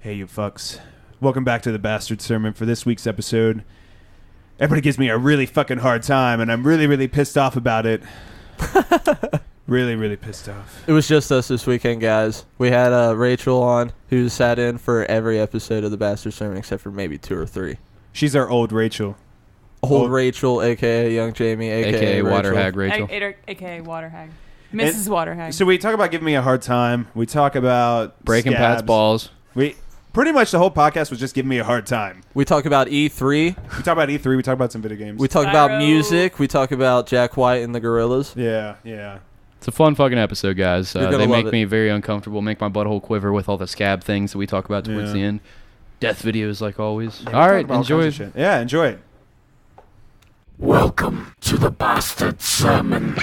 Hey, you fucks. Welcome back to the Bastard Sermon for this week's episode. Everybody gives me a really fucking hard time, and I'm really, really pissed off about it. Really, really pissed off. It was just us this weekend, guys. We had Rachel on, who sat in for every episode of the Bastard Sermon except for maybe 2 or 3. She's our old Rachel. Old Rachel, a.k.a. Young Jamie, a.k.a. Water Hag Rachel. A.k.a. Water Hag. Mrs. Water Hag. So we talk about giving me a hard time. We talk about breaking scabs. Pat's balls. Pretty much the whole podcast was just giving me a hard time. We talk about E3. We talk about E3. We talk about some video games. We talk about music. We talk about Jack White and the Gorillas. Yeah. It's a fun fucking episode, guys. They make it. me very uncomfortable, make my butthole quiver with all the scab things that we talk about towards the end. Death videos, like always. Yeah, all right, enjoy. Yeah, enjoy it. Welcome to the Bastard Sermon.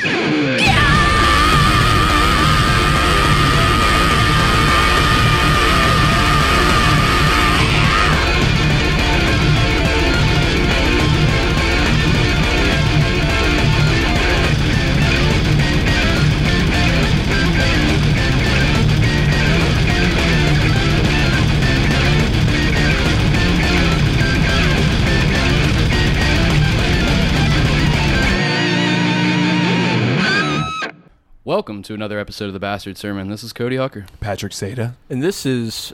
Welcome to another episode of the Bastard Sermon. This is Cody Hucker. Patrick Seta. And this is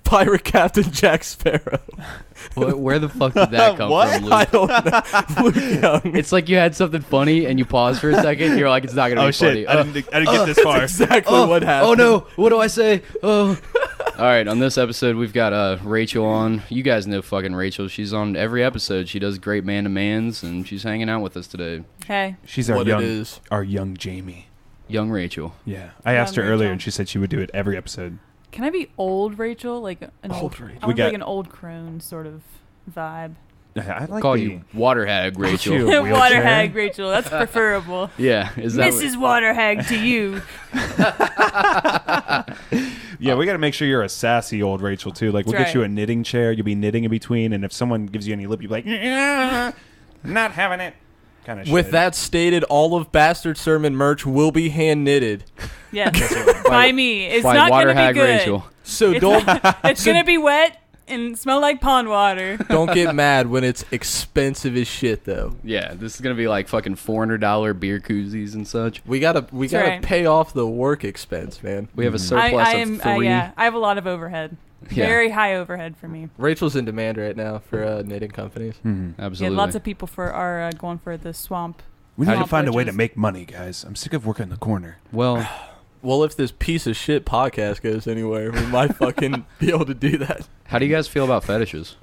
Pirate Captain Jack Sparrow. Where the fuck did that come from, Luke? I don't know. Luke Young. It's like you had something funny and you paused for a second. You're like, it's not going to be funny. I didn't get this far. That's exactly what happened. Oh, no. What do I say? Oh. All right, on this episode, we've got Rachel on. You guys know fucking Rachel. She's on every episode. She does great man-to-mans, and she's hanging out with us today. Hey. She's our young Jamie. Young Rachel. Yeah. I asked her earlier, Rachel. and she said she would do it every episode. Can I be old Rachel? Like an old Rachel. I want like an old crone sort of vibe. I like Call you Water Hag Rachel. You. Water Wheelchair? Hag Rachel. That's preferable. Yeah. Is that Mrs. Water Hag to you. Yeah, we got to make sure you're a sassy old Rachel, too. Like, we'll That's get you right. a knitting chair. You'll be knitting in between, and if someone gives you any lip, you'll be like, not having it. Kind of shit. With that stated, all of Bastard Sermon merch will be hand knitted. Yes. By me. It's by not Water going to Hag be good. Rachel. So It's don't It's going to be wet and smell like pond water. don't get mad when it's expensive as shit, though. Yeah, this is gonna be like fucking $400 beer koozies and such. We gotta right. pay off the work expense, man. We have a surplus I of 3. yeah, I have a lot of overhead. Yeah. Very high overhead for me. Rachel's in demand right now for knitting companies. Absolutely. Yeah, lots of people are going for the swamp. We need to Swamp find a way to witches. make money, guys. I'm sick of working in the corner. Well, Well, if this piece of shit podcast goes anywhere, we might fucking be able to do that. how do you guys feel about fetishes?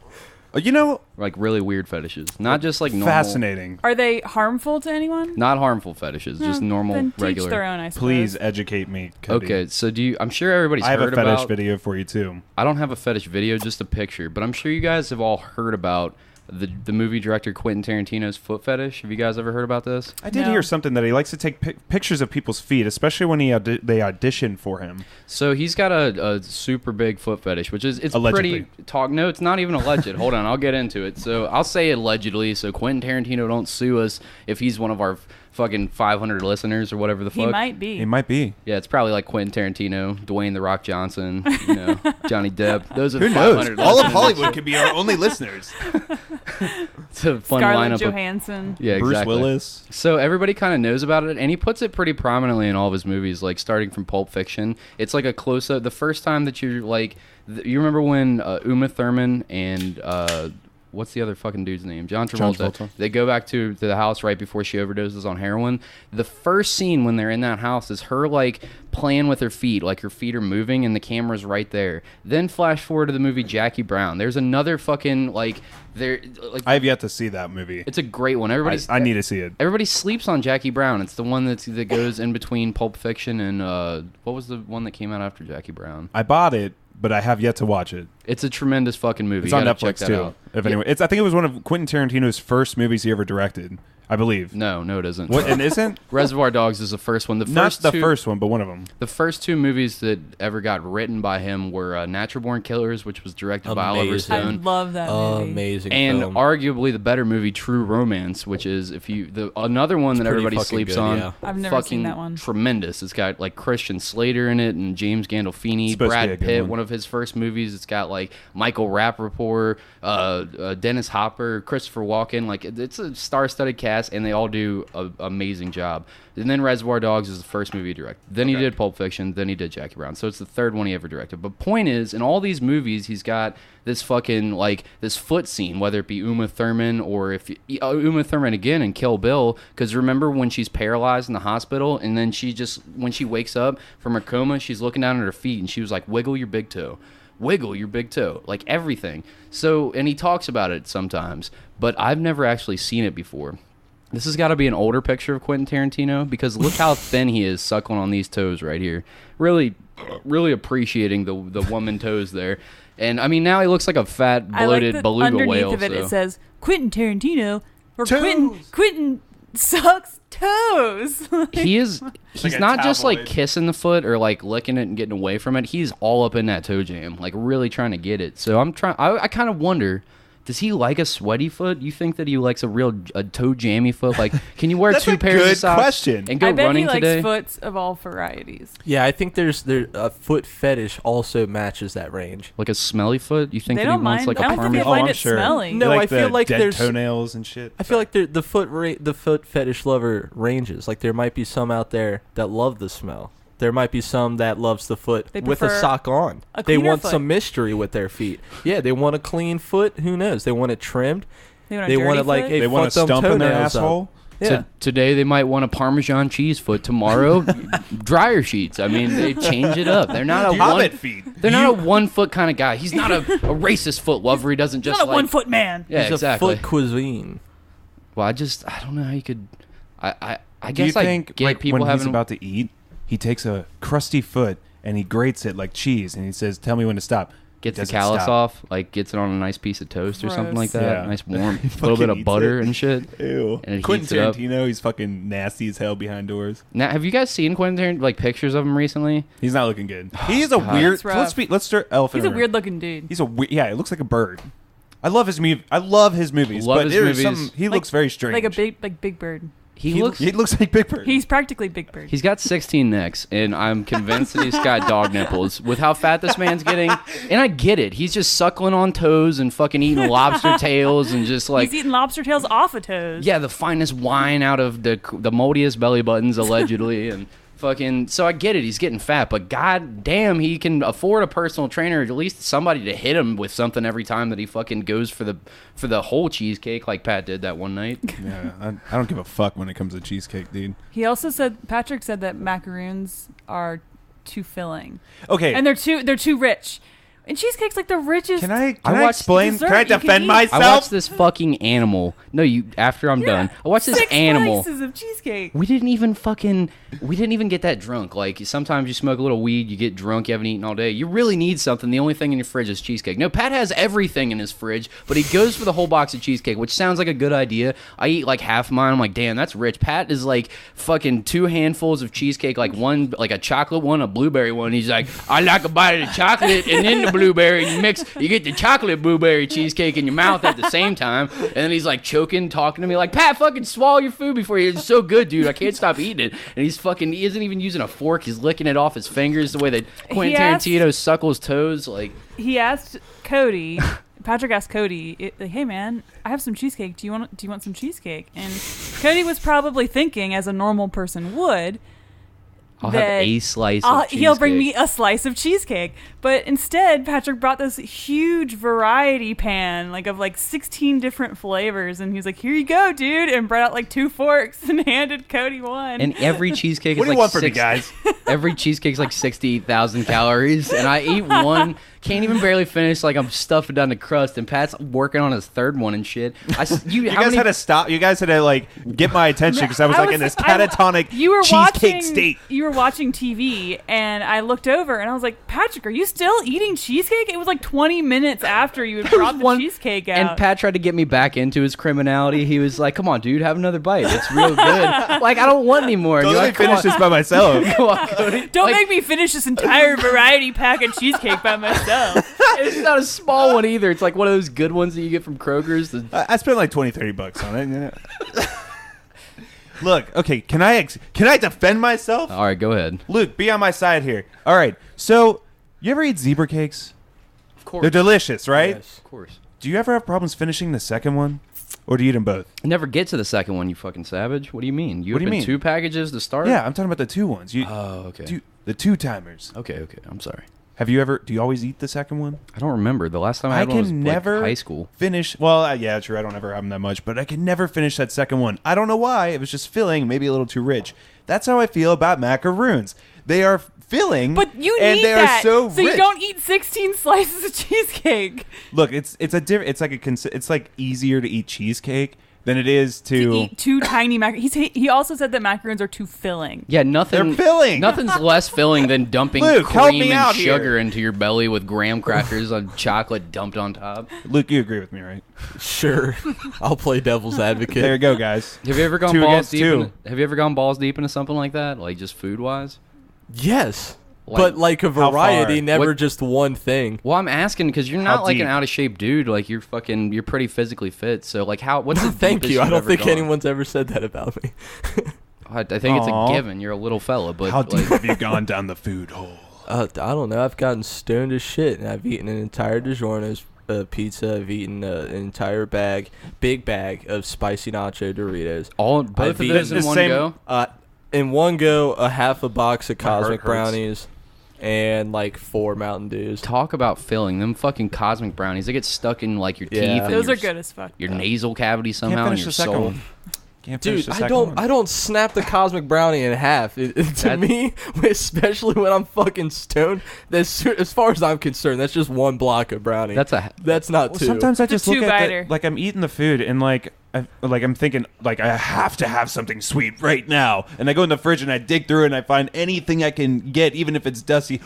You know, Like really weird fetishes, not just like normal. fascinating. Are they harmful to anyone? Not harmful fetishes, just normal, then regular. Teach their own, I suppose. Please educate me, Cody. Okay, so I'm sure everybody's I have heard a fetish about. video for you, too. I don't have a fetish video, just a picture, but I'm sure you guys have all heard about the movie director Quentin Tarantino's foot fetish. Have you guys ever heard about this? I did No. hear something that he likes to take pictures of people's feet, especially when they audition for him. So he's got a super big foot fetish, which is it's Allegedly. pretty talk. No, it's not even alleged. Hold on, I'll get into it. So I'll say allegedly. So Quentin Tarantino don't sue us if he's one of our fucking 500 listeners or whatever the He fuck. might be. He might be. Yeah, it's probably like Quentin Tarantino, Dwayne the Rock Johnson, Johnny Depp. Those are Who the knows? 500 All of listeners. Hollywood could be our only listeners. It's a fun Scarlett lineup. Of, Johansson. yeah, Bruce exactly. Willis. So everybody kind of knows about it, and he puts it pretty prominently in all of his movies, like starting from Pulp Fiction. It's like a close-up. The first time that you're like, you remember when Uma Thurman and what's the other fucking dude's name? John Travolta. They go back to the house right before she overdoses on heroin. The first scene when they're in that house is her like playing with her feet, like her feet are moving and the camera's right there. Then flash forward to the movie Jackie Brown. There's another fucking like there like I have yet to see that movie. it's a great one. I need to see it. Everybody sleeps on Jackie Brown. It's the one that goes in between Pulp Fiction and what was the one that came out after Jackie Brown? I bought it, but I have yet to watch it. It's a tremendous fucking movie. It's You on gotta check Netflix that too. out. If anyone, I think it was one of Quentin Tarantino's first movies he ever directed. I believe. No, it isn't. What? And isn't? Reservoir Dogs is the first one. Not the first one, but one of them. The first 2 movies that ever got written by him were Natural Born Killers, which was directed by Oliver I Stone. love that movie. Amazing And film. arguably the better movie, True Romance, which is another one that pretty everybody fucking sleeps good, on. yeah. I've never Fucking seen that one. tremendous. It's got like Christian Slater in it and James Gandolfini, Supposed to be a Brad good Pitt, one. one of his first movies. It's got like Michael Rappaport, Dennis Hopper, Christopher Walken. Like it's a star-studded cast, and they all do an amazing job. And then Reservoir Dogs is the first movie he directed. Then he did Pulp Fiction. Then he did Jackie Brown. So it's the third one he ever directed. But point is, in all these movies, he's got this fucking like this foot scene, whether it be Uma Thurman or Uma Thurman again in Kill Bill. Because remember when she's paralyzed in the hospital, and then when she wakes up from her coma, she's looking down at her feet, and she was like, "Wiggle your big toe." Wiggle your big toe, like everything. So, and he talks about it sometimes, but I've never actually seen it before. This has got to be an older picture of Quentin Tarantino, because look how thin he is suckling on these toes right here. Really, really appreciating the woman toes there. And I mean, now he looks like a fat, bloated beluga underneath whale. of it, so. it says Quentin Tarantino or Toes. Quentin sucks toes. He's Like a not just like tabloid. kissing the foot or like licking it and getting away from it. He's all up in that toe jam, like really trying to get it. So I kind of wonder, does he like a sweaty foot? You think that he likes a toe jammy foot? Like, can you wear That's 2 a pairs good of socks question. and go I bet running he likes today? foots of all varieties. Yeah, I think there's a foot fetish also matches that range. Like a smelly foot? You think They that he don't wants mind. like I a don't think they Parmesan? find I'm it sure. smelly. No, Like I feel the like dead there's- toenails and shit. I feel like the foot fetish lover ranges. Like there might be some out there that love the smell. There might be some that loves the foot They with a prefer sock on. a They cleaner want foot. some mystery with their feet. Yeah, they want a clean foot. Who knows? They want it trimmed. They want a They dirty want it like foot? hey, They want a fuck them stump in their toenails up. asshole. Yeah. Today they might want a Parmesan cheese foot. Tomorrow, dryer sheets. I mean, they change it up. They're not a Hobbit feet. They're not a 1 foot kind of guy. He's not a racist foot lover. He doesn't He's just not a like 1 foot man. Yeah, It's exactly. a foot cuisine. Well, I don't know how you could. I Do you guess I think get like people when he's having. about to eat, he takes a crusty foot and he grates it like cheese, and he says, "Tell me when to stop." Gets the Doesn't callus stop. off, like gets it on a nice piece of toast or something like Gross. that. Yeah. Nice warm, He little bit fucking of eats butter it. and shit. Ew. And it Quentin heats it up. Tarantino, he's fucking nasty as hell behind doors. Now, have you guys seen Quentin Tarantino, like pictures of him recently? He's not looking good. He's a God. weird. That's rough. Let's start elephant. He's a in the room. weird looking dude. He's a weird. Yeah, it looks like a bird. I love his movies. I love his movies. Love but his there's movies. some. He Like- looks very strange. Like Big Bird. He looks. He looks like Big Bird. He's practically Big Bird. He's got 16 necks, and I'm convinced that he's got dog nipples with how fat this man's getting. And I get it. He's just suckling on toes and fucking eating lobster tails and just like. He's eating lobster tails off of toes. Yeah, the finest wine out of the moldiest belly buttons, allegedly, and fucking. So I get it, he's getting fat, but god damn, he can afford a personal trainer, or at least somebody to hit him with something every time that he fucking goes for the whole cheesecake, like Pat did that one night. Yeah, I don't give a fuck when it comes to cheesecake, dude. He also Patrick said that macaroons are too filling. Okay, And they're too rich. And cheesecake's like the richest. can I I watched explain? dessert Can I you can defend eat. myself? I watched this fucking animal. No, after I'm done. I watched this 6 animal. slices of cheesecake. We didn't even get that drunk. Like, sometimes you smoke a little weed, you get drunk, you haven't eaten all day. You really need something. The only thing in your fridge is cheesecake. No, Pat has everything in his fridge, but he goes for the whole box of cheesecake, which sounds like a good idea. I eat like half mine. I'm like, damn, that's rich. Pat is like fucking 2 handfuls of cheesecake, like one, like a chocolate one, a blueberry one. He's like, I like a bite of the chocolate and then the blueberry. And you get the chocolate blueberry cheesecake in your mouth at the same time. And then he's like choking, talking to me like, Pat, fucking swallow your food before you. It's so good, dude. I can't stop eating it. And he isn't even using a fork. He's licking it off his fingers the way that Quentin Tarantino suckles toes. Like, He asked Cody. Patrick asked Cody, like, "Hey man, I have some cheesecake. Do you want some cheesecake?" And Cody was probably thinking, as a normal person would, I'll have that a slice of cheesecake. he'll bring me a slice of cheesecake. But instead, Patrick brought this huge variety pan, of 16 different flavors, and he's like, "Here you go, dude," and brought out 2 forks and handed Cody one. And every cheesecake What is do you want from me, guys? Every cheesecake's like 68,000 calories, and I eat one, can't even barely finish. Like, I'm stuffing down the crust, and Pat's working on his 3rd one and shit. You guys had to get my attention because I was in this catatonic you were cheesecake watching, state. You were watching TV, and I looked over, and I was like, Patrick, are you still eating cheesecake? It was like 20 minutes after you had brought the cheesecake out. And Pat tried to get me back into his criminality. He was like, come on, dude, have another bite. It's real good. Like, I don't want any more. Don't let me finish this by myself. Come on, Cody. Don't make me finish this entire variety pack of cheesecake by myself. It's not a small one either. It's like one of those good ones that you get from Kroger's. I spent like $20-$30 on it. Yeah. Look, okay, can I defend myself? All right, go ahead. Luke, be on my side here. All right, so you ever eat zebra cakes? Of course. They're delicious, right? Yes. Of course. Do you ever have problems finishing the second one? Or do you eat them both? Never get to the second one, you fucking savage. What do you mean? You What do you opened mean? 2 packages to start? Yeah, I'm talking about the 2 ones. Oh, okay. The 2-timers. Okay. I'm sorry. Do you always eat the second one? I don't remember. The last time I had one was like high school. Finish. Well, yeah, true. I don't ever have them that much, but I can never finish that second one. I don't know why. It was just filling, maybe a little too rich. That's how I feel about macaroons. They are filling, But you and need they that, are so rich. you don't eat 16 slices of cheesecake. Look, it's like easier to eat cheesecake than it is to eat 2 tiny macaroons. He also said that macaroons are too filling. Yeah, nothing. They're filling. Nothing's less filling than dumping Luke, help cream me and out sugar here. into your belly with graham crackers on chocolate dumped on top. Luke, you agree with me, right? Sure. I'll play devil's advocate. There you go, guys. Have you ever gone 2 balls against deep? 2. Have you ever gone balls deep into something like that, like just food wise? Yes. Like, but like a how variety, far? never What- just one thing. Well, I'm asking because you're How not like deep? an out of shape dude. Like you're pretty physically fit. So like what's the Thank deepest you. I you've don't ever think gone? anyone's ever said that about me. I think it's a Aw. given. You're a little fella, but How deep like, have you gone down the food hole? I don't know. I've gotten stoned as shit, and I've eaten an entire DiGiorno's pizza. I've eaten an entire big bag of spicy nacho Doritos. both I've of those eaten in the one same- go. In one go, a half a box of My heart Cosmic hurts. Brownies and like 4 Mountain Dews. Talk about filling them fucking cosmic brownies. They get stuck in like your Yeah. teeth. And Those your are good as fuck. Your nasal cavity Can't somehow, and finish your the second soul. one. Can't finish Dude, the second one. I don't snap the Cosmic Brownie in half. To That- me, especially when I'm fucking stoned, as far as I'm concerned, that's just 1 block of brownie. That's not Well, 2. sometimes I It's a just look at two-biter. like I'm eating the food and I'm thinking like I have to have something sweet right now, and I go in the fridge and I dig through it and I find anything I can get, even if it's dusty,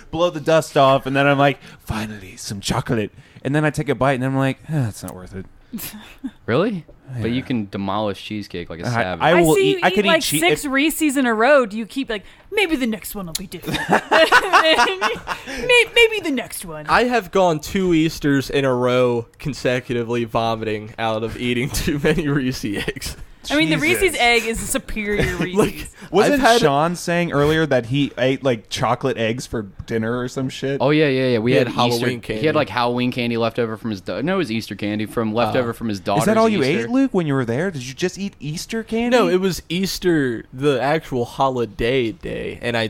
blow the dust off, and then I'm like, finally some chocolate, and then I take a bite and I'm like, it's not worth it. really. But you can demolish cheesecake like a savage. I will see eat. you I could like eat cheese. 6 Reese's in a row. Do you keep like, maybe the next one will be different? maybe the next one. I have gone 2 Easters in a row consecutively vomiting out of eating too many Reese eggs. I mean, the Jesus. Reese's egg is a superior Reese's. Wasn't I've had- Sean saying earlier that he ate like chocolate eggs for dinner or some shit? Oh yeah. We He had had Halloween Easter, candy. He had like Halloween candy left over from his. No, it was Easter candy from leftover from his daughter's. Is that all you Easter. ate, Luke, when you were there? Did you just eat Easter candy? No, it was Easter, the actual holiday day, and I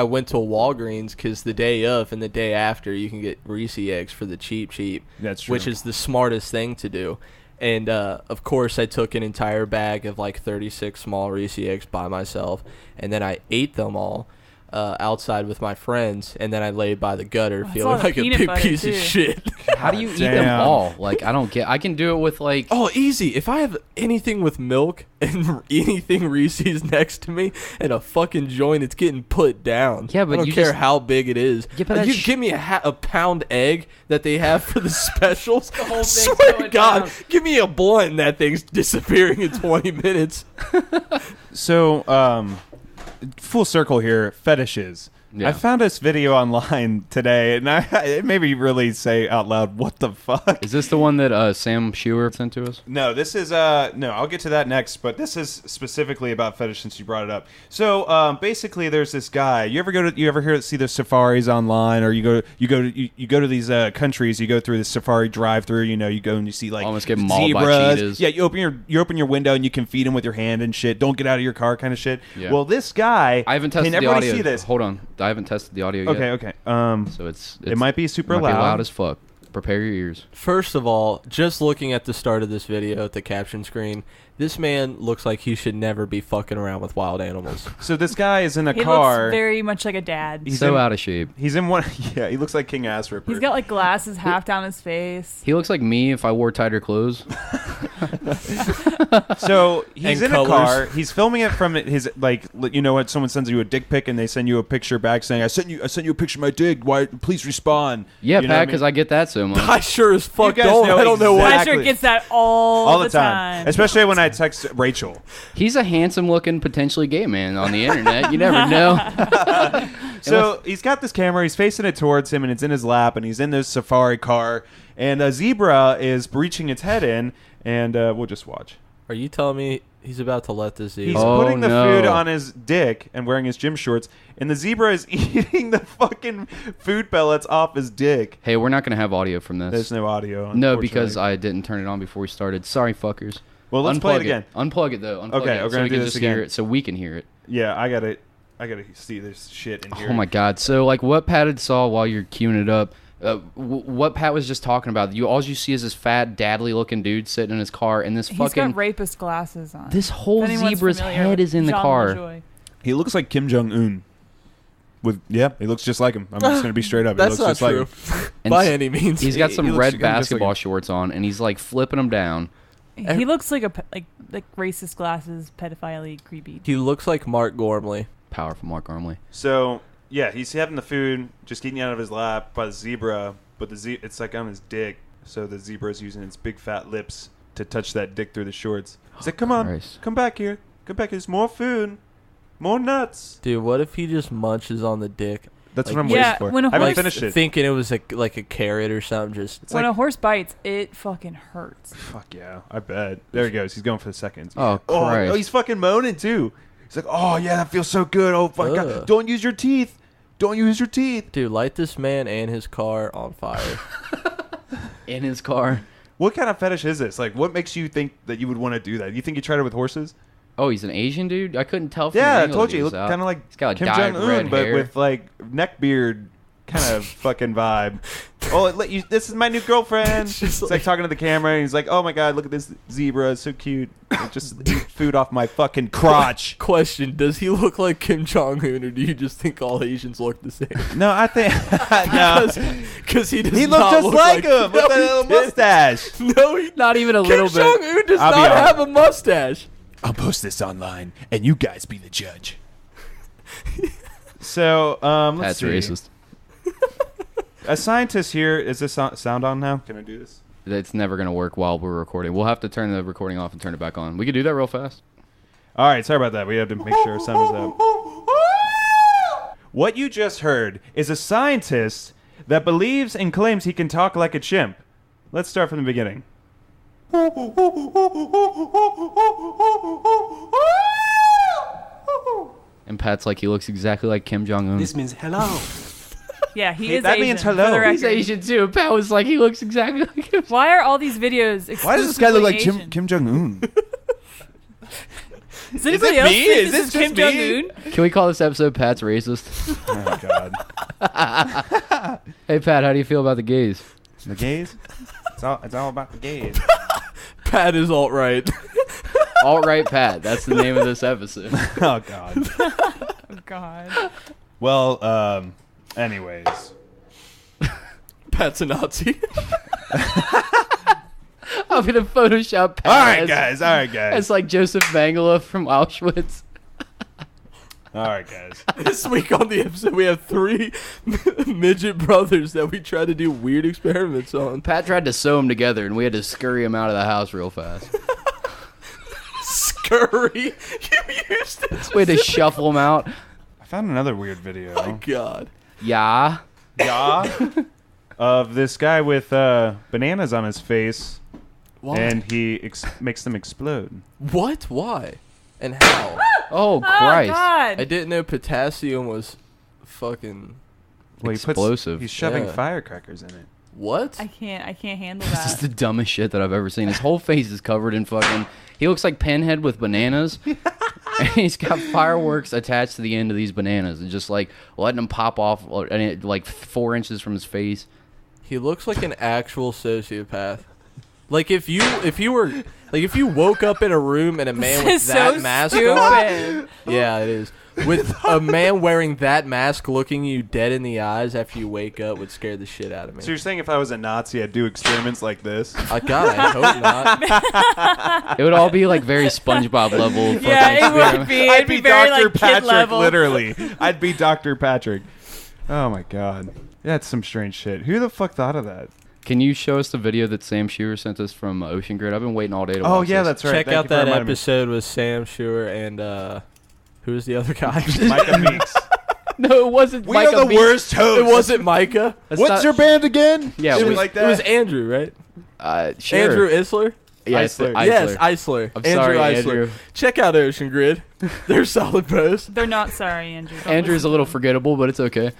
went to Walgreens because the day of and the day after you can get Reese eggs for the cheap, That's true. which is the smartest thing to do. And of course, I took an entire bag of like 36 small Reese eggs by myself, and then I ate them all outside with my friends, and then I laid by the gutter that's a feeling lot of like a peanut big butter, piece too. of shit. How do you eat them Damn. all? Like I don't get. I can do it with like. Oh, easy. If I have anything with milk and anything Reese's next to me and a fucking joint, it's getting put down. Yeah, but I don't you care just- how big it is. Yeah, but Like, that's you give me a pound egg that they have for the specials. The whole thing's Swear to going God, down. give me a blunt and that thing's disappearing in 20 minutes. So, full circle here, fetishes. Yeah. I found this video online today, and it made me really say out loud, "What the fuck?" Is this the one that Sam Shewer sent to us? No, this is no. I'll get to that next, but this is specifically about fetish since you brought it up. So basically, there's this guy. You ever see the safaris online, or you go to these countries. You go through the safari drive-through. You go and you see like Almost get mauled by zebras. cheetahs. Yeah, you open your window and you can feed them with your hand and shit. Don't get out of your car, kind of shit. Yeah. Well, this guy. I haven't tested can the everybody audio. see this? Hold on, I haven't tested the audio yet. Okay. So it's it might be super might be loud. loud as fuck. Prepare your ears. First of all, just looking at the start of this video at the caption screen, this man looks like he should never be fucking around with wild animals. So this guy is in a He car. looks very much like a dad. He's So in- out of shape. He's in one. Yeah, he looks like King Ass Ripper. He's got like glasses half down his face. He looks like me if I wore tighter clothes. So he's And in a colors. car. He's filming it from his like. You know what? Someone sends you a dick pic and they send you a picture back saying, "I sent you a picture of my dick. Why? Please respond." Yeah, You know what Pat, I because mean? I get that so much. I sure as fuck guys don't. know I don't know what. exactly. Patrick gets that all the time, especially when I text Rachel. He's a handsome-looking, potentially gay man on the internet. You never know. So he's got this camera. He's facing it towards him, and it's in his lap. And he's in this safari car, and a zebra is reaching its head in. And we'll just watch. Are you telling me he's about to let this He's zebra? Oh, putting the no. food on his dick and wearing his gym shorts, and the zebra is eating the fucking food pellets off his dick. Hey, we're not going to have audio from this. There's no audio. No, because unfortunately. I didn't turn it on before we started. Sorry, fuckers. Well, let's play it again. Unplug it, though. Unplug Okay, it we're so gonna we do can this just hear again. it, so we can hear it. Yeah, I gotta see this shit in here. Oh my god! So like, what Pat had saw while you're queuing it up, what Pat was just talking about. All you see is this fat, dadly-looking dude sitting in his car, and this He's fucking got rapist glasses on. this whole If anyone's zebra's familiar head with is in the Jean car. LaJoie. He looks like Kim Jong Un. He looks just like him. I'm just gonna be straight up. That's he looks not just true. like him. And By s- any means. He's got He some looks red just like basketball him. shorts on, and he's like flipping them down. He looks like like racist glasses, pedophile, creepy. He looks like Mark Gormley. Powerful Mark Armley. So yeah, he's having the food, just eating out of his lap by the zebra, but it's like on his dick. So the zebra is using its big fat lips to touch that dick through the shorts. He's like, "Come on, Christ. come back here, come back. There's more food, more nuts." Dude, what if he just munches on the dick? That's Like- what I'm Yeah, waiting for. when a I haven't horse- finished it. Thinking it was like a carrot or something. Just It's When like- a horse bites, it fucking hurts. Fuck yeah, I bet. There he goes. He's going for the seconds. Oh, Oh, Christ. he's fucking moaning too. He's like, "Oh yeah, that feels so good. Oh my Ugh. god, don't use your teeth. Don't use your teeth." dude, light this man and his car on fire. In his car. What kind of fetish is this? Like, what makes you think that you would want to do that? You think you tried it with horses? Oh, he's an Asian dude? I couldn't tell from Yeah, the I angle told that you. he He was looked out. kind of like He's got Kim dyed Jong Un, red but hair. with like neck beard kind of fucking vibe. Oh, this is my new girlfriend. It's just It's like talking to the camera, and he's like, "Oh my god, look at this zebra. It's so cute. It just eat food off my fucking crotch." Question: does he look like Kim Jong Un, or do you just think all Asians look the same? No, I think no. Because he does He not looked just look like him with No, that he little didn't. mustache. No, he Not even a Kim little Jong bit. Un does I'll be not honest. have a mustache. I'll post this online, and you guys be the judge. So, let's That's see. racist. A scientist here. Is this sound on now? Can I do this? It's never going to work while we're recording. We'll have to turn the recording off and turn it back on. We could do that real fast. All right, sorry about that. We had to make sure our sound was up. What you just heard is a scientist that believes and claims he can talk like a chimp. Let's start from the beginning. And Pat's like, he looks exactly like Kim Jong Un. This means hello. Yeah, he Hey, is that Asian. means for hello. the He's record. Asian too. Pat was like, he looks exactly like him. Why are all these videos exclusively Why does this guy look like Asian? Kim Jong Un? Does anybody it else me? think Is this this Kim just Jong me? Un? Can we call this episode Pat's Racist? Oh God. Hey, Pat, how do you feel about the gays? The gays? It's all about the gays. Pat is alt right. Alt-right Pat. That's the name of this episode. Oh God. Oh God. Well, anyways. Pat's a Nazi. I'm going to Photoshop Pat. All right, as- guys. All right, guys. It's like Joseph Mengele from Auschwitz. All right, guys. This week on the episode, we have 3 midget brothers that we try to do weird experiments on. Pat tried to sew them together, and we had to scurry him out of the house real fast. Scurry. You used it. We had to shuffle him out. I found another weird video. Oh, God. Yeah. Yeah. Of this guy with bananas on his face, Why? and he makes them explode. What? Why? And how? Oh, Oh Christ. I God. didn't know potassium was fucking... Well, Explosive. He's shoving Yeah. firecrackers in it. What? I can't handle This is that. the dumbest shit that I've ever seen. His whole face is covered in fucking... He looks like Pinhead with bananas. And he's got fireworks attached to the end of these bananas. And just, like, letting them pop off, and it, like, 4 inches from his face. He looks like an actual sociopath. Like if you woke up in a room and a man with This is that so mask on. stupid. Yeah, it is. With a man wearing that mask looking you dead in the eyes after you wake up would scare the shit out of me. So you're saying if I was a Nazi, I'd do experiments like this? God, I hope not. It would all be like very SpongeBob level. Yeah, it fucking would be. I'd It'd be be very Dr. like kid Patrick, level. literally. I'd be Dr. Patrick. Oh my god, that's some strange shit. Who the fuck thought of that? Can you show us the video that Sam Shearer sent us from Ocean Grid? I've been waiting all day to watch Oh yeah, this. that's right. Check Thank out you for that reminding me. episode with Sam Shearer and who was the other guy? Micah Meeks. No, it wasn't. We Micah are the Meeks. worst hosts. It wasn't Micah. That's What's not- your band again? Yeah, Shit we- like that. It was Andrew, right? Sure. Andrew Isler? Yeah, Eisler. Eisler. Yes, Eisler. I'm Andrew sorry, Eisler. Andrew. Check out Ocean Grid. They're solid posts. They're not sorry, Andrew. Don't Andrew's listen a little to them. forgettable, but it's okay.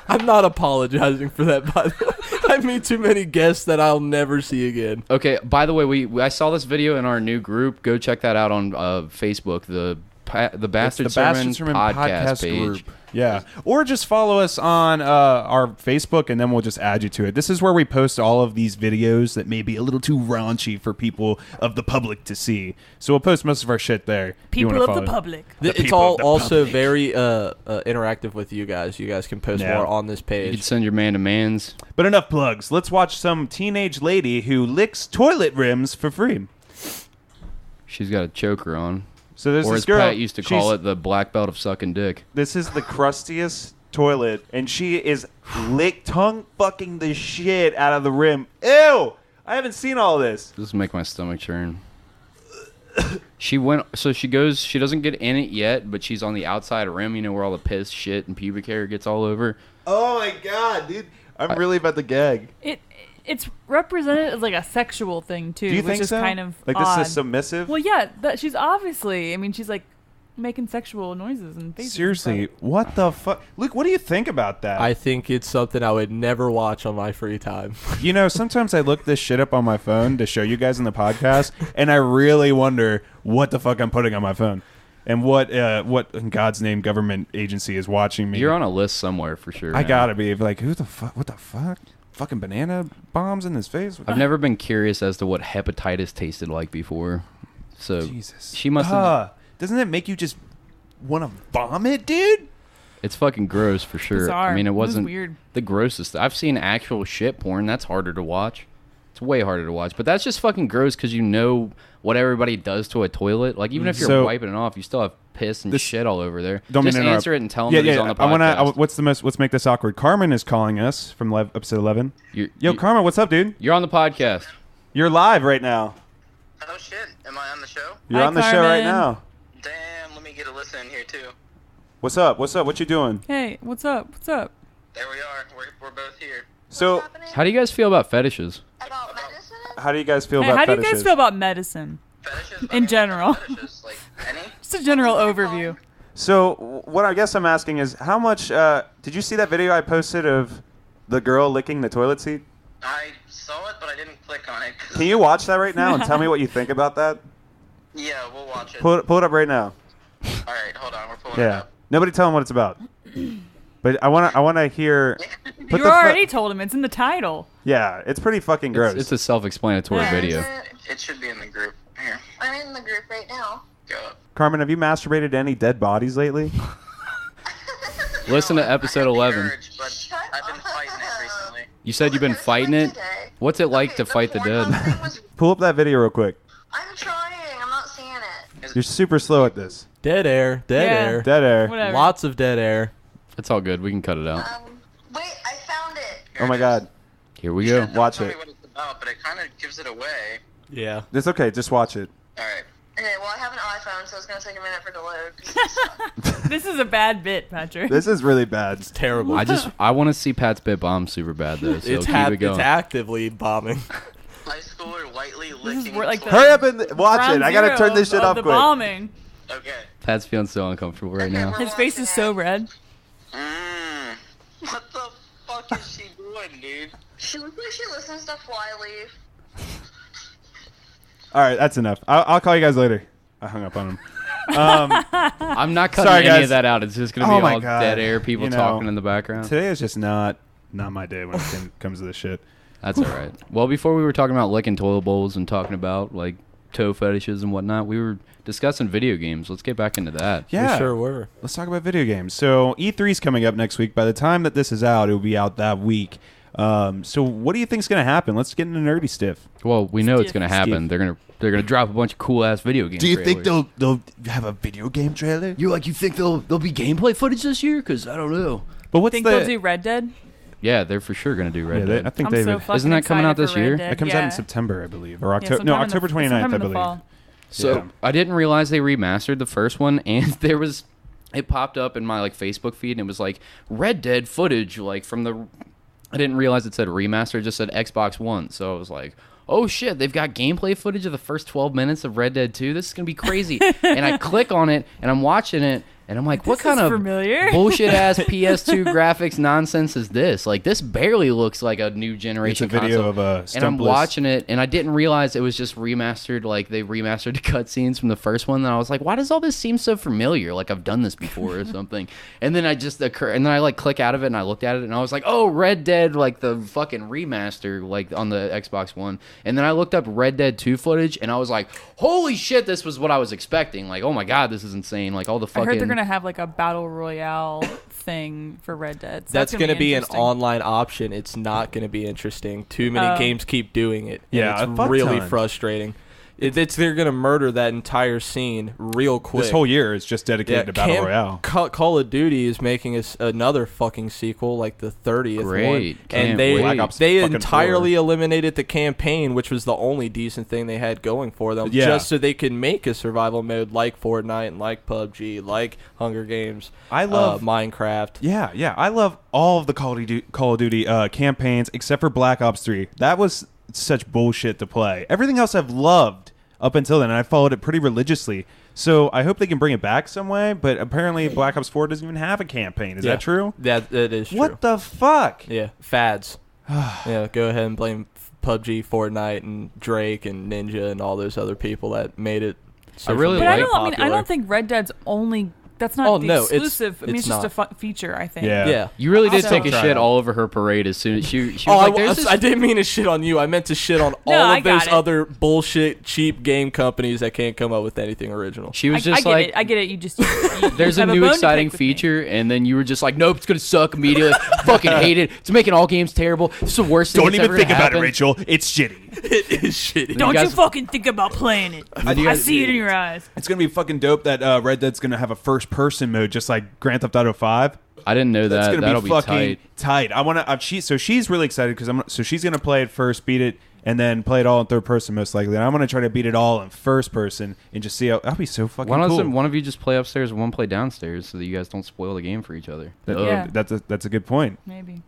I'm not apologizing for that, by the way. I meet too many guests that I'll never see again. Okay. By the way, I saw this video in our new group. Go check that out on Facebook. The Bastard Sermon podcast page. group. Yeah, or just follow us on our Facebook, and then we'll just add you to it. This is where we post all of these videos that may be a little too raunchy for people of the public to see. So we'll post most of our shit there. if you People wanna of the follow. public. It's people all of the also public. very interactive with you guys. You guys can post Yeah. more on this You page. can send your man to man's. But enough plugs. Let's watch some teenage lady who licks toilet rims for free. She's got a choker on. So there's Or this as girl. Pat used to call she's- it, the black belt of sucking dick. This is the crustiest toilet, and she is tongue fucking the shit out of the rim. Ew! I haven't seen all this. This will make my stomach churn. She doesn't get in it yet, but she's on the outside rim, you know, where all the piss, shit, and pubic hair gets all over. Oh my god, dude! I'm really about to gag. It's represented as like a sexual thing too, Do you which think is so? kind of Like odd. this is submissive? Well, yeah, she's obviously. I mean, she's like making sexual noises and faces. and Seriously, stuff. what the fuck? Luke, what do you think about that? I think it's something I would never watch on my free time. You know, sometimes I look this shit up on my phone to show you guys in the podcast, and I really wonder what the fuck I'm putting on my phone. And what in God's name government agency is watching me. You're on a list somewhere for sure. I man. gotta be like, who the fuck? What the fuck? Fucking banana bombs in his face? I've never been curious as to what hepatitis tasted like before. So Jesus. she must have. Doesn't it make you just want to vomit, dude? It's fucking gross for sure. Bizarre. I mean, it It was wasn't weird. the grossest. I've seen actual shit porn. That's harder to watch. It's way harder to watch. But that's just fucking gross because you know what everybody does to a toilet. Like, even if you're So- wiping it off, you still have piss and This- shit all over there. Don't mean just to interrupt. answer it and tell him that he's on the podcast. Let's make this awkward. Carmen is calling us from episode 11. Yo, Carmen, what's up, dude? You're on the podcast. You're live right now. Oh shit, am I on the show? You're Hi, on the show right Carmen. now. Damn, let me get a listen in here too. What's up? What's up? What you doing? Hey, what's up? What's up? There we are, we're both here. So, How do you guys feel about fetishes? About medicine? how do you guys feel Hey, about how do you fetishes? guys feel about medicine? Fetishes? In general. Fetishes, like any? Just a general overview. So, what I guess I'm asking is, how much? Did you see that video I posted of the girl licking the toilet seat? I saw it, but I didn't click on it. Can you watch that right now and tell me what you think about that? Yeah, we'll watch it. Pull it up right now. Alright, hold on, we're pulling it Yeah. up. Nobody tell him what it's about. But I wanna hear. Put You the already told him. It's in the title. Yeah, it's pretty fucking gross. It's a self-explanatory Yeah. video. It should be in the group. Here, I'm in the group right now. go up. Carmen, have you masturbated to any dead bodies lately? Listen to I have episode the 11. urge, but Shut I've been up. fighting it recently. You said you've been Okay, fighting so it. today- What's it like Okay, to fight the Pornhub dead? thing was- Pull up that video real quick. I'm trying. I'm not seeing it. You're super slow at this. Dead air. Dead Yeah. air. Dead air. Whatever. Lots of dead air. It's all good. We can cut it out. Wait, I found it. Oh my god. Here we You go. shouldn't Watch tell it. me what it's about, but it kind of gives it away. Yeah. It's okay. Just watch it. Alright. Okay, well, I have an iPhone, so it's going to take a minute for it to load. 'cause it's, This is a bad bit, Patrick. This is really bad. Terrible. I want to see Pat's bit bomb super bad though. So it's, keep it it's going. actively bombing. High schooler lightly This is licking. where, like, the- Hurry up and watch Ground it. I gotta zero turn this shit of up the quick. bombing. Okay. Pat's feeling so uncomfortable right now. His face is so red. Mmm. What the fuck is she doing, dude? she looks like she listens to Fly Leaf. All right, that's enough. I'll call you guys later. I hung up on him. I'm not cutting Sorry, any guys. of that out. It's just gonna Oh be my all God. dead air, people You know, talking in the background. Today is just not my day when it comes to this shit. That's all right. Well, before we were talking about licking toilet bowls and talking about like toe fetishes and whatnot, we were discussing video games. Let's get back into that. Yeah, We sure were. Let's talk about video games. So E3 is coming up next week. By the time that this is out, it will be out that week. So what do you think is going to happen? Let's get into nerdy stiff. Well, we know it's Steve. going to happen. They're gonna drop a bunch of cool ass video games. Do you think they'll have a video game trailer? You think there'll be gameplay footage this year? Because I don't know. But what's Think the? they'll do Red Dead? Yeah, they're for sure gonna do Red Yeah, Dead. I think I'm they. so fucking Isn't that coming out excited this for Red year? Dead. It comes out in Yeah. September, I believe, or Yeah, October. sometime No, in the- October 29th, sometime I in the believe. fall. So Yeah. I didn't realize they remastered the first one, and it popped up in my like Facebook feed, and it was like Red Dead footage, like from the. I didn't realize it said remaster; it just said Xbox One. So I was like, oh shit, they've got gameplay footage of the first 12 minutes of Red Dead 2. This is gonna be crazy. And I click on it, and I'm watching it. And I'm like, what This kind is of familiar. bullshit ass PS2 graphics nonsense is this? Like, this barely looks like a new generation It's a video console. of a And I'm stumpless- watching it, and I didn't realize it was just remastered. Like, they remastered the cutscenes from the first one. And I was like, why does all this seem so familiar? Like, I've done this before or something. And then I like click out of it, and I looked at it, and I was like, oh, Red Dead, like the fucking remaster, like on the Xbox One. And then I looked up Red Dead 2 footage, and I was like, holy shit, this was what I was expecting. Like, oh my god, this is insane. Like all the I fucking. heard they're gonna have like a battle royale thing for Red Dead. So That's going to be an interesting. online option. It's not going to be interesting. Too many games keep doing it. and Yeah, a it's fuck really ton. frustrating. They're going to murder that entire scene real quick. This whole year is just dedicated to Battle Royale. Call of Duty is making another fucking sequel, like the 30th Great. one, Can't and they wait. Black Ops they fucking entirely eliminated the campaign, which was the only decent thing they had going for them, Yeah. just so they could make a survival mode like Fortnite and like PUBG, like Hunger Games. I love- Minecraft. Yeah, I love all of the Call of Duty campaigns except for Black Ops 3. That was such bullshit to play. Everything else I've loved up until then, and I followed it pretty religiously. So I hope they can bring it back some way, but apparently Black Ops 4 doesn't even have a campaign. Is that true? That is true. What the fuck? Yeah, fads. Yeah, go ahead and blame PUBG, Fortnite, and Drake and Ninja and all those other people that made it. I really But like I don't think Red Dead's only. That's not Oh, the no, it's- exclusive. I mean, it's it's just not. a feature. I think. Yeah. Yeah. You really did Also- take a Try shit it. all over her parade as soon as she was Oh, like, "There's this I didn't mean to shit on you. I meant to shit on No, all I of those got it. other bullshit, cheap game companies that can't come up with anything original. She was I just get like, it. I get it. You just. You there's a have new bone to exciting pick with me. feature, and then you were just like, nope, it's gonna suck immediately. Fucking hate it. It's making all games terrible. It's the worst thing. Don't that's even ever think gonna about it, happen. Rachel. It's shitty. It is shitty. Don't you guys- fucking think about playing it. I see it in your eyes. It's gonna be fucking dope that Red Dead's gonna have a first-person mode, just like Grand Theft Auto 5. I didn't know That's that. gonna That'll be be fucking tight. I want to. So she's really excited because so she's gonna play it first, beat it, and then play it all in third person most likely. And I'm gonna try to beat it all in first person and just see how. That'll be so fucking Why cool. doesn't one of you just play upstairs and one play downstairs so that you guys don't spoil the game for each other? Yeah. That's a good point. Maybe.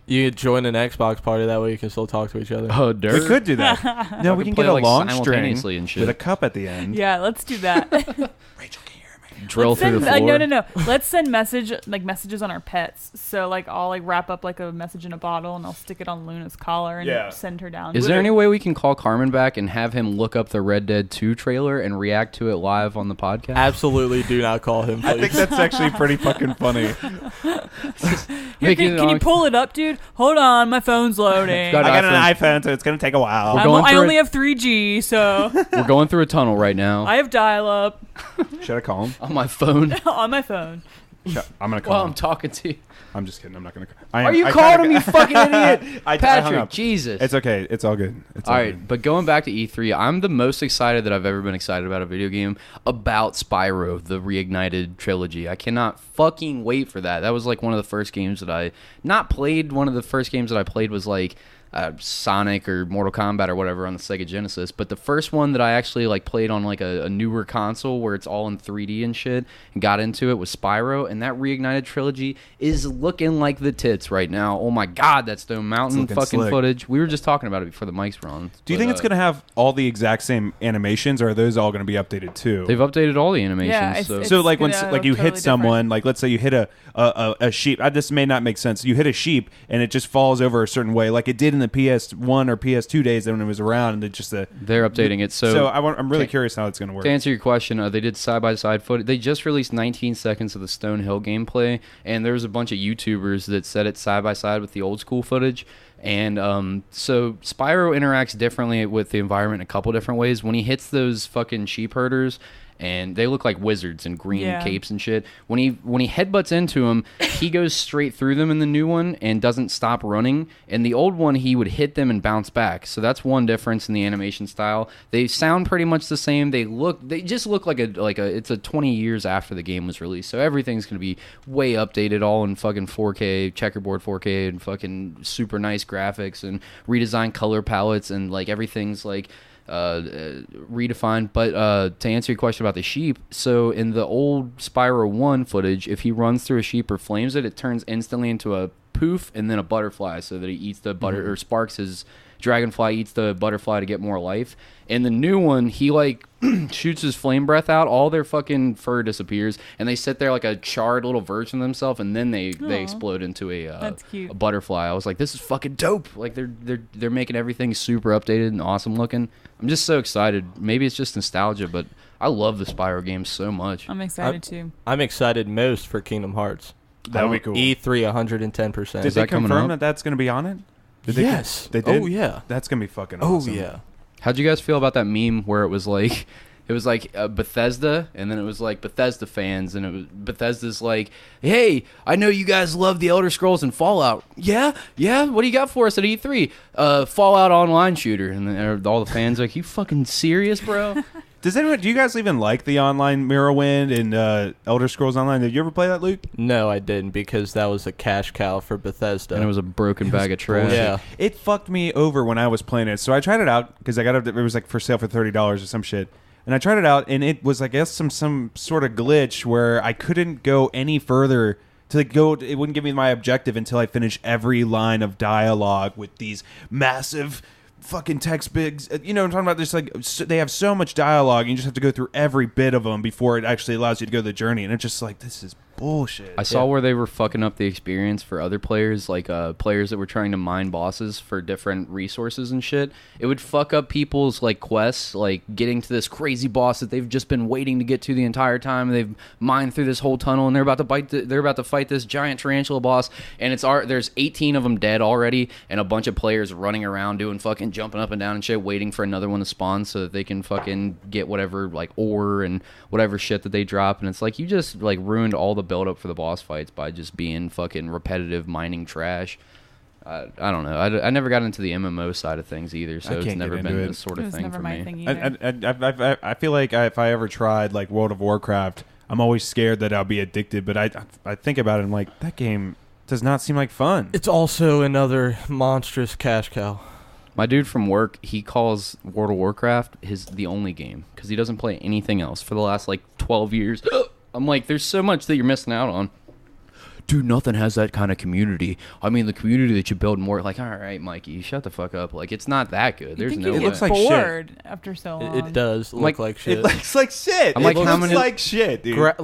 You could join an Xbox party, that way you can still talk to each other. Oh, dirt. We could do that. No, we can play, get a like, long string simultaneously and shit. with a cup at the end. Yeah, let's do that. Rachel, can you hear me? Drill through the Send, floor. no. Let's send messages on our pets. So like I'll like wrap up like a message in a bottle and I'll stick it on Luna's collar and Yeah. send her down. Is there any way we can call Carmen back and have him look up the Red Dead 2 trailer and react to it live on the podcast? Absolutely do not call him, I think please. that's actually pretty fucking funny. Making it Can you on- pull it up, dude? Hold on, my phone's loading. Got I got iPhone. an iPhone, so it's gonna take a while. We're going I through only it. have 3G, so We're going through a tunnel right now I have dial-up Should I call him? on my phone on my phone. I'm gonna call while him. I'm talking to you. I'm just kidding. I'm not gonna. Are you calling him, you fucking idiot? I hung Patrick, up. Jesus. It's okay. It's all good. It's All all right, good. but going back to E3, I'm the most excited that I've ever been excited about a video game about Spyro, the Reignited trilogy. I cannot fucking wait for that. That was like one of the first games that I not played. One of the first games that I played was like Sonic or Mortal Kombat or whatever on the Sega Genesis. But the first one that I actually like played on like a newer console where it's all in 3D and shit and got into it was Spyro. And that Reignited trilogy is looking like the tits right now. Oh my god, that Stone Mountain looking fucking slick. footage. We were just talking about it before the mics were on. Do you But, think it's gonna have all the exact same animations, or are those all gonna be updated too? They've updated all the animations. Yeah, it's- so. it's- So like when gonna like you look hit totally someone, like let's say you hit a sheep. This may not make sense. You hit a sheep and it just falls over a certain way, like it did in the PS1 or PS2 days when it was around, and they're updating it. So I'm really curious how it's going to work. To answer your question, they did side-by-side footage. They just released 19 seconds of the Stonehill gameplay, and there was a bunch of YouTubers that set it side-by-side with the old-school footage. And so Spyro interacts differently with the environment in a couple different ways. When he hits those fucking sheep herders, and they look like wizards in green capes and shit. When he headbutts into them, he goes straight through them in the new one and doesn't stop running. In the old one, he would hit them and bounce back. So that's one difference in the animation style. They sound pretty much the same. They just look like it's a 20 years after the game was released. So everything's gonna be way updated, all in fucking 4K, checkerboard 4K, and fucking super nice graphics and redesigned color palettes, and like everything's like redefined. But to answer your question about the sheep, so in the old Spyro 1 footage, if he runs through a sheep or flames it turns instantly into a poof and then a butterfly, so that he eats the butter or sparks his dragonfly, eats the butterfly to get more life. In the new one, he like shoots his flame breath out, all their fucking fur disappears, and they sit there like a charred little version of themselves, and then they explode into a butterfly. I was like, this is fucking dope. Like they're making everything super updated and awesome looking. I'm just so excited. Maybe it's just nostalgia, but I love the Spyro games so much. I'm excited too. I'm excited most for Kingdom Hearts. That would be cool. E3 110%. Did they confirm that that's going to be on it? Yes. They did? Oh, yeah. That's going to be fucking awesome. Oh, yeah. How'd you guys feel about that meme where it was like Bethesda, and then it was like Bethesda fans, and it was Bethesda's like, hey, I know you guys love the Elder Scrolls and Fallout. Yeah, what do you got for us at E3? Fallout online shooter. And then all the fans are like, you fucking serious, bro? Do you guys even like the online Morrowind and Elder Scrolls Online? Did you ever play that, Luke? No, I didn't, because that was a cash cow for Bethesda. And it was a broken bag of trash. Yeah. It fucked me over when I was playing it. So I tried it out because it was like for sale for $30 or some shit. And I tried it out, and it was, I guess, some sort of glitch where I couldn't go any further. It wouldn't give me my objective until I finished every line of dialogue with these massive fucking text bigs. You know what I'm talking about? There's like, they have so much dialogue, and you just have to go through every bit of them before it actually allows you to go the journey. And it's just like, this is bullshit. I saw where they were fucking up the experience for other players, like players that were trying to mine bosses for different resources and shit. It would fuck up people's like quests, like getting to this crazy boss that they've just been waiting to get to the entire time. They've mined through this whole tunnel, and they're about to fight this giant tarantula boss, and there's 18 of them dead already, and a bunch of players running around doing fucking jumping up and down and shit, waiting for another one to spawn so that they can fucking get whatever like ore and whatever shit that they drop. And it's like, you just like ruined all the build up for the boss fights by just being fucking repetitive mining trash. I don't know. I never got into the MMO side of things either, so it's never been this sort of thing for me. I feel like if I ever tried like World of Warcraft, I'm always scared that I'll be addicted. But I think about it, and I'm like, that game does not seem like fun. It's also another monstrous cash cow. My dude from work, he calls World of Warcraft the only game because he doesn't play anything else for the last like 12 years. I'm like, there's so much that you're missing out on. Dude, nothing has that kind of community. I mean, the community that you build more, like, all right, Mikey, shut the fuck up. Like, it's not that good. There's no way. It looks like bored after so long. It does look like shit. It looks like shit. I'm like, it how looks many like shit, dude.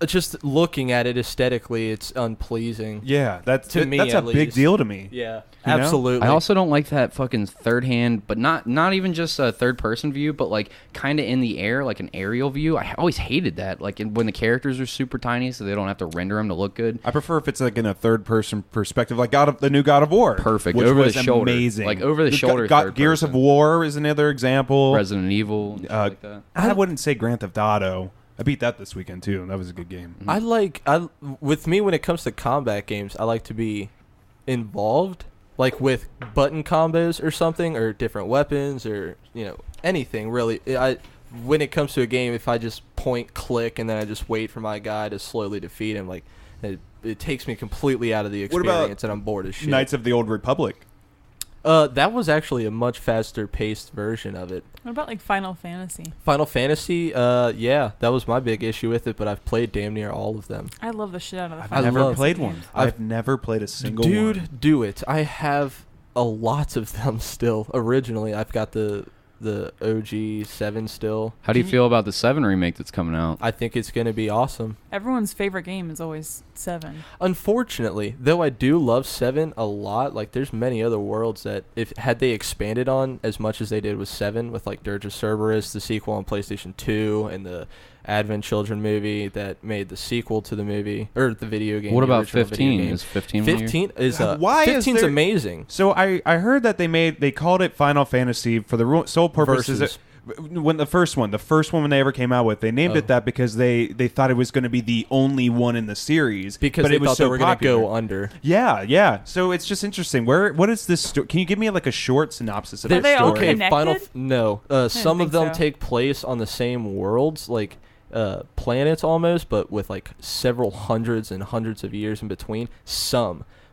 Just looking at it aesthetically, it's unpleasing. Yeah, that's a at big least. deal to me. Yeah, You know? absolutely. I also don't like that fucking third hand, but not even just a third person view, but like kind of in the air, like an aerial view. I always hated that. Like when the characters are super tiny, so they don't have to render them to look good. I prefer if it's like in a third person perspective, like the new God of War. Perfect. Which over was the shoulder. amazing. Like over the shoulder. Gears of War is another example. Resident Evil. Shit like that. I wouldn't say Grand Theft Auto. I beat that this weekend too. That was a good game. With me, when it comes to combat games, I like to be involved, like with button combos or something, or different weapons, or anything really. When it comes to a game, if I just point, click, and then I just wait for my guy to slowly defeat him, like it takes me completely out of the experience, and I'm bored as shit. Knights of the Old Republic. That was actually a much faster paced version of it. What about like Final Fantasy? Final Fantasy, yeah, that was my big issue with it, but I've played damn near all of them. I love the shit out of the I've Final never Fantasy played games. one. I've never played a single one. Dude, do it. I have a lot of them still. Originally, I've got the OG 7 still. How do you feel about the 7 remake that's coming out? I think it's going to be awesome. Everyone's favorite game is always 7. Unfortunately, though I do love 7 a lot, like there's many other worlds that if had they expanded on as much as they did with 7, with like Dirge of Cerberus, the sequel on PlayStation 2, and the Advent Children movie that made the sequel to the movie or the video game. What the about original video 15? game. Is 15? 15 is Why is 15's there- amazing. So I heard that they called it Final Fantasy for the sole purposes. Versus. When the first one when they ever came out with, they named it that because they thought it was going to be the only one in the series Because but they it was thought so they were going to popular. go under. Yeah. So it's just interesting. What is this? Can you give me like a short synopsis of Are the they all story? connected? No. Some of think them so. take place on the same worlds, like planets almost, but with like several hundreds and hundreds of years in between.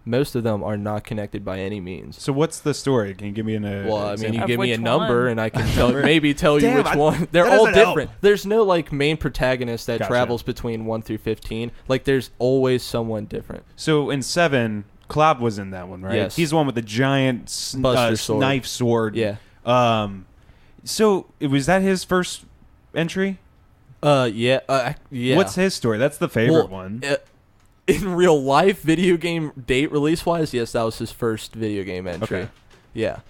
Most of them are not connected by any means. So what's the story? Can you give me an? Well, I mean, you Of give me a which number, one? and I can maybe tell you Damn, which one. They're that all doesn't help. different. There's no like main protagonist that Gotcha. travels between 1 through 15. Like there's always someone different. So in 7, Cloud was in that one, right? Yes. He's the one with the giant Buster sword. knife sword. Yeah. So was that his first entry? Yeah. What's his story? That's the favorite Well, one. In real life, video game date release wise, yes, that was his first video game entry. Okay. Yeah.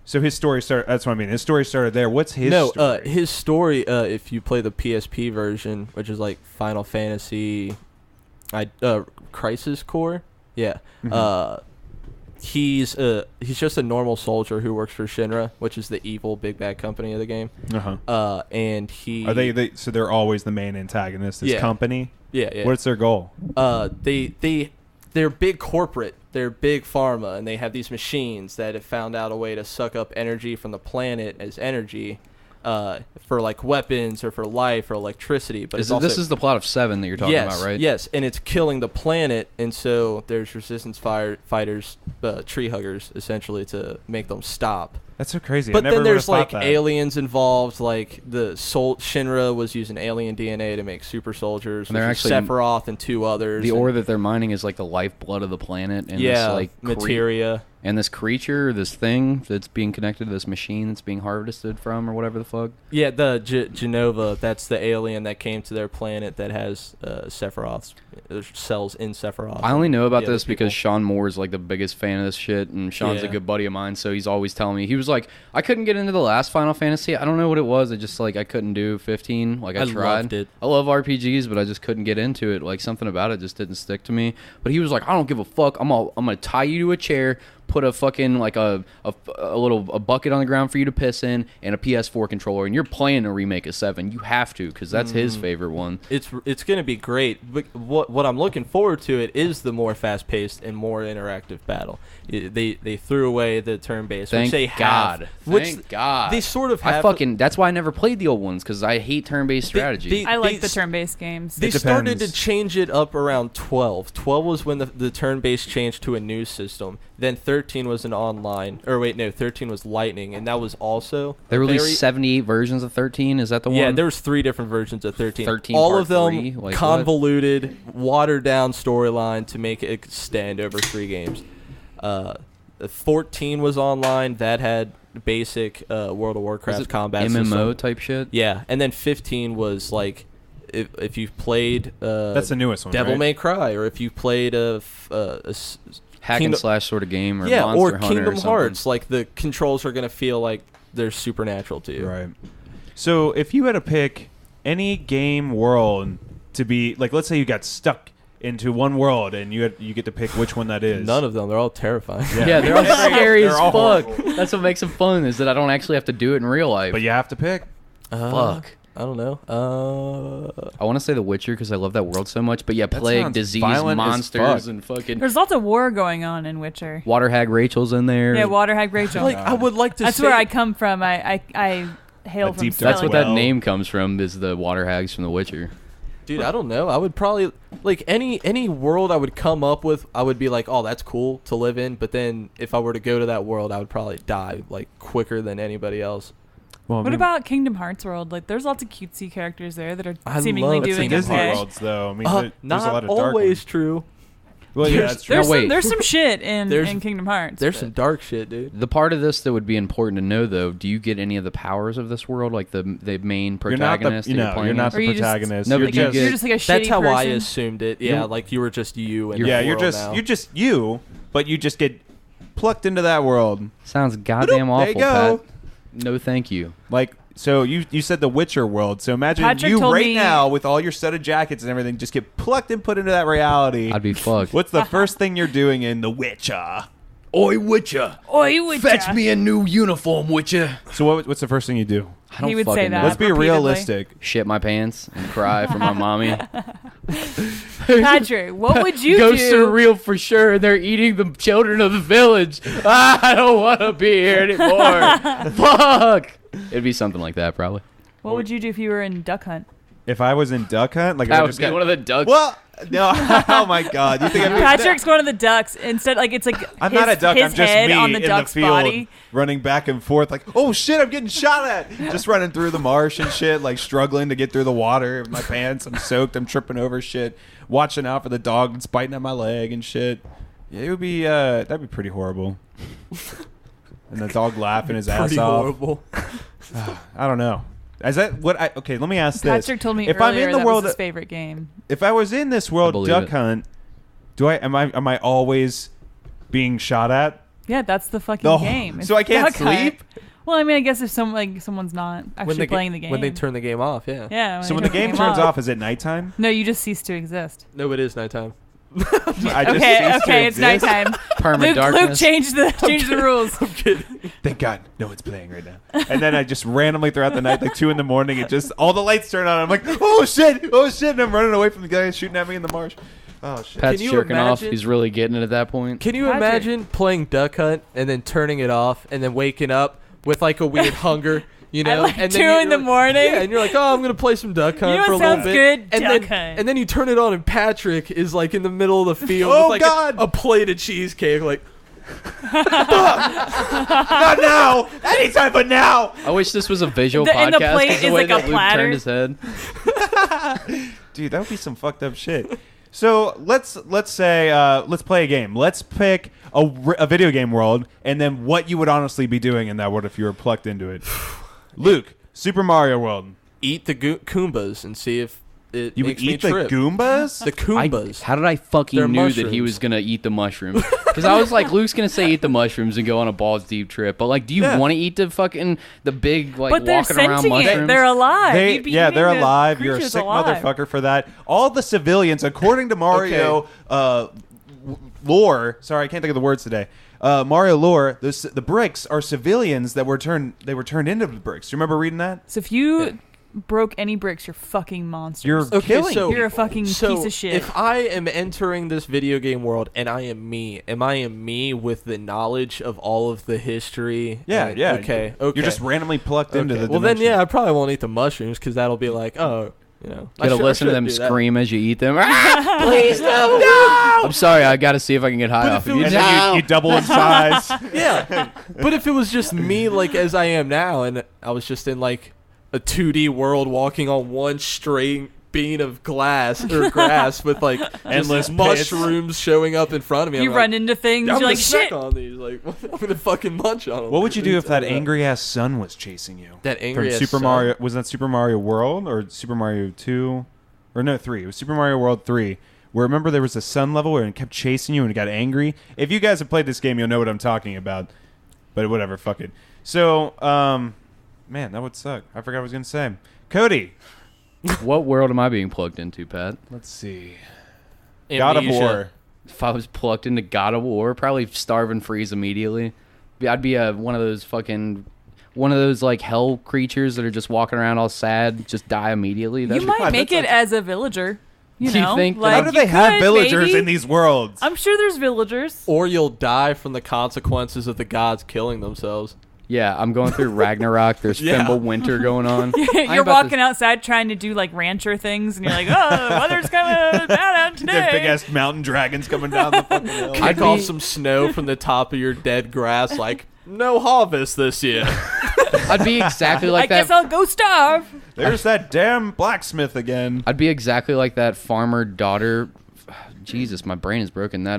So his story started. That's what I mean. His story started there. What's his story? His story. If you play the PSP version, which is like Final Fantasy, Crisis Core. Yeah. Mm-hmm. He's just a normal soldier who works for Shinra, which is the evil big bad company of the game. Uh-huh. And he Are they? So they're always the main antagonist. This Yeah. company. Yeah. What's their goal? They're big corporate. They're big pharma, and they have these machines that have found out a way to suck up energy from the planet as energy, for like weapons or for life or electricity. But it's also, This is the plot of 7 that you're talking about, right? Yes, and it's killing the planet, and so there's resistance fighters, tree huggers, essentially, to make them stop. That's so crazy. I But never then would've there's thought like that. aliens involved, like Shinra was using alien DNA to make super soldiers. And they're which is actually- Sephiroth and 2 others. The and- ore that they're mining is like the lifeblood of the planet, and yeah, this like materia. and this creature, this thing that's being connected to this machine that's being harvested from, or whatever the fuck. Yeah, the Genova, that's the alien that came to their planet that has Sephiroth's cells in Sephiroth. I only know about the this other people. because Sean Moore is like the biggest fan of this shit, and Sean's a Yeah. good buddy of mine, so he's always telling me. He was like, I couldn't get into the last Final Fantasy. I don't know what it was. I just like I couldn't do 15. Like I tried. loved it. I love RPGs, but I just couldn't get into it. Like something about it just didn't stick to me. But he was like, I don't give a fuck. I'm gonna tie you to a chair, put a fucking like a bucket on the ground for you to piss in, and a PS4 controller, and you're playing a remake of 7. You have to, because that's his favorite one. It's gonna be great. But what I'm looking forward to it is the more fast paced and more interactive battle. They threw away the turn based, which Thank they God. have. Which Thank God. They sort of have. That's why I never played the old ones, because I hate turn-based strategy. I like the turn-based games. They It started depends. to change it up around 12. 12 was when the turn-based changed to a new system. Then 13 was an online. Or wait, no, 13 was Lightning, and that was also They a released very- 78 versions of 13. Is that the one? Yeah, there was 3 different versions of 13. 13 all part of them 3? Like, convoluted, watered down storyline to make it extend over 3 games. 14 was online. That had basic World of Was Warcraft it combat MMO system. type shit? Yeah, and then 15 was like if you've played That's the newest one. Devil right? May Cry, or if you played Hack Kingdom- and slash sort of game, or yeah, Monster or Hunter Kingdom or something. Hearts. Like the controls are gonna feel like they're supernatural to you. Right. So if you had to pick any game world to be like, let's say you got stuck into one world and you get to pick which one that is. None of them. They're all terrifying. Yeah, they're all scary They're as all fuck. horrible. That's what makes them fun, is that I don't actually have to do it in real life. But you have to pick. Fuck. I don't know. I want to say The Witcher because I love that world so much. But yeah, plague, sounds disease, violent as monsters, fuck. and fucking There's lots of war going on in Witcher. water hag Rachel's in there. Yeah, Water Hag Rachel. Like I would like to. That's say, where I come from. I hail A from deep That's what Stelling. that Well- name comes from, is the water hags from The Witcher. dude. I don't know. I would probably like any world I would come up with. I would be like, oh, that's cool to live in. But then if I were to go to that world, I would probably die like quicker than anybody else. Well, What about Kingdom Hearts world? Like, there's lots of cutesy characters there that are I seemingly love That's doing in Disney okay. worlds, though. I mean, there's a Not lot of dark always ones. true. Well, yeah, that's true. There's some shit in There's- Kingdom Hearts. There's but- some dark shit, dude. The part of this that would be important to know, though, do you get any of the powers of this world, like the main protagonist? You're not playing the as? Or you just- protagonist. No, you're but you just, get- You're just like a shitty That's how I person. assumed it. Yeah, You're- like you were just you. In yeah, the you're world just now. you're just you, but you just get plucked into that world. Sounds goddamn There awful, you go. Pat. No, thank you. Like, so you said the Witcher world. So imagine Patrick you told right me- now with all your set of jackets and everything, just get plucked and put into that reality. I'd be fucked. What's the first thing you're doing in The Witcher? Oi, Witcher! Oi, Witcher. a new uniform, Witcher! So what's the first thing you do? I don't He would fucking say know. that. Let's be repeatedly. realistic. Shit my pants and cry for my mommy. Patrick, what would you Ghosts do? are real for sure. They're eating the children of the village. I don't want to be here anymore. Fuck. It'd be something like that, probably. What would you do if you were in Duck Hunt? If I was in Duck Hunt, like if That I would just be got one of the ducks. well, no, oh my god, you think I'm Patrick's one of the ducks. Instead, like it's like I'm his, not a duck. his I'm just head me on the in the duck's field, body. running back and forth, like, oh shit, I'm getting shot at. Just running through the marsh and shit, like struggling to get through the water. My pants, I'm soaked. I'm tripping over shit. Watching out for the dog that's biting at my leg and shit. Yeah, it would be that'd be pretty horrible. And the dog laughing his ass Pretty off. horrible. I don't know. Is that what I? Okay, let me ask this. Patrick told me if earlier I'm in the that world, was his favorite game. if I was in this world, believe Duck it. Hunt, am I always being shot at? Yeah, that's the fucking No. game. So I can't Duck Hunt. sleep? Well, I mean, I guess if someone's not actually playing the game. When they turn the game off, yeah. Yeah. So when they the turn game turns off, is it nighttime? No, you just cease to exist. No, it is nighttime. I just Okay, cease to okay, it's exist? nighttime. Permanent Luke darkness. changed the rules. Thank God, no one's playing right now. And then I just randomly throughout the night, like 2 a.m, it just all the lights turn on. I'm like, oh shit, and I'm running away from the guy shooting at me in the marsh. Oh shit. Pat's Can you jerking off. imagine- He's really getting it at that point. Can you Patrick. imagine playing Duck Hunt and then turning it off and then waking up with like a weird hunger, you know? like and 2 then in the morning? Yeah, and you're like, oh, I'm gonna play some Duck Hunt You know for a what little sounds bit. good? And Duck then, Hunt. and then you turn it on and Patrick is like in the middle of the field Oh, with like God. a plate of cheesecake, like Not now. Anytime but now. I wish this was a visual And the podcast. plate 'cause the is way like a that Luke platter. turned his head. Dude, that would be some fucked up shit. So let's say let's play a game. Let's pick a video game world, and then what you would honestly be doing in that world if you were plucked into it. Luke, Super Mario World. eat the Goombas and see if it You would makes me eat the trip. Goombas? The Goombas. How did I fucking They're knew that he mushrooms. was gonna eat the mushrooms? Because I was like, Luke's gonna say eat the mushrooms and go on a balls deep trip. But like, do you Yeah. want to eat the big like But they're walking around sentient. mushrooms? They're alive. They, You'd be yeah, eating they're the alive. You're a creatures sick alive. motherfucker for that. All the civilians, according to Mario lore. Sorry, I can't think of the words today. Mario lore. The bricks are civilians that were turned into the bricks. Do you remember reading that? So if you broke any bricks, you're fucking monsters. You're killing. so You're a fucking piece of shit. If I am entering this video game world and I am me with the knowledge of all of the history? Yeah, and- yeah. Okay. You're just randomly plucked into the. Well, then dimension. yeah, I probably won't eat the mushrooms because that'll be like, oh, you know, Gotta listen to them do that. scream as you eat them. Ah, please no! I'm sorry. I gotta see if I can get high But off if of it you. And then you double in size. Yeah, but if it was just me, like as I am now, and I was just in like a 2D world, walking on one straight bean of glass or grass with like Endless just pits. mushrooms showing up in front of me, you I'm run like, into things, I'm you're gonna like, snack shit. on these. Like, I'm gonna fucking munch on them. What would you do if that angry ass sun was chasing you? That From angry Super Mario, was that Super Mario World or Super Mario 2? Or no, 3. It was Super Mario World 3. Where remember there was a sun level where it kept chasing you and it got angry? If you guys have played this game, you'll know what I'm talking about. But whatever, fuck it. So, man, that would suck. I forgot what I was going to say. Cody. What world am I being plugged into, Pat? Let's see. God of Amnesia. War. If I was plugged into God of War, probably starve and freeze immediately. I'd be one of those like hell creatures that are just walking around all sad, just die immediately. You might make it as a villager. You Do you know, think that- like, How do they you have could, villagers maybe. in these worlds? I'm sure there's villagers. Or you'll die from the consequences of the gods killing themselves. Yeah, I'm going through Ragnarok. There's Yeah. Fimble Winter going on. You're walking outside trying to do like rancher things, and you're like, "Oh, the weather's kind of bad out The today." big ass mountain dragons coming down the fucking hill. I'd Kick off be- some snow from the top of your dead grass, like no harvest this year. I'd be exactly I like guess that. I'll go starve. There's that damn blacksmith again. I'd be exactly like that farmer daughter. Jesus, my brain is broken. That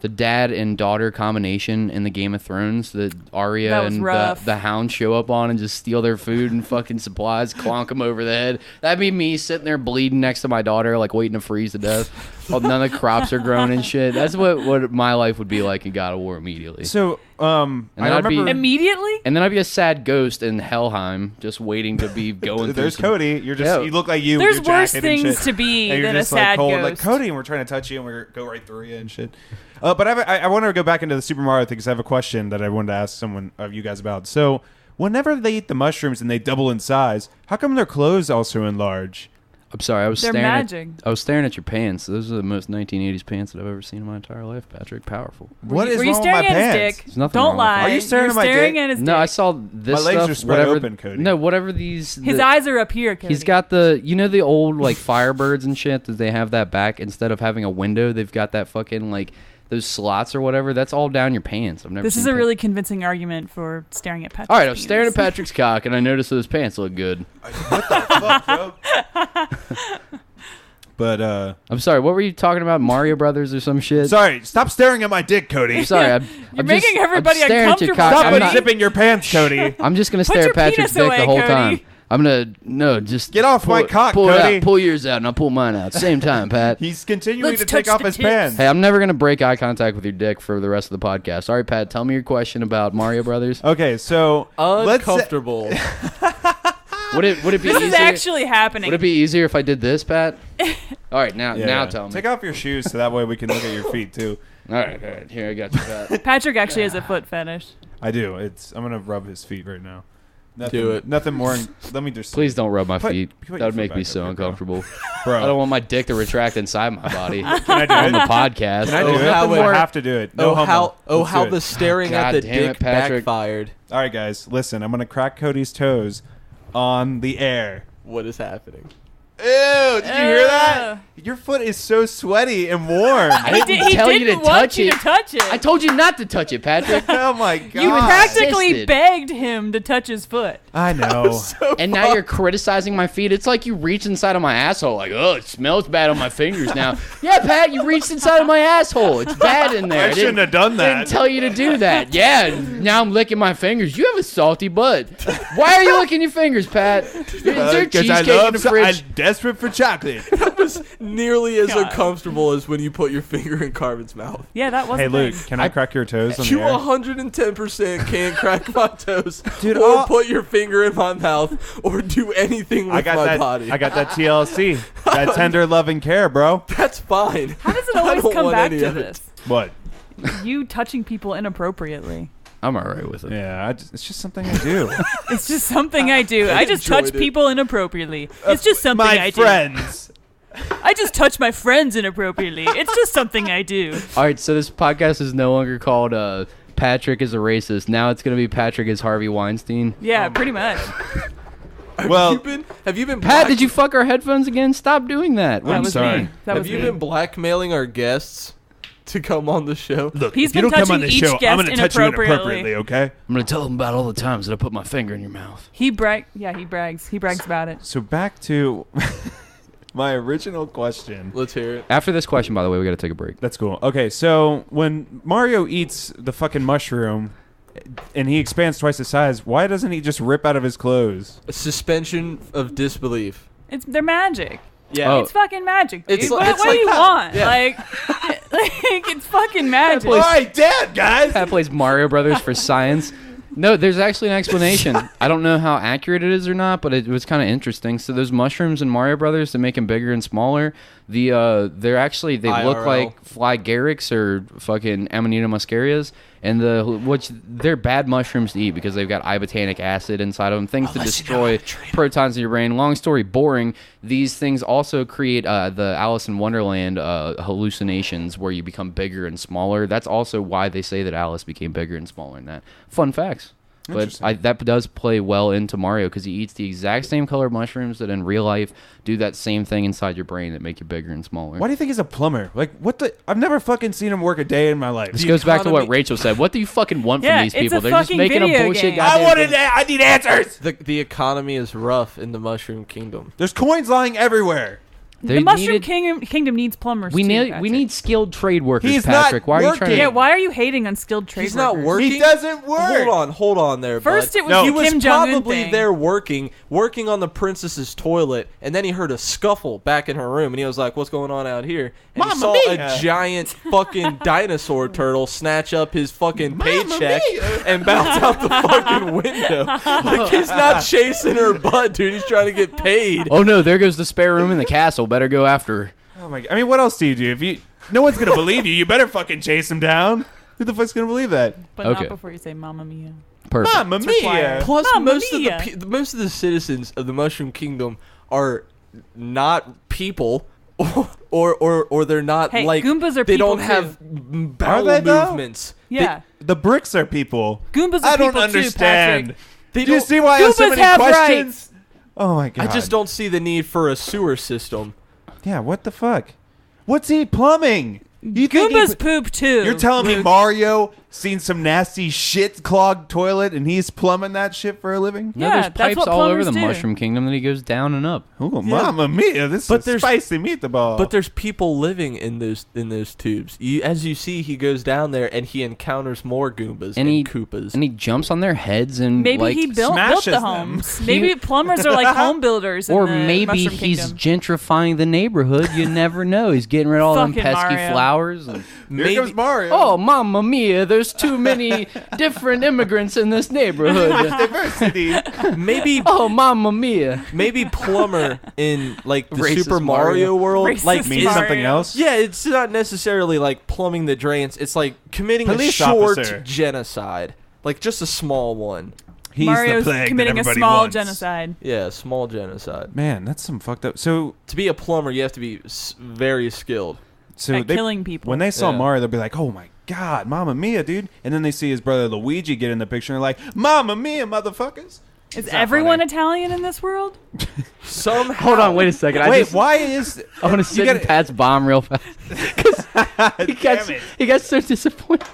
the dad and daughter combination in the Game of Thrones that Arya That was and rough. the Hound show up on and just steal their food and fucking supplies, clonk them over the head. That'd be me sitting there bleeding next to my daughter, like waiting to freeze to death. While none of the crops are grown and shit. That's what my life would be like in God of War immediately. So, And then I I'd be- remember. Immediately? And then I'd be a sad ghost in Helheim, just waiting to be going through There's some- Cody. You're just Yeah. you look like you. There's with your worse jacket and things shit. to be And you're than a just like sad cold, ghost. like Cody, and we're trying to touch you, and we're go right through you and shit. But I want to go back into the Super Mario thing because I have a question that I wanted to ask someone of you guys about. So, whenever they eat the mushrooms and they double in size, how come their clothes also enlarge? I'm sorry, They're magic. I was staring at your pants. Those are the most 1980s pants that I've ever seen in my entire life, Patrick. Powerful. What is Were you wrong with my staring at his pants? dick? There's nothing Don't wrong with lie. it. Are you staring You're at my staring dick? at his No, dick. I saw this My legs stuff. are spread whatever, open, Cody. No, whatever these. His eyes are up here, Cody. He's got the, the old like Firebirds and shit that they have that back instead of having a window. They've got that fucking like those slots or whatever. That's all down your pants. I've never. This is seen a really convincing argument for staring at Patrick's All right, I was staring at penis. Patrick's cock and I noticed those pants look good. What the fuck, bro? But I'm sorry. What were you talking about? Mario Brothers or some shit? sorry, stop staring at my dick, Cody. I'm sorry. I'm making everybody I'm staring at your uncomfortable, cock. Stop I'm, Cody. not, unzipping your pants, Cody. I'm just gonna Put stare your at Patrick's penis dick away, the whole Cody. time. I'm gonna just Get off my cock, pull it Cody. out, pull yours out, and I'll pull mine out. Same time, Pat. He's continuing Let's to take touch off the his tits. pants. Hey, I'm never gonna break eye contact with your dick for the rest of the podcast. All right, Pat. Tell me your question about Mario Brothers. Okay, so let's say- Uncomfortable. Would it be This easier? is actually happening. Would it be easier if I did this, Pat? All right, now Yeah. tell me. Take off your shoes so that way we can look at your feet too. All right. Here, I got you, Pat. Patrick actually has a foot fetish. I do. I'm gonna rub his feet right now. Nothing, Do it. Nothing more. Let me just. Please don't rub my Put- feet. put your That would foot make me back so up here, bro. uncomfortable. Bro, I don't want my dick to retract inside my body Can I do on it? the podcast. Can I do Oh, it? how I it- have to do it. No homo. Let's do it. the staring God at the damn it, dick Patrick. backfired. All right, guys, listen. I'm gonna crack Cody's toes on the air. What is happening? Ew! Did you hear that? Your foot is so sweaty and warm. I didn't tell you to didn't want touch you it. to touch it. I told you not to touch it, Patrick. Oh my god! You practically Insisted. begged him to touch his foot. I know. And now you're criticizing my feet. It's like you reached inside of my asshole. Like, oh, it smells bad on my fingers now. Yeah, Pat, you reached inside of my asshole. It's bad in there. I shouldn't have done Didn't that. tell you to do that. Yeah, now I'm licking my fingers. You have a salty butt. Why are you licking your fingers, Pat? Is there 'Cause I cheesecake in love the fridge? I'm desperate for chocolate. Nearly as God. uncomfortable as when you put your finger in Carmen's mouth. Yeah, that was Hey a thing. Luke, can I crack your toes on You the air? 110% can't crack my toes, Dude, or I'll- put your finger in my mouth, or do anything with I got my that. body. I got that TLC. That tender love and care, bro. That's fine. How does it I always don't come want back any to of it. this? What? You touching people inappropriately. I'm all right with it. Yeah, it's just something I do. It's just something I do. I just touch enjoyed it. people inappropriately. It's just something My I friends. do. I just touch my friends inappropriately. It's just something I do. All right, so this podcast is no longer called Patrick is a Racist. Now it's going to be Patrick is Harvey Weinstein. Yeah, pretty much. Well, Have you been Pat, did you fuck our headphones again? Stop doing that. That was sorry. me. That have was you me. been blackmailing our guests to come on the show? look, He's if you been don't come on touching this each show, I'm guest going to touch you inappropriately. inappropriately, okay? I'm going to tell them about all the times that I put my finger in your mouth. He brags. He brags about it. So back to my original question. Let's hear it. After this question, by the way, we got to take a break. That's cool. Okay, so when Mario eats the fucking mushroom and he expands twice his size, why doesn't he just rip out of his clothes? A suspension of disbelief. They're magic. Yeah. Oh. It's fucking magic, dude. It's What, li- it's what do like you that. want? Yeah. Like it's fucking magic. All right, damn, guys. Pat plays Mario Brothers for science. No, there's actually an explanation. I don't know how accurate it is or not, but it was kind of interesting. So those mushrooms in Mario Brothers to make them bigger and smaller, they're actually they look IRL. like fly Garrix or fucking Amanita muscarias, and they're bad mushrooms to eat because they've got ibotanic acid inside of them, things to destroy protons in your brain. Long story, boring. These things also create the Alice in Wonderland hallucinations where you become bigger and smaller. That's also why they say that Alice became bigger and smaller in that. Fun facts. But Interesting. that does play well into Mario because he eats the exact same color mushrooms that in real life do that same thing inside your brain that make you bigger and smaller. Why do you think he's a plumber? Like, what the? I've never fucking seen him work a day in my life. This goes back to what economy- Rachel said. What do you fucking want Yeah, from these it's people? a They're just fucking making a video bullshit game. goddamn thing. I need answers. The economy is rough in the Mushroom Kingdom. There's coins lying everywhere. They The Mushroom needed- Kingdom needs plumbers. We too, need Patrick. skilled trade workers, He's not Patrick. Why are you trying working. to? Yeah, why are you hating on skilled trade He's workers? not working. He doesn't work. Hold on there, First bud. it was he the was Kim Jong-un probably thing. there working on the princess's toilet, and then he heard a scuffle back in her room, and he was like, "What's going on out here?" And he Mamma saw mia. a giant fucking dinosaur turtle snatch up his fucking paycheck and bounce out the fucking window. Like, he's not chasing her butt, dude. He's trying to get paid. Oh no! There goes the spare room in the castle. Better go after her. Oh my! I mean, what else do you do? If no one's gonna believe you, you better fucking chase him down. Who the fuck's gonna believe that? But Okay. not before you say "Mamma Mia." Perfect. Mamma It's mia! required. Plus, Mamma most mia. of the citizens of the Mushroom Kingdom are not people, or they're not Hey, like Goombas are they people don't have bowel they, though? movements. Yeah, The bricks are people. Goombas are I don't people understand. too, Patrick. They Do you don't- see why I have so Goombas many have questions? rights. Oh my god! I just don't see the need for a sewer system. Yeah, what the fuck? What's he plumbing? You think he- Goombas poop too. You're telling me Luke. Mario seen some nasty shit clogged toilet and he's plumbing that shit for a living? No, Yeah, there's that's pipes what all over plumbers the do. Mushroom Kingdom that he goes down and up. Oh, mamma mia! This But is there's- spicy meatball. But there's people living in those tubes. As you see, he goes down there and he encounters more Goombas and Koopas. And he jumps on their heads and Maybe like, he built smashes the them. homes. Maybe plumbers are like home builders. In or the maybe Mushroom he's Kingdom. gentrifying the neighborhood. You never know. He's getting rid of all them Fucking pesky Mario. flowers. And, Here comes Mario. oh, mamma mia! There's too many different immigrants in this neighborhood. diversity. maybe Oh, mamma mia! maybe plumber in like the Racist Super Mario Mario. world Racist like Means Mario. something else. yeah, it's not necessarily like plumbing the drains. It's like committing a Police short officer. genocide, like just a small one. He's Mario's the plague committing that a everybody small wants. genocide. Yeah, small genocide. Man, that's some fucked up. So To be a plumber, you have to be very skilled. At killing people. When they saw Yeah. Mario, they'll be like, "Oh my god, Mamma Mia, dude!" And then they see his brother Luigi get in the picture and they're like, "Mamma Mia, motherfuckers!" Is not everyone funny. Italian in this world? Somehow, Hold on, wait a second. Wait, why is I want to sit in Pat's bomb real fast because Damn it. he got so disappointed.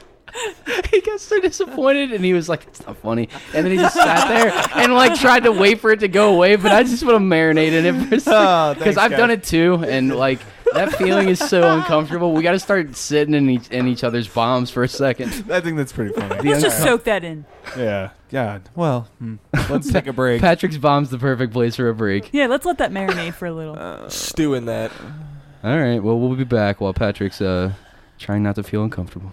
He got so disappointed, and he was like, "It's not funny." And then he just sat there and like tried to wait for it to go away. But I just want to marinate in it for a Oh, second because thanks, I've done guys. it too, and like that feeling is so uncomfortable. We got to start sitting in each other's bombs for a second. I think that's pretty funny. Let's just soak that in. Yeah. God. Well, let's take a break. Patrick's bomb's the perfect place for a break. Yeah, let's let that marinate for a little. stew in that. All right, well we'll be back while Patrick's trying not to feel uncomfortable.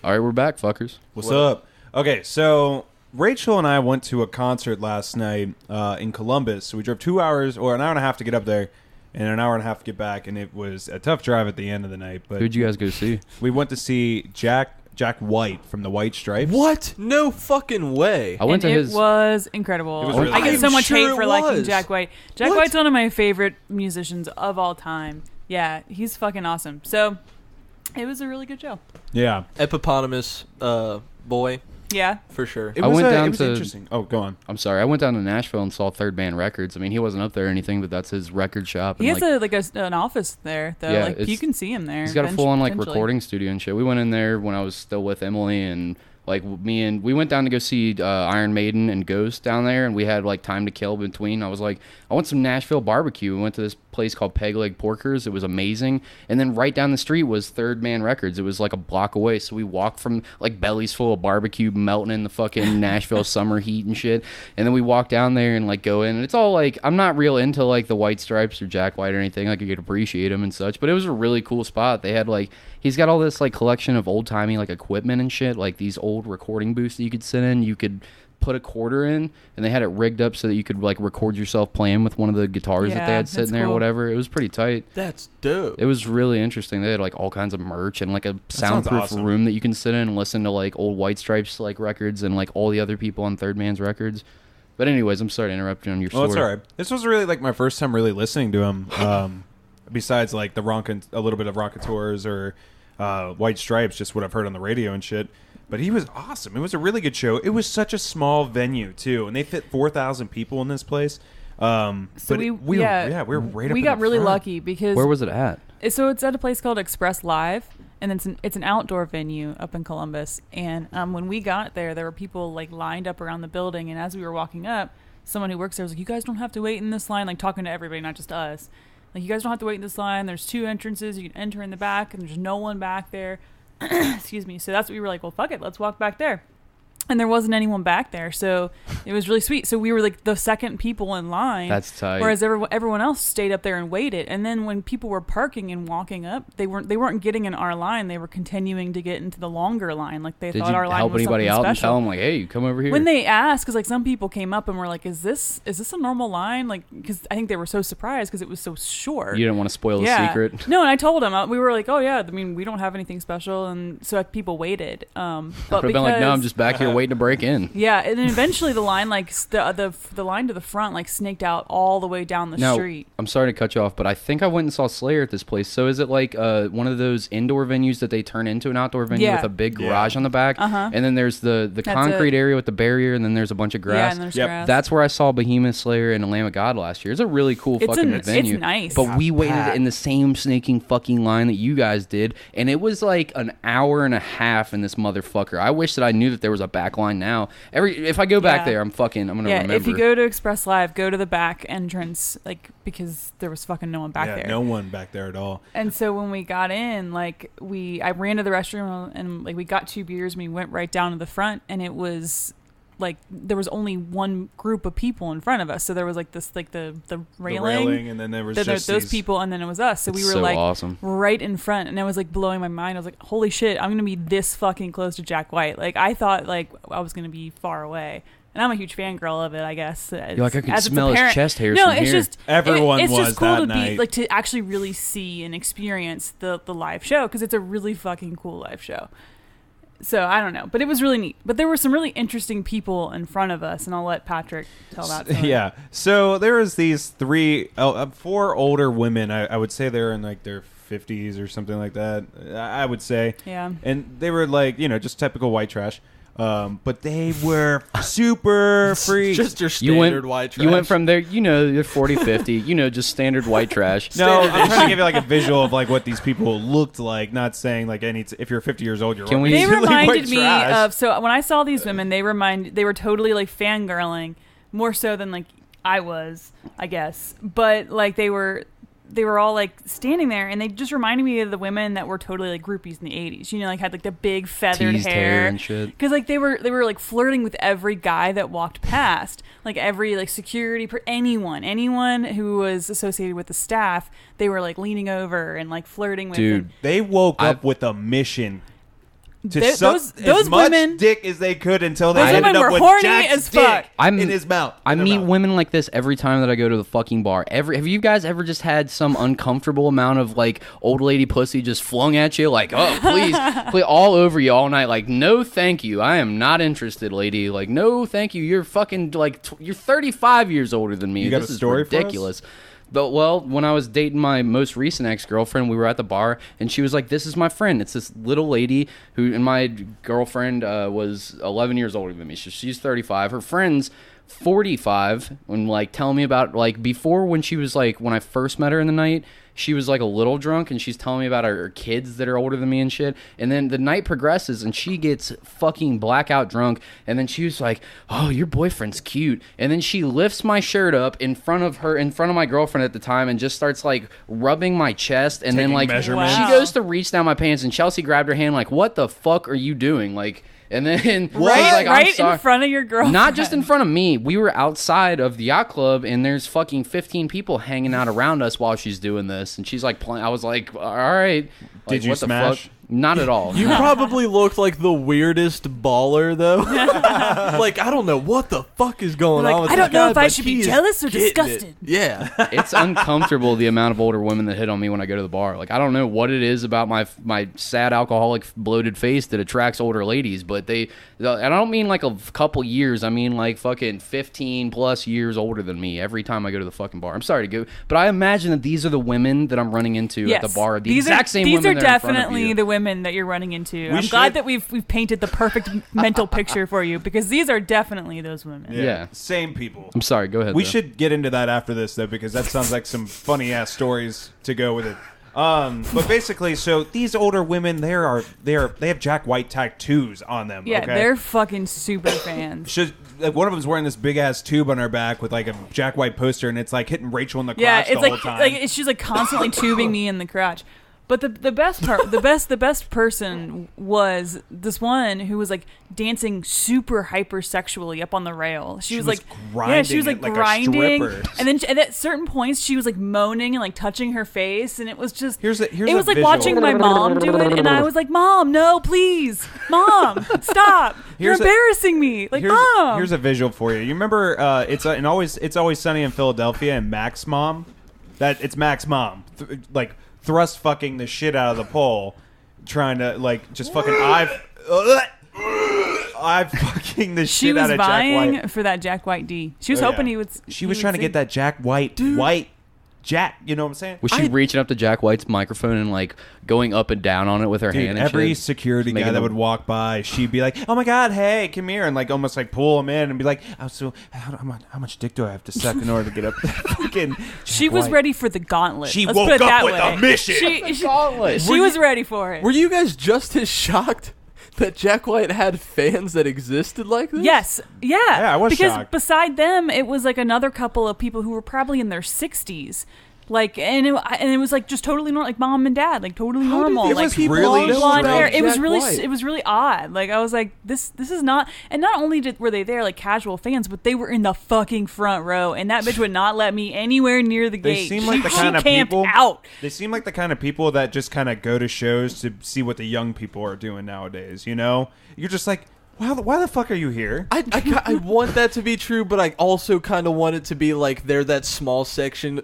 All right, we're back, fuckers. What's up? Okay, so Rachel and I went to a concert last night in Columbus. So we drove 2 hours or an hour and a half to get up there and an hour and a half to get back. And it was a tough drive at the end of the night. But Who'd you guys go see? we went to see Jack White from the White Stripes. What? No fucking way. I went And to it his. was incredible. It was really I get good. so I'm much sure hate it for liking was. Jack White. Jack What? White's one of my favorite musicians of all time. Yeah, he's fucking awesome. So it was a really good show. Yeah. Epiponymous boy, Yeah. for sure. It I was, went it down was to- interesting. Oh, go on. I'm sorry. I went down to Nashville and saw Third Man Records. I mean, he wasn't up there or anything, but that's his record shop. He and, has like, an office there, though. Yeah, Like you it's- can see him there. he's got a full on like eventually. recording studio and shit. We went in there when I was still with Emily and like we went down to go see Iron Maiden and Ghost down there, and we had like time to kill between. I was like, I want some Nashville barbecue. We went to this place called Peg Leg Porkers. It was amazing. And then right down the street was Third Man Records. It was like a block away. So we walked from like bellies full of barbecue melting in the fucking Nashville summer heat and shit. And then we walked down there and like go in. And it's all like, I'm not real into like the White Stripes or Jack White or anything. Like, you could appreciate him and such. But it was a really cool spot. They had like, he's got all this like collection of old timey like equipment and shit. Like these old recording booths that you could sit in. You could put a quarter in, and they had it rigged up so that you could like record yourself playing with one of the guitars that they Yeah, had sitting that's there or cool. whatever. It was pretty tight. That's dope. It was really interesting. They had like all kinds of merch and like a sounds soundproof awesome. room that you can sit in and listen to like old White Stripes like records and like all the other people on Third Man's records. But anyways, I'm sorry to interrupt you on your Well, story. it's all right. This was really like my first time really listening to him. Besides like the a little bit of Rockatours or White Stripes, just what I've heard on the radio and shit. But he was awesome. It was a really good show. It was such a small venue too, and they fit 4,000 people in this place. So But we were right up we in got the really front. lucky because Where was it at? So it's at a place called Express Live, and it's an outdoor venue up in Columbus. And when we got there were people like lined up around the building. And as we were walking up, someone who works there was like, "You guys don't have to wait in this line," like talking to everybody, not just us. Like, you guys don't have to wait in this line. There's 2 entrances. You can enter in the back, and there's no one back there. Excuse me. So that's what we were like, well, fuck it. Let's walk back there. And there wasn't anyone back there, so it was really sweet. So we were like the second people in line. That's tight. Whereas everyone else stayed up there and waited. And then when people were parking and walking up, they weren't getting in our line. They were continuing to get into the longer line. Like they thought our line was something special. Did you help anybody out and tell them like, hey, come over here? When they asked, because like some people came up and were like, is this a normal line? Like, because I think they were so surprised because it was so short. You didn't want to spoil the secret. No, and I told them, we were like, oh yeah, I mean, we don't have anything special, and so people waited. But I would have been like, no, I'm just back here waiting to break in. Yeah, and then eventually the line, like the line to the front, like snaked out all the way down the street. I'm sorry to cut you off, but I think I went and saw Slayer at this place. So is it like one of those indoor venues that they turn into an outdoor venue with a big garage on the back? And then there's the concrete area with the barrier, and then there's a bunch of grass. Yeah, and there's grass. That's where I saw Behemoth, Slayer, and a Lamb of God last year. It's a really cool fucking venue. It's nice. But we waited in the same snaking fucking line that you guys did, and it was like an hour and a half in this motherfucker. I wish that I knew that there was a back line now. If I go back there, I'm gonna remember. If you go to Express Live, go to the back entrance, like, because there was fucking no one back there. Yeah, no one back there at all. And so when we got in, like, I ran to the restroom and like we got 2 beers and we went right down to the front, and it was like there was only one group of people in front of us. So there was like this, like the railing, and then there was just those people, and then it was us. So we were like awesome. Right in front, and it was like blowing my mind. I was like, holy shit, I'm gonna be this fucking close to Jack White. Like, I thought like I was gonna be far away. And I'm a huge fangirl of it, I guess. You're like, I can smell his chest hairs from here. No, it's just everyone it's was just cool that to night. be like to actually really see and experience the live show, because it's a really fucking cool live show. So I don't know, but it was really neat. But there were some really interesting people in front of us, and I'll let Patrick tell that story. Yeah. So there was these 4 older women. I would say they're in like their 50s or something like that. I would say. Yeah. And they were like, just typical white trash. But they were super freaks. Just your standard white trash. You went from there, you're 40, 50, just standard white trash. No, I'm trying to give you like a visual of like what these people looked like, not saying like if you're 50 years old, you're Can we- They really reminded white me trash. of, so when I saw these women, they were totally like fangirling, more so than like I was, I guess. But like they were all like standing there, and they just reminded me of the women that were totally like groupies in the 80s. Like had like the big feathered Teased hair and shit. Because like they were like flirting with every guy that walked past, like every like security, anyone who was associated with the staff. They were like leaning over and like flirting with them. They woke up with a mission to suck those as much women, dick as they could until they those ended women up were with horny Jack's as fuck. dick in his mouth. I meet women like this every time that I go to the fucking bar. Have you guys ever just had some uncomfortable amount of like old lady pussy just flung at you, like, oh please, all over you all night? Like, no thank you, I am not interested, lady. Like, no thank you, you're fucking like you're 35 years older than me. You got this a story is ridiculous. But, well, when I was dating my most recent ex-girlfriend, we were at the bar, and she was like, this is my friend. It's this little lady who, and my girlfriend was 11 years older than me. So she's 35. Her friend's 45, and, like, telling me about, like, before when she was, like, when I first met her in the night, she was like a little drunk, and she's telling me about her kids that are older than me and shit. And then the night progresses, and she gets fucking blackout drunk, and then she was like, oh, your boyfriend's cute. And then she lifts my shirt up in front of my girlfriend at the time, and just starts like rubbing my chest, and then like she goes to reach down my pants, and Chelsea grabbed her hand like, what the fuck are you doing? Like, and then right in front of your girlfriend. Not just in front of me. We were outside of the yacht club, and there's fucking 15 people hanging out around us while she's doing this. And she's like playing. I was like, all right. Like, Did you what the smash? fuck? Not at all. You probably looked like the weirdest baller, though. Like, I don't know what the fuck is going on with I don't this guy, know if I but should he be is jealous or getting it. disgusted. Yeah. It's uncomfortable, the amount of older women that hit on me when I go to the bar. Like, I don't know what it is about my sad alcoholic bloated face that attracts older ladies, but and I don't mean like a couple years. I mean like fucking 15 plus years older than me every time I go to the fucking bar. I'm sorry to go, but I imagine that these are the women that I'm running into at the bar. These are definitely the women that you're running into. I'm glad that we've painted the perfect mental picture for you, because these are definitely those women. Yeah. Same people. I'm sorry, go ahead. We though. should get into that after this, though, because that sounds like some funny ass stories to go with it. But basically, so these older women, they have Jack White tattoos on them. Yeah, okay? they're fucking super fans. Like, one of them's wearing this big ass tube on her back with like a Jack White poster, and it's like hitting Rachel in the crotch Yeah, it's the like whole time. she's like constantly tubing me in the crotch. But the best part, the best person was this one who was like dancing super hypersexually up on the rail. She was like grinding she was like it like a grinding, stripper. and then and at certain points she was like moaning and like touching her face, and it was just Here's it a was like visual. watching my mom do it, and I was like, Mom, no, please, Mom, stop, you're embarrassing me, like Mom. Here's a visual for you. You remember it's always Sunny in Philadelphia and Mac's mom. It's Mac's mom. Like thrust fucking the shit out of the pole, trying to like just fucking I've fucking the She shit was out of Jack vying White. for that Jack White D. She was Oh, hoping yeah. he would. She was trying to get that Jack White Jack. You know what I'm saying? Was she reaching up to Jack White's microphone and like going up and down on it with her Dude, hand? And every shit? security Making guy that them- would walk by, she'd be like, "Oh my God, hey, come here," and like almost like pull him in and be like, "Oh, so how much dick do I have to suck in order to get up there?" Fucking She Jack was White. ready for the gauntlet. She Let's woke put it up that with way. a mission. She was ready for it. Were you guys just as shocked that Jack White had fans that existed like this? Yes. Yeah. Yeah, I was because shocked. beside them, it was like another couple of people who were probably in their 60s. Like, and it was like just totally normal, like mom and dad, like totally normal. it Like was really blonde hair. strange. It was really odd. Like I was like, this is not. And not only were they there like casual fans, but they were in the fucking front row, and that bitch would not let me anywhere near the They gate. seem like the She kind of camped people. out. They seem like the kind of people that just kind of go to shows to see what the young people are doing nowadays. You know, you're just like, why the fuck are you here? I want that to be true, but I also kind of want it to be like they're that small section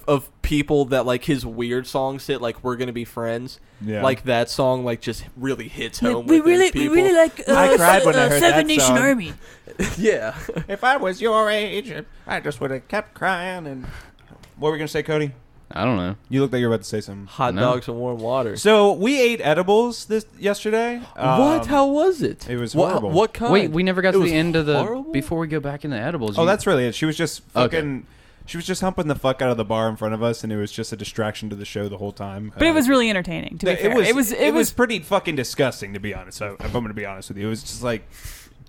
of people that like his weird songs hit, like We're Gonna Be Friends. Yeah. Like that song like just really hits home We with those really people. like I cried when I heard Seven that Nation song. Army. Yeah. If I was your age, I just would have kept crying. And what were we gonna say, Cody? I don't know. You look like you're about to say something. Hot No. dogs and warm water. So we ate edibles yesterday. What? How was it? it was What- horrible. What kind? Wait, we never got It to was the end of the. horrible? Before we go back into edibles. Oh, you- that's really it. She was just Okay. fucking. She was just humping the fuck out of the bar in front of us, and it was just a distraction to the show the whole time. But it was really entertaining. To be fair, it was pretty fucking disgusting, to be honest. So if I'm going to be honest with you, it was just like,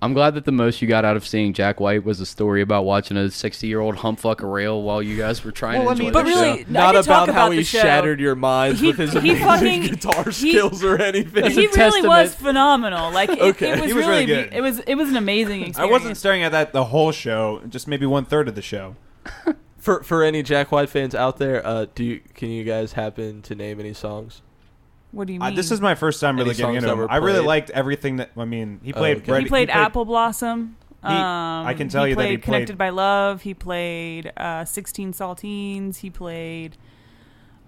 I'm glad that the most you got out of seeing Jack White was a story about watching a 60-year-old hump fuck a rail while you guys were trying Well, I to enjoy mean, the but really, show. I Not could talk about how the he show. shattered your minds with his he amazing fucking- guitar he- skills or anything. He a really was testament. phenomenal. Like Okay. it was He was really good. It was an amazing experience. I wasn't staring at that the whole show, just maybe 1/3 of the show. For any Jack White fans out there, can you guys happen to name any songs? What do you mean? This is my first time really Any getting songs into that him. were I really played? liked everything that. I mean, he played. okay. Ready, He played Apple Blossom. I can tell you that he played played- Connected by Love. He played 16 Saltines. He played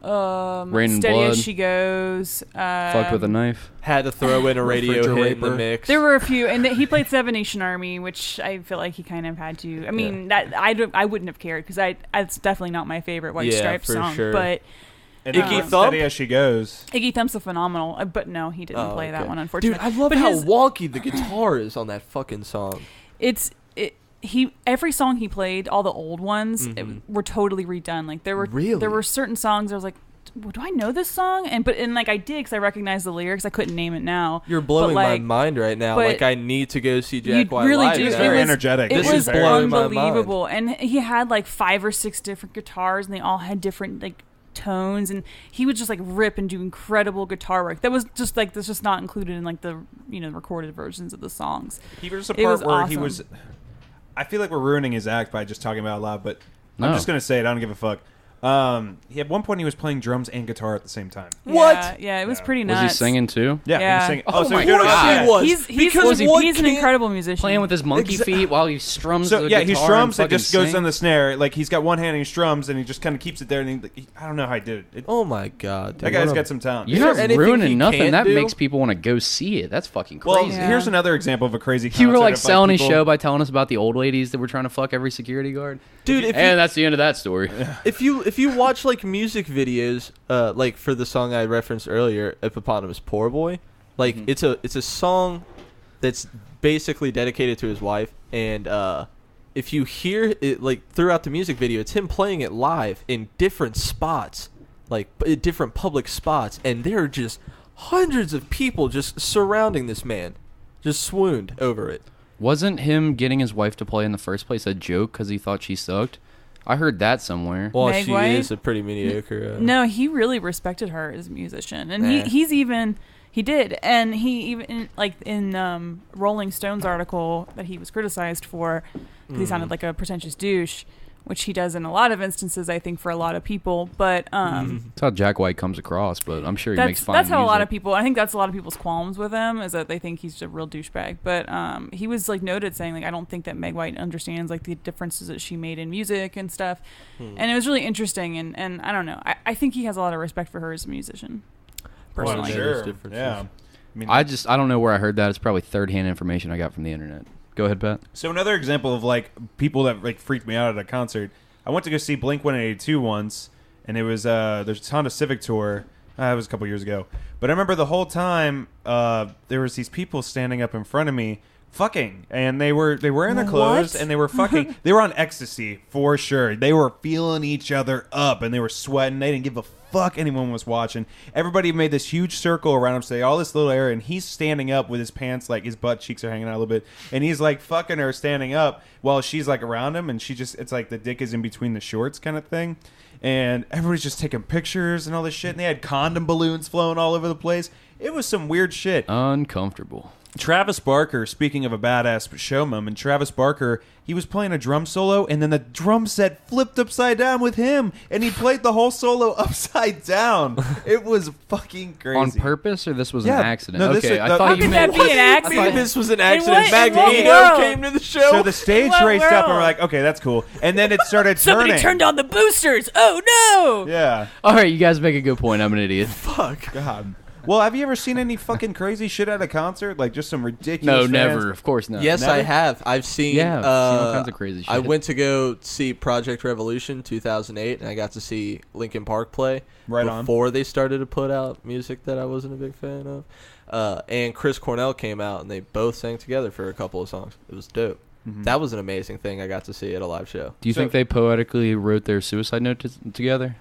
Rain and Steady Blood. as She Goes. Fucked with a knife. Had to throw in a radio hit in the Refrigerator. mix. There were a few, and he played Seven Nation Army, which I feel like he kind of had to. I mean, that I wouldn't have cared because it's definitely not my favorite White Yeah, Stripes for song. sure. But And Iggy then Thump? Steady as She Goes. Iggy Thump's a phenomenal. But no, he didn't play that okay. one, unfortunately. Dude, I love but how his- wonky the guitar is on that fucking song. Every song he played, all the old ones, were totally redone. Like there Really? were certain songs I was like, do I know this song? And like I did because I recognized the lyrics. I couldn't name it now. You're blowing But, my like, mind right now. but Like I need to go see you Jack White really live. do. He was now. very energetic. It This was is very- blowing my mind. unbelievable, and he had like 5 or 6 different guitars, and they all had different like tones, and he would just like rip and do incredible guitar work. That was just like that's just not included in like the recorded versions of the songs. He was a It part was where he awesome. was. I feel like we're ruining his act by just talking about it out loud, but I'm No. just gonna say it. I don't give a fuck. At one point he was playing drums and guitar at the same time. What? Yeah, it was Yeah. pretty Was nuts. he singing too? Yeah, he Yeah. was singing. Oh so my he was doing God. it- He was. He's Because what an can't- incredible musician. Playing with his monkey feet while he strums So the yeah, guitar he strums and and just fucking goes sing. on the snare. Like he's got one hand and he strums and he just kind of keeps it there. And I don't know how he did it. Oh my god. Dude, That guy's what a- got some talent. You're Is not there anything he ruining nothing. can't That do? makes people want to go see it. That's fucking Well, crazy. Yeah. here's another example of a crazy. You were concert like of, selling his people- show by telling us about the old ladies that were trying to fuck every security guard. Dude, if And that's the end of that story. if you watch like music videos, like for the song I referenced earlier, Hippopotamus Poor Boy, like it's a song that's basically dedicated to his wife, and if you hear it like throughout the music video, it's him playing it live in different spots, like at different public spots, and there are just hundreds of people just surrounding this man, just swooned over it. Wasn't him getting his wife to play in the first place a joke because he thought she sucked? I heard that somewhere. Well, Meg she White? is a pretty mediocre. No, he really respected her as a musician, and Nah. he did, and he even like in Rolling Stone's article that he was criticized for because he sounded like a pretentious douche, which he does in a lot of instances, I think, for a lot of people. But That's how Jack White comes across, but I'm sure he makes fine that's how a lot of music. people. I think that's a lot of people's qualms with him is that they think he's a real douchebag. But he was like noted saying like I don't think that Meg White understands like the differences that she made in music and stuff, and it was really interesting. And I don't know. I think he has a lot of respect for her as a musician. Personally, Those differences. Yeah. I mean, I don't know where I heard that. It's probably third-hand information I got from the internet. Go ahead, Pat. So another example of like people that like freaked me out at a concert. I went to go see Blink-182 once, and it was there's Honda Civic tour. It was a couple years ago, but I remember the whole time there was these people standing up in front of me, fucking, and they were wearing their clothes and they were fucking. They were on ecstasy for sure. They were feeling each other up, and they were sweating. They didn't give a fuck anyone was watching. Everybody made this huge circle around him, say all this little area, and he's standing up with his pants like his butt cheeks are hanging out a little bit, and he's like fucking her standing up while she's like around him, and she just it's like the dick is in between the shorts kind of thing, and everybody's just taking pictures and all this shit, and they had condom balloons flowing all over the place. It was some weird shit. Uncomfortable. Travis Barker, speaking of a badass show moment, Travis Barker, he was playing a drum solo, and then the drum set flipped upside down with him, and he played the whole solo upside down. It was fucking crazy. On purpose, or this was Yeah. an accident? No, this Okay, is- I no, thought how you could meant. that be an I accident? thought this was an In accident. what Magneto world? came to the show. So the stage what raced up, and we're world? like, okay, that's cool. And then it started Somebody turning. turned on the boosters. Oh no! Yeah. All right, you guys make a good point. I'm an idiot. Fuck. God. Well, have you ever seen any fucking crazy shit at a concert? Like just some ridiculous No, fans? never. Of course not. Yes, Never? I have. I've seen. Yeah, I've seen all kinds of crazy shit. I went to go see Project Revolution 2008, and I got to see Linkin Park play Right on. before they started to put out music that I wasn't a big fan of. And Chris Cornell came out, and they both sang together for a couple of songs. It was dope. That was an amazing thing I got to see at a live show. Do you think they poetically wrote their suicide note together?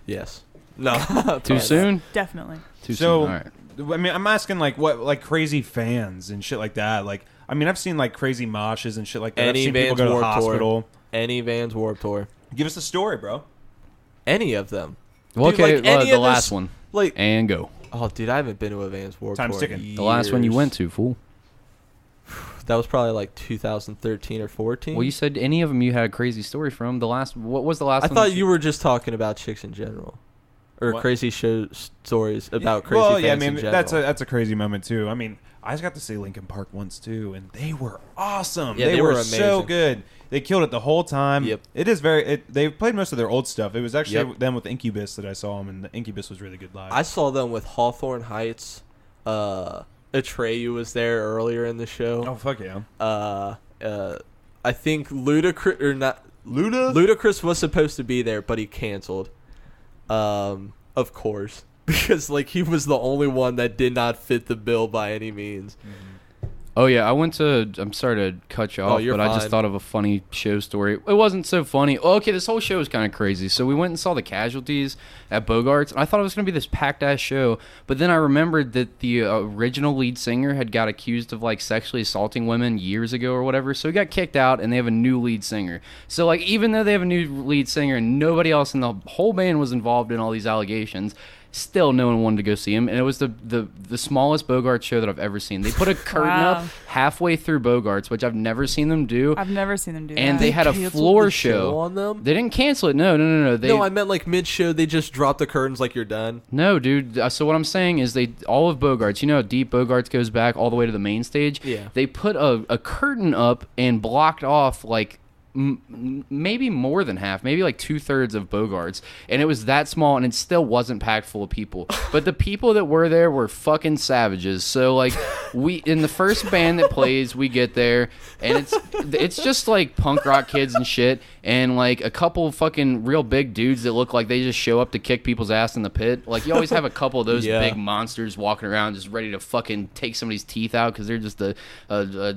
Yes. No. Too soon? Definitely. Too So, soon. All right. I mean, I'm asking like what, like crazy fans and shit like that. Like, I mean, I've seen like crazy moshes and shit like that. I've Any seen people Vans go to the Warped Tour. hospital. Any Vans Warped Tour. Give us a story, bro. Any of them. Well, Dude, okay, like, any the of last this- one. Like, And go. oh, dude, I haven't been to a Vans Warped Time's Tour. ticking. in The last one you years. went to, fool. That was probably like 2013 or 14. Well, you said any of them you had a crazy story from. What was the last I one? thought you were just talking about chicks in general, or What? crazy stories about crazy Well, fans yeah, I in mean general. that's a crazy moment too. I mean, I just got to see Linkin Park once too, and they were awesome. Yeah, they they were were so amazing. good. They killed it the whole time. Yep. It is very. They played most of their old stuff. It was actually Yep. them with Incubus that I saw them, and the Incubus was really good live. I saw them with Hawthorne Heights. Atreyu was there earlier in the show. oh fuck yeah! I think Ludacris or not Ludacris was supposed to be there, but he canceled. Of course, because like he was the only one that did not fit the bill by any means. Oh yeah, I went to. I'm sorry to cut you off, you're but I just fine. thought of a funny show story. It wasn't so funny. Oh, okay, this whole show is kind of crazy. So we went and saw the Casualties at Bogart's, and I thought it was going to be this packed ass show. But then I remembered that the original lead singer had got accused of like sexually assaulting women years ago or whatever. So he got kicked out, and they have a new lead singer. So like even though they have a new lead singer and nobody else in the whole band was involved in all these allegations. Still, no one wanted to go see him, and it was the smallest Bogart show that I've ever seen. They put a curtain up Wow. halfway through Bogart's, which I've never seen them do, I've never seen them do and that. they had a canceled floor the show on them? They didn't cancel it. No. They, No, I meant like mid-show. They just dropped the curtains like you're done. no, dude. So what I'm saying is all of Bogart's, you know how deep Bogart's goes back all the way to the main stage? Yeah. They put a curtain up and blocked off like maybe more than half, maybe like 2/3 of Bogart's, and it was that small, and it still wasn't packed full of people. But the people that were there were fucking savages. So like we in the first band that plays, we get there, and it's just like punk rock kids and shit, and like a couple fucking real big dudes that look like they just show up to kick people's ass in the pit. Like you always have a couple of those big monsters walking around just ready to fucking take somebody's teeth out because they're just a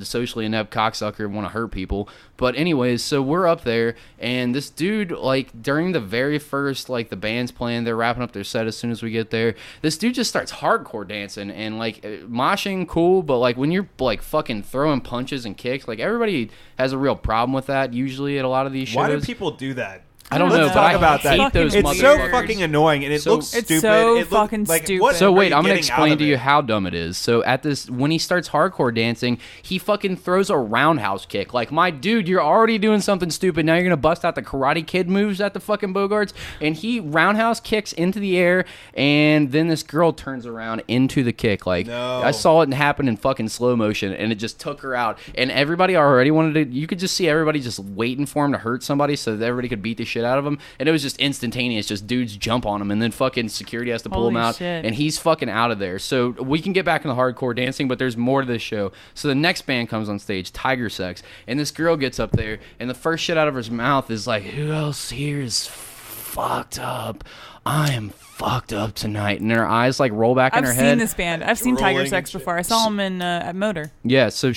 socially inept cocksucker and want to hurt people. But anyways, so we're up there, and this dude, like, during the very first, like, the band's playing, they're wrapping up their set as soon as we get there, this dude just starts hardcore dancing, and, like, moshing, cool, but, like, when you're, like, fucking throwing punches and kicks, like, everybody has a real problem with that, usually, at a lot of these shows. Why do people do that? I don't Let's know, talk but about I hate that. those It's motherfuckers. so fucking annoying, and it looks stupid. It's so It fucking like, stupid. what So are wait, you I'm gonna getting out explain of to you it? how dumb it is. So at this, when he starts hardcore dancing, he fucking throws a roundhouse kick. Like, my dude, you're already doing something stupid. Now you're gonna bust out the Karate Kid moves at the fucking Bogarts, and he roundhouse kicks into the air, and then this girl turns around into the kick. Like, No. I saw it happen in fucking slow motion, and it just took her out. And everybody already wanted to. You could just see everybody just waiting for him to hurt somebody, so that everybody could beat the shit out of him. And it was just instantaneous. Just dudes jump on him, and then fucking security has to pull him Holy out, shit. and he's fucking out of there. So we can get back into hardcore dancing, but there's more to this show. So the next band comes on stage, Tiger Sex, and this girl gets up there, and the first shit out of her mouth is like, "Who else here is fucked up? I am fucked up tonight." And her eyes like roll back in her I've head. seen this band. I've seen Tiger Rolling Sex and shit. before. I saw them in at Motor. Yeah, so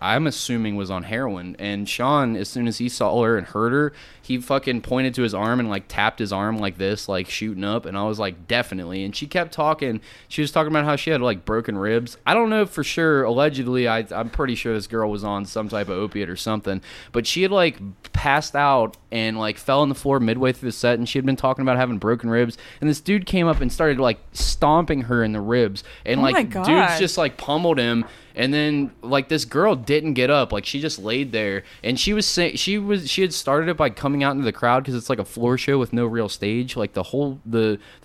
I'm assuming was on heroin, and Sean, as soon as he saw her and heard her, he fucking pointed to his arm and like tapped his arm like this, like shooting up, and I was like, definitely. And she kept talking. She was talking about how she had like broken ribs. I don't know for sure. Allegedly, I'm pretty sure this girl was on some type of opiate or something, but she had like passed out and like fell on the floor midway through the set, and she had been talking about having broken ribs, and this dude came up and started like stomping her in the ribs, and Oh my like God. dudes just like pummeled him. And then, like, this girl didn't get up. Like, she just laid there. And she had started it by coming out into the crowd because it's like a floor show with no real stage. Like, the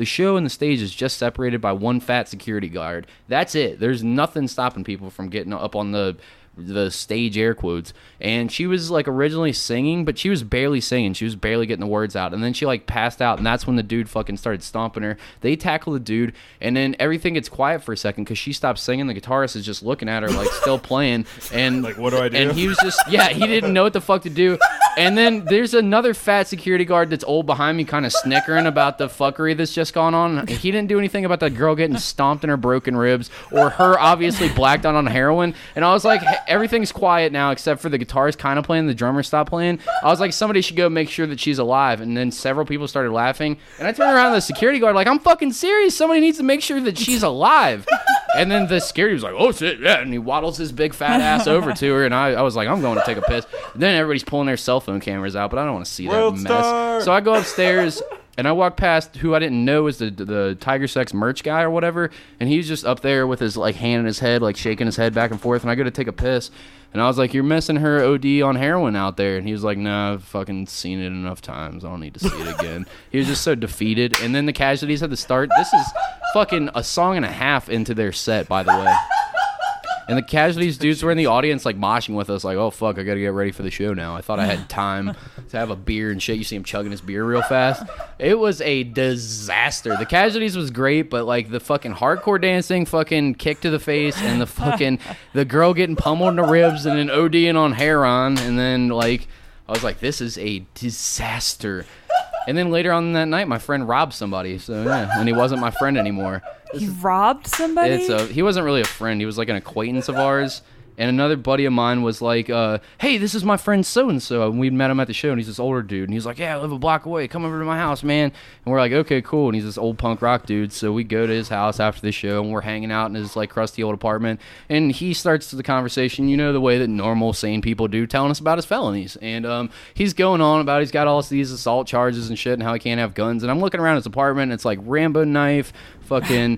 show and the stage is just separated by one fat security guard. That's it. There's nothing stopping people from getting up on the stage, air quotes. And she was like originally singing, but she was barely singing. She was barely getting the words out, and then she like passed out, and that's when the dude fucking started stomping her. They tackle the dude, and then everything gets quiet for a second because she stops singing. The guitarist is just looking at her like still playing, and Like, what do I do? And he was just he didn't know what the fuck to do. And then there's another fat security guard that's old behind me, kind of snickering about the fuckery that's just gone on. He didn't do anything about the girl getting stomped in her broken ribs or her obviously blacked out on heroin. And I was like, everything's quiet now except for the guitarist kind of playing, the drummer stopped playing. I was like, somebody should go make sure that she's alive. And then several people started laughing. And I turned around to the security guard like, I'm fucking serious. Somebody needs to make sure that she's alive. And then the security was like, oh shit, yeah. And he waddles his big fat ass over to her. And I was like, I'm going to take a piss. And then everybody's pulling their cell phone cameras out, but I don't want to see that mess. Worldstar! So I go upstairs. And I walk past who I didn't know was the Tiger Sex merch guy or whatever, and he's just up there with his like hand in his head, like shaking his head back and forth. And I go to take a piss, and I was like, "You're missing her OD on heroin out there." And he was like, "No, I've fucking seen it enough times. I don't need to see it again." He was just so defeated. And then the casualties had to start. This is fucking a song and a half into their set, by the way. And the casualties dudes were in the audience like moshing with us, like, oh fuck, I gotta get ready for the show now. I thought I had time to have a beer and shit. You see him chugging his beer real fast. It was a disaster. The casualties was great, but like the fucking hardcore dancing, fucking kick to the face, and the fucking the girl getting pummeled in the ribs, and then ODing on heroin, and then like I was like, this is a disaster. And then later on that night, my friend robbed somebody. So yeah, and he wasn't my friend anymore. He robbed somebody? He wasn't really a friend. He was like an acquaintance of ours. And another buddy of mine was like, hey, this is my friend so-and-so. And we'd met him at the show, and he's this older dude. And he's like, yeah, I live a block away. Come over to my house, man. And we're like, okay, cool. And he's this old punk rock dude. So we go to his house after the show, and we're hanging out in his like crusty old apartment. And he starts the conversation, you know, the way that normal, sane people do, telling us about his felonies. And he's going on about he's got all these assault charges and shit and how he can't have guns. And I'm looking around his apartment, and it's like Rambo knife, fucking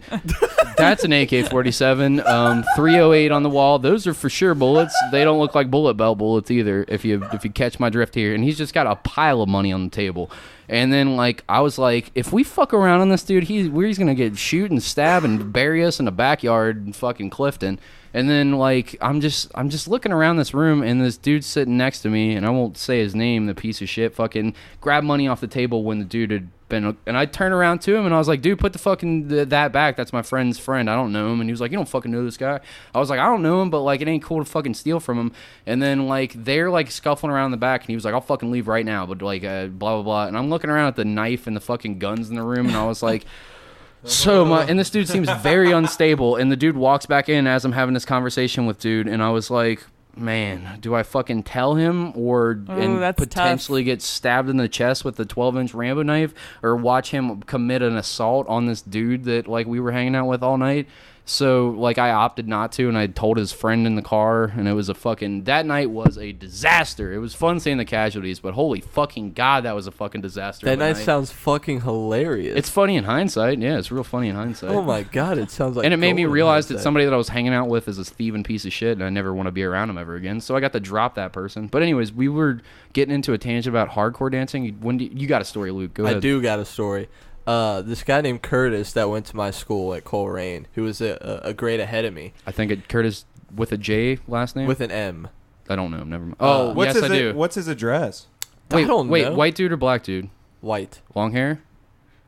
that's an AK-47, 308 on the wall. Those are for sure bullets. They don't look like bullet belt bullets either, if you catch my drift here. And he's just got a pile of money on the table. And then like I was like, if we fuck around on this dude, he's gonna get shoot and stab and bury us in the backyard in fucking Clifton. And then like I'm just looking around this room, and this dude's sitting next to me, and I won't say his name, the piece of shit, fucking grabbed money off the table when the dude had And I turned around to him and I was like, dude, put the fucking that back. That's my friend's friend. I don't know him. And he was like, you don't fucking know this guy. I was like, I don't know him, but like it ain't cool to fucking steal from him. And then like they're like scuffling around in the back and he was like, I'll fucking leave right now. But like blah blah blah. And I'm looking around at the knife and the fucking guns in the room and I was like, and this dude seems very unstable. And the dude walks back in as I'm having this conversation with dude, and I was like, man, do I fucking tell him and potentially get stabbed in the chest with the 12-inch Rambo knife, or watch him commit an assault on this dude that like we were hanging out with all night? So like I opted not to, and I told his friend in the car, and it was that night was a disaster. It was fun seeing the casualties, but holy fucking god, that was a fucking disaster. That night sounds fucking hilarious. It's funny in hindsight. Yeah, it's real funny in hindsight. Oh my god, it sounds like. And it made me realize that somebody that I was hanging out with is a thieving piece of shit, and I never want to be around him ever again. So I got to drop that person. But anyways, we were getting into a tangent about hardcore dancing. You got a story, Luke? Go ahead. I do got a story. This guy named Curtis that went to my school at Coleraine, who was a grade ahead of me. I think Curtis with a J last name? With an M. I don't know. Never mind. Yes, I do. What's his address? I don't know. White dude or black dude? White. Long hair?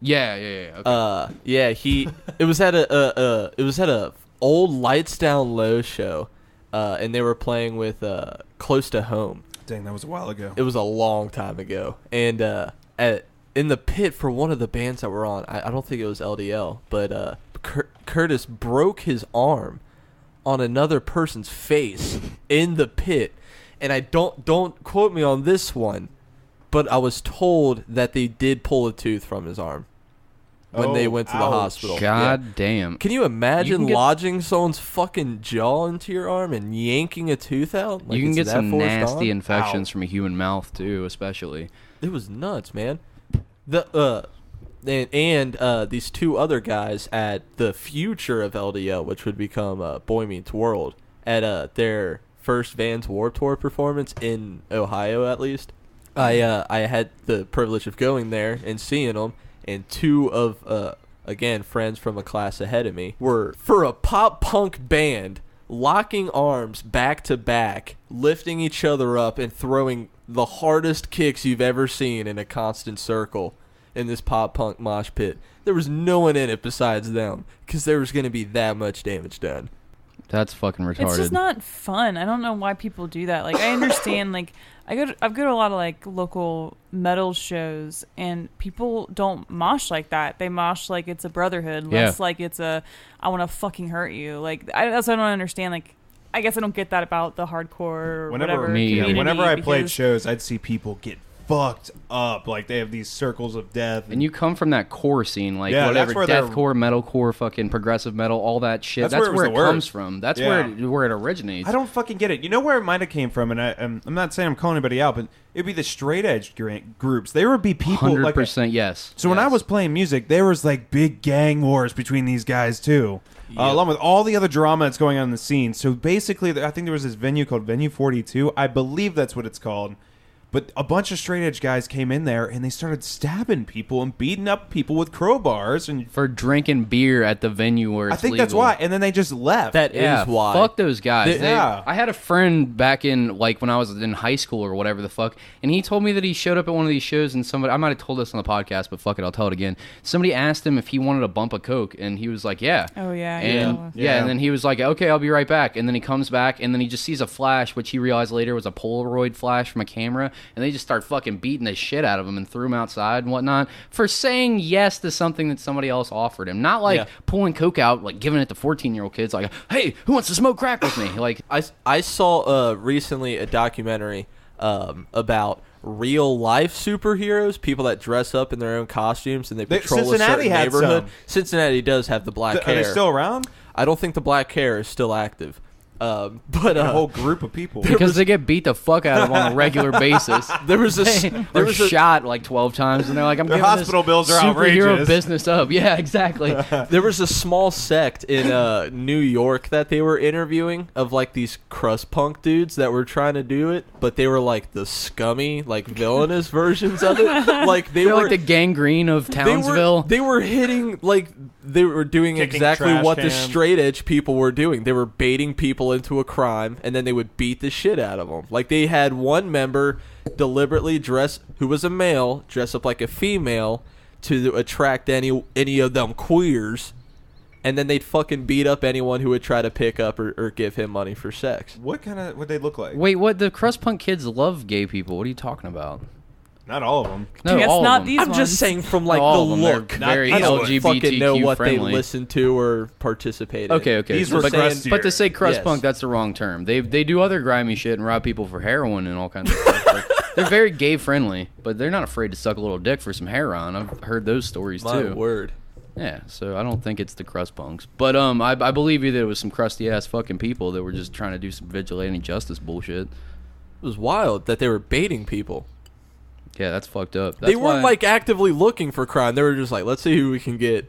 Yeah. Okay. It was at a old Lights Down Low show, and they were playing with Close to Home. Dang, that was a while ago. It was a long time ago, and in the pit for one of the bands that were on, I don't think it was LDL, but Curtis broke his arm on another person's face in the pit, and I don't quote me on this one, but I was told that they did pull a tooth from his arm when they went to the hospital. God damn. Can you imagine lodging someone's fucking jaw into your arm and yanking a tooth out? Like, you can get some nasty infections from a human mouth too, especially. It was nuts, man. These two other guys at the future of LDL, which would become Boy Meets World, at their first Vans Warped Tour performance in Ohio, at least. I had the privilege of going there and seeing them, and two of again friends from a class ahead of me were, for a pop punk band, locking arms back to back, lifting each other up and throwing the hardest kicks you've ever seen in a constant circle in this pop punk mosh pit. There was no one in it besides them, because there was going to be that much damage done. That's fucking retarded. It's just not fun. I don't know why people do that. Like, I understand, like, I've go to a lot of, like, local metal shows, and people don't mosh like that. They mosh like it's a brotherhood, less like it's a, I want to fucking hurt you. Like, that's what I don't understand. Like, I guess I don't get that about the hardcore or whatever community. Whenever I played shows, I'd see people get fucked up. Like, they have these circles of death. And you come from that core scene, like whatever, deathcore, metalcore, fucking progressive metal, all that shit. That's where it comes from. That's where it originates. I don't fucking get it. You know where it might have came from? And I'm not saying I'm calling anybody out, but it'd be the straight edge groups. There would be people 100% yes. So when I was playing music, there was like big gang wars between these guys too. Along with all the other drama that's going on in the scene. So basically, I think there was this venue called Venue 42. I believe that's what it's called. But a bunch of straight edge guys came in there and they started stabbing people and beating up people with crowbars and for drinking beer at the venue where it's I think legal. That's why. And then they just left. That is why. Fuck those guys. I had a friend back in like when I was in high school or whatever the fuck, and he told me that he showed up at one of these shows and somebody, I might have told this on the podcast, but fuck it, I'll tell it again. Somebody asked him if he wanted a bump of coke, and he was like, yeah. Oh yeah. And and then he was like, okay, I'll be right back. And then he comes back and then he just sees a flash, which he realized later was a Polaroid flash from a camera, and they just start fucking beating the shit out of him and threw him outside and whatnot for saying yes to something that somebody else offered him. Not like pulling coke out, like giving it to 14-year-old kids, like, hey, who wants to smoke crack with me? Like, I saw recently a documentary about real life superheroes, people that dress up in their own costumes and they patrol a certain neighborhood. Cincinnati does have the black hair. Are they still around? I don't think the black hair is still active. But a whole group of people because they get beat the fuck out of on a regular basis. There was shot like 12 times, and they're like, "I'm their giving hospital this bills are superhero outrageous. business up." Yeah, exactly. There was a small sect in New York that they were interviewing of like these crust punk dudes that were trying to do it, but they were like the scummy, like villainous versions of it. Like they're like the gangrene of Townsville. They were hitting like they were doing kicking exactly what cans. the straight edge people were doing. They were baiting people into a crime, and then they would beat the shit out of them. Like they had one member deliberately who was a male, dress up like a female to attract any of them queers, and then they'd fucking beat up anyone who would try to pick up or give him money for sex. What kind of would they look like? Wait, what? The crust punk kids love gay people. What are you talking about? Not all of them. No, Guess all not of them. these I'm ones. just saying from like All the of them, they're look. very I don't LGBTQ fucking know what friendly. they listen to or participate in. Okay. These were saying- crustier. But to say crust Yes. punk, that's the wrong term. They do other grimy shit and rob people for heroin and all kinds of stuff. They're very gay friendly, but they're not afraid to suck a little dick for some heroin. I've heard those stories My too. word. Yeah, so I don't think it's the crust punks. But I believe you that it was some crusty ass fucking people that were just trying to do some vigilante justice bullshit. It was wild that they were baiting people. Yeah, that's fucked up. They weren't like actively looking for crime. They were just like, let's see who we can get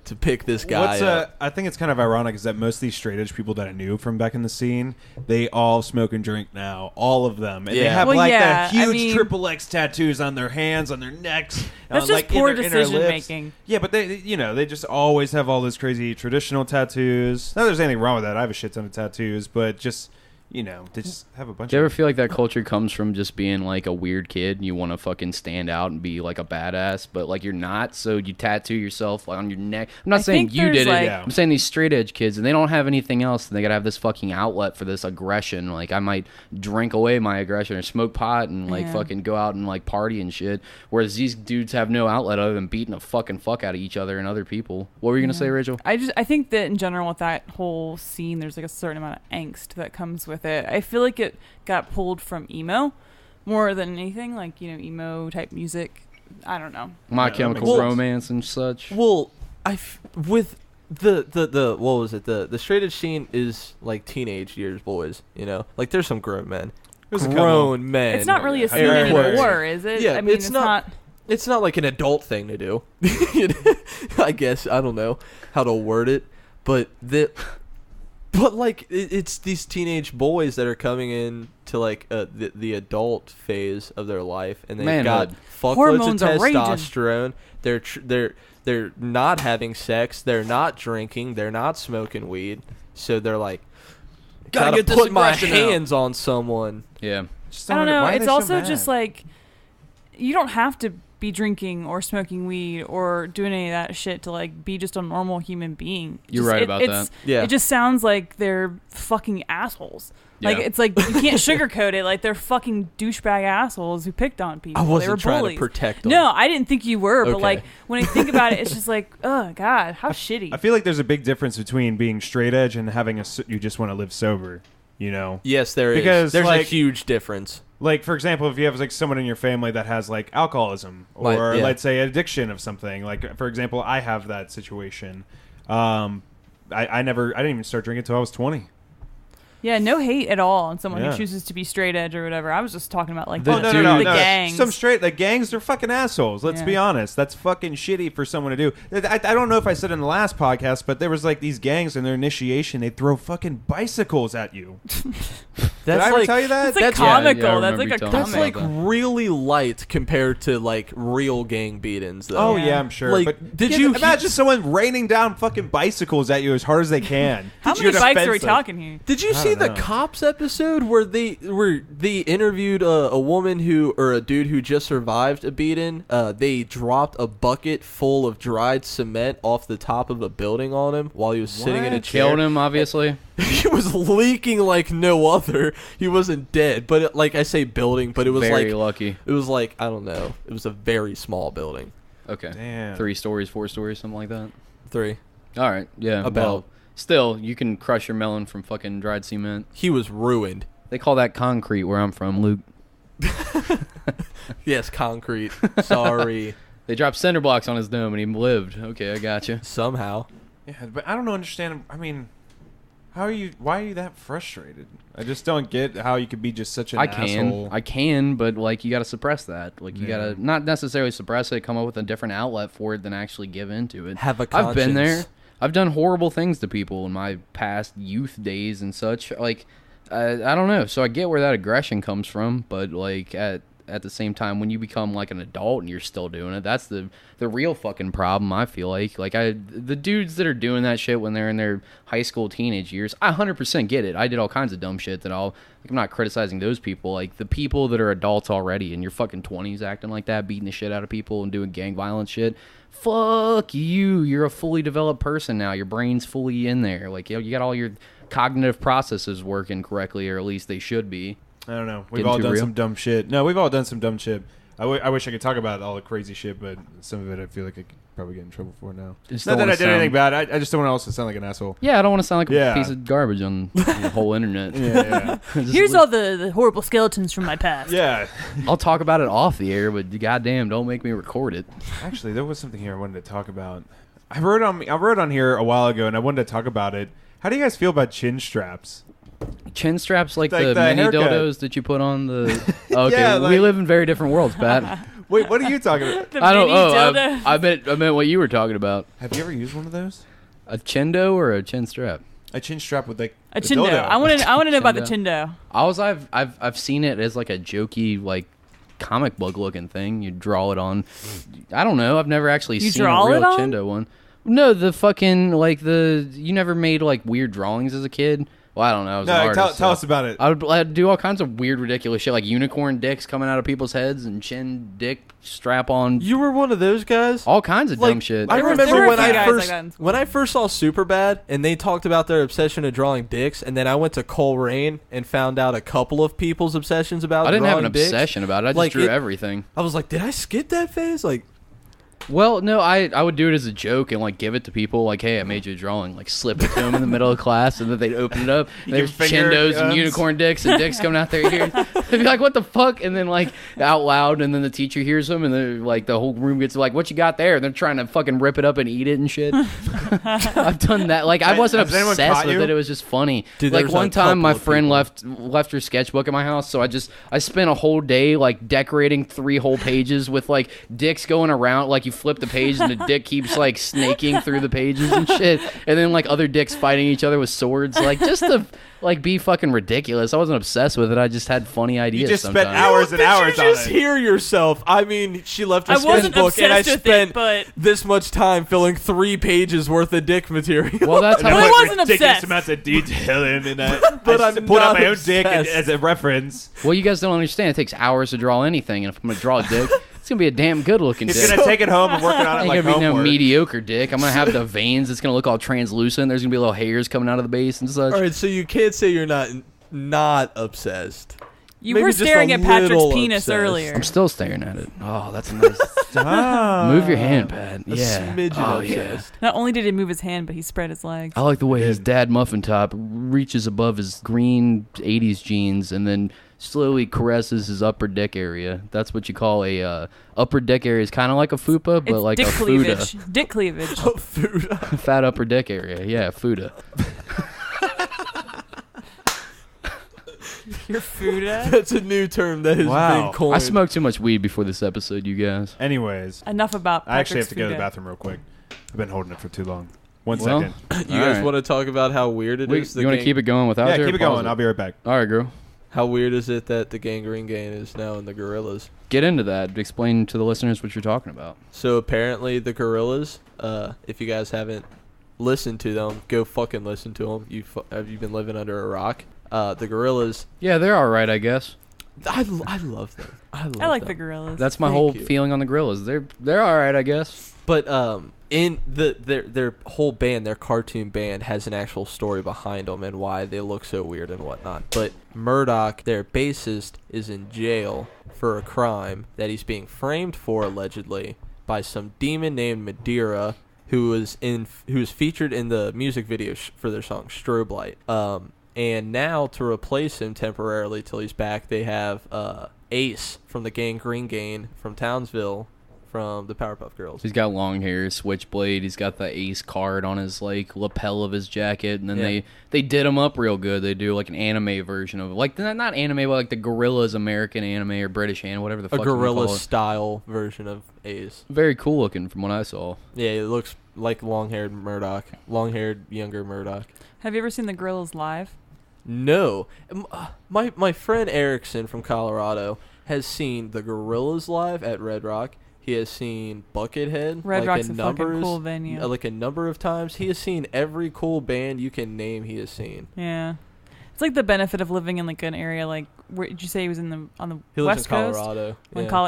to pick this guy up. I think it's kind of ironic is that most of these straight edge people that I knew from back in the scene, they all smoke and drink now, all of them, and they Yeah. have Well, like yeah, that huge I mean- triple X tattoos on their hands, on their necks. That's like, just poor in their decision lips. making. Yeah, but they just always have all those crazy traditional tattoos. Not that there's anything wrong with that. I have a shit ton of tattoos, but just they just have a bunch. Do you ever of feel like that culture comes from just being like a weird kid and you want to fucking stand out and be like a badass, but like you're not, so you tattoo yourself like on your neck? I'm not I saying think you did there's, it. like- Yeah. I'm saying these straight edge kids and they don't have anything else and they gotta have this fucking outlet for this aggression. Like I might drink away my aggression or smoke pot and like Yeah. fucking go out and like party and shit. Whereas these dudes have no outlet other than beating the fucking fuck out of each other and other people. What were you gonna say, Rachel? I think that in general with that whole scene, there's like a certain amount of angst that comes with it. I feel like it got pulled from emo more than anything, like emo type music. I don't know. My Yeah, that Chemical makes sense. Romance and such. Well, with the what was it? The straight edge scene is like teenage years boys, Like there's some grown men. There's a Grown men. It's not really a scene Air quotes. anymore, is it? Yeah, I mean, it's it's not- not. It's not like an adult thing to do. I guess I don't know how to word it, but like it's these teenage boys that are coming in to like the adult phase of their life, and they've Manhood. got fuckloads Hormones of are raging. testosterone. They're not having sex. They're not drinking. They're not smoking weed. So they're like, gotta get this put my aggression out." hands on someone. Yeah. Just I don't know. why are It's they so also mad? just like you don't have to be drinking or smoking weed or doing any of that shit to like be just a normal human being. You're Just- right about it's- that. Yeah. It just sounds like they're fucking assholes. Like Yeah. it's like you can't sugarcoat it. Like they're fucking douchebag assholes who picked on people. I They were wasn't trying bullies. to protect them. No, I didn't think you were, but Okay. like when I think about it, it's just like, oh god, how shitty. I feel like there's a big difference between being straight edge and having you just want to live sober. Yes, there is. Because, There's a like- huge difference. Like, for example, if you have like someone in your family that has like alcoholism Like, or yeah. let's say addiction of something, like for example, I have that situation. I didn't even start drinking until I was 20. Yeah, no hate at all on someone Yeah. who chooses to be straight edge or whatever. I was just talking about like The the, dude- the gangs. Some the gangs, they're fucking assholes. Let's Yeah. be honest. That's fucking shitty for someone to do. I don't know if I said in the last podcast, but there was like these gangs in their initiation. They throw fucking bicycles at you. Did I ever tell you that? It's like That's- comical. yeah, I That's remember like a you telling That's me comic. like about that. really light compared to like real gang beatings, though. Oh Yeah. yeah, I'm sure. Like, but did yeah, you imagine someone raining down fucking bicycles at you as hard as they can? How Teach many you bikes are we defensive. talking here? Did you I see don't the know. Cops episode where they interviewed a woman or a dude who just survived a beating? They dropped a bucket full of dried cement off the top of a building on him while he was sitting in a What? chair. Killed him, obviously. He was leaking like no other. He wasn't dead, but like I say building, but it was Very like lucky. it was like I don't know. It was a very small building. Okay. Damn. 3 stories, 4 stories, something like that. 3. All right. Yeah. About. Well, still, you can crush your melon from fucking dried cement. He was ruined. They call that concrete where I'm from, Luke. Yes, concrete. Sorry. They dropped cinder blocks on his dome and he lived. Okay, I got you. Somehow. Yeah, but I don't understand. I mean, why are you that frustrated? I just don't get how you could be just such an asshole. I can, but like you got to suppress that. Like you Yeah. got to not necessarily suppress it, come up with a different outlet for it than actually give into it. Have a I've been there. conscience. I've done horrible things to people in my past youth days and such. Like I don't know. So I get where that aggression comes from, but like at at the same time, when you become like an adult and you're still doing it, that's the real fucking problem. I feel like the dudes that are doing that shit when they're in their high school, teenage years, I 100% get it. I did all kinds of dumb shit that I'm not criticizing those people. Like the people that are adults already in your fucking 20s acting like that, beating the shit out of people and doing gang violence shit. Fuck you. You're a fully developed person now. Your brain's fully in there. Like, you got all your cognitive processes working correctly, or at least they should be. I don't know. We've all done some dumb shit. No, we've all done some dumb shit. I wish I could talk about all the crazy shit, but some of it I feel like I could probably get in trouble for now. Not that I did anything bad. I just don't want to also sound like an asshole. Yeah, I don't want to sound like a piece of garbage on the whole internet. Yeah. Here's all the horrible skeletons from my past. Yeah. I'll talk about it off the air, but goddamn, don't make me record it. Actually, there was something here I wanted to talk about. I wrote on here a while ago, and I wanted to talk about it. How do you guys feel about chin straps? Chin straps, like the mini haircut. dildos that you put on the. Okay, Yeah, we live in very different worlds, Pat. Wait, what are you talking about? The I don't. mini dildo. I meant what you were talking about. Have you ever used one of those? A chindo or a chin strap? A chin strap with like A chindo. dildo. I want to know about the chindo. I've seen it as like a jokey like comic book looking thing. You draw it on. I don't know. I've never actually You seen draw a real it on? chindo one. No, the fucking you never made like weird drawings as a kid. Well, I don't know. I was an artist, tell us about it. I'd do all kinds of weird, ridiculous shit, like unicorn dicks coming out of people's heads and chin dick strap on. You were one of those guys? All kinds of dumb shit. I There were remember a when few I guys first like that in school. when I first saw Superbad and they talked about their obsession of drawing dicks, and then I went to Coleraine and found out a couple of people's obsessions about. I didn't have an drawing dicks. obsession about it. I just Like, drew everything. I was like, did I skip that phase? Like, Well, no, I would do it as a joke and like give it to people like, hey, I made you a drawing, like slip it to them in the middle of class, and then they'd open it up. And there's finger chindos guns. and unicorn dicks and dicks coming out their ears. They'd be like, what the fuck? And then like out loud, and then the teacher hears them, and then like the whole room gets like, what you got there? And they're trying to fucking rip it up and eat it and shit. I've done that. Like I wasn't Has anyone obsessed caught with you? it. It was just funny. Dude, Like there's one a time, my couple of friend people. left her sketchbook at my house, so I spent a whole day like decorating 3 whole pages with like dicks going around. Like you flip the page and the dick keeps like snaking through the pages and shit, and then like other dicks fighting each other with swords, like just to like be fucking ridiculous. I wasn't obsessed with it. I just had funny ideas. You just sometimes. spent hours and did hours you on just it. hear yourself? I mean, she left her I wasn't sketchbook, and I obsessed with spent it, but this much time filling 3 pages worth of dick material. Well, that's And how I But I put wasn't ridiculous obsessed. amounts of detail in that. But I I'm put out not my own dick obsessed. as a reference. Well, you guys don't understand. It takes hours to draw anything, and if I'm gonna draw a dick, it's gonna be a damn good looking dick. He's gonna take it home and work it on it Ain't like gonna be no homework. mediocre dick. I'm gonna have the veins. It's gonna look all translucent. There's gonna be little hairs coming out of the base and such. All right, so you can't say you're not obsessed. you Maybe were just a staring at Patrick's little penis obsessed. earlier. I'm still staring at it. Oh, that's a nice. Move your hand, Pat. A Yeah. smidgen Oh, yeah. obsessed. Not only did he move his hand, but he spread his legs. I like the way his dad muffin top reaches above his green 80s jeans and then slowly caresses his upper dick area. That's what you call a upper dick area. Is kind of like a fupa, but It's like dick a fuda. cleavage. Dick cleavage. Oh, food. Fat upper dick area. Yeah, fuda. Your fuda. That's a new term that has Wow. been coined. I smoked too much weed before this episode, you guys. Anyways, Enough about Patrick's I actually have to go to the fuda. bathroom real quick. I've been holding it for too long. One Well, second. You All guys right. want to talk about how weird it is? You want to keep it going without Yeah, you, or keep it pause going. I'll be right back. All right, girl. How weird is it that the Gangrene Gang is now in the Gorillas? Get into that. Explain to the listeners what you're talking about. So apparently the Gorillas, if you guys haven't listened to them, go fucking listen to them. Have you been living under a rock? The Gorillas, Yeah, they're all right, I guess. I love them. I like the them. gorillas. That's my Thank whole you. feeling on the Gorillas. They're all right, I guess. But in their whole band, their cartoon band, has an actual story behind them and why they look so weird and whatnot. But Murdoch, their bassist, is in jail for a crime that he's being framed for, allegedly, by some demon named Madeira, who was featured in the music video for their song Strobe Light. And now, to replace him temporarily till he's back, they have Ace from the Gangrene Gang from Townsville, from the Powerpuff Girls. He's got long hair, switchblade. He's got the Ace card on his like lapel of his jacket, and then Yeah. they did him up real good. They do like an anime version of it. Like not anime, but like the Gorillas American anime or British anime, whatever the A fuck you wanna gorilla call it. style version of Ace. Very cool looking from what I saw. Yeah, it looks like long-haired Murdoch. Long-haired younger Murdoch. Have you ever seen the gorillas live? No. My friend Erickson from Colorado has seen the Gorillaz live at Red Rock. He has seen Buckethead Red like Rock's a fucking cool venue. like a number of times. He has seen every cool band you can name. He has seen. Yeah. It's like the benefit of living in like an area like where did you say he was on the He West lives in Coast? Colorado.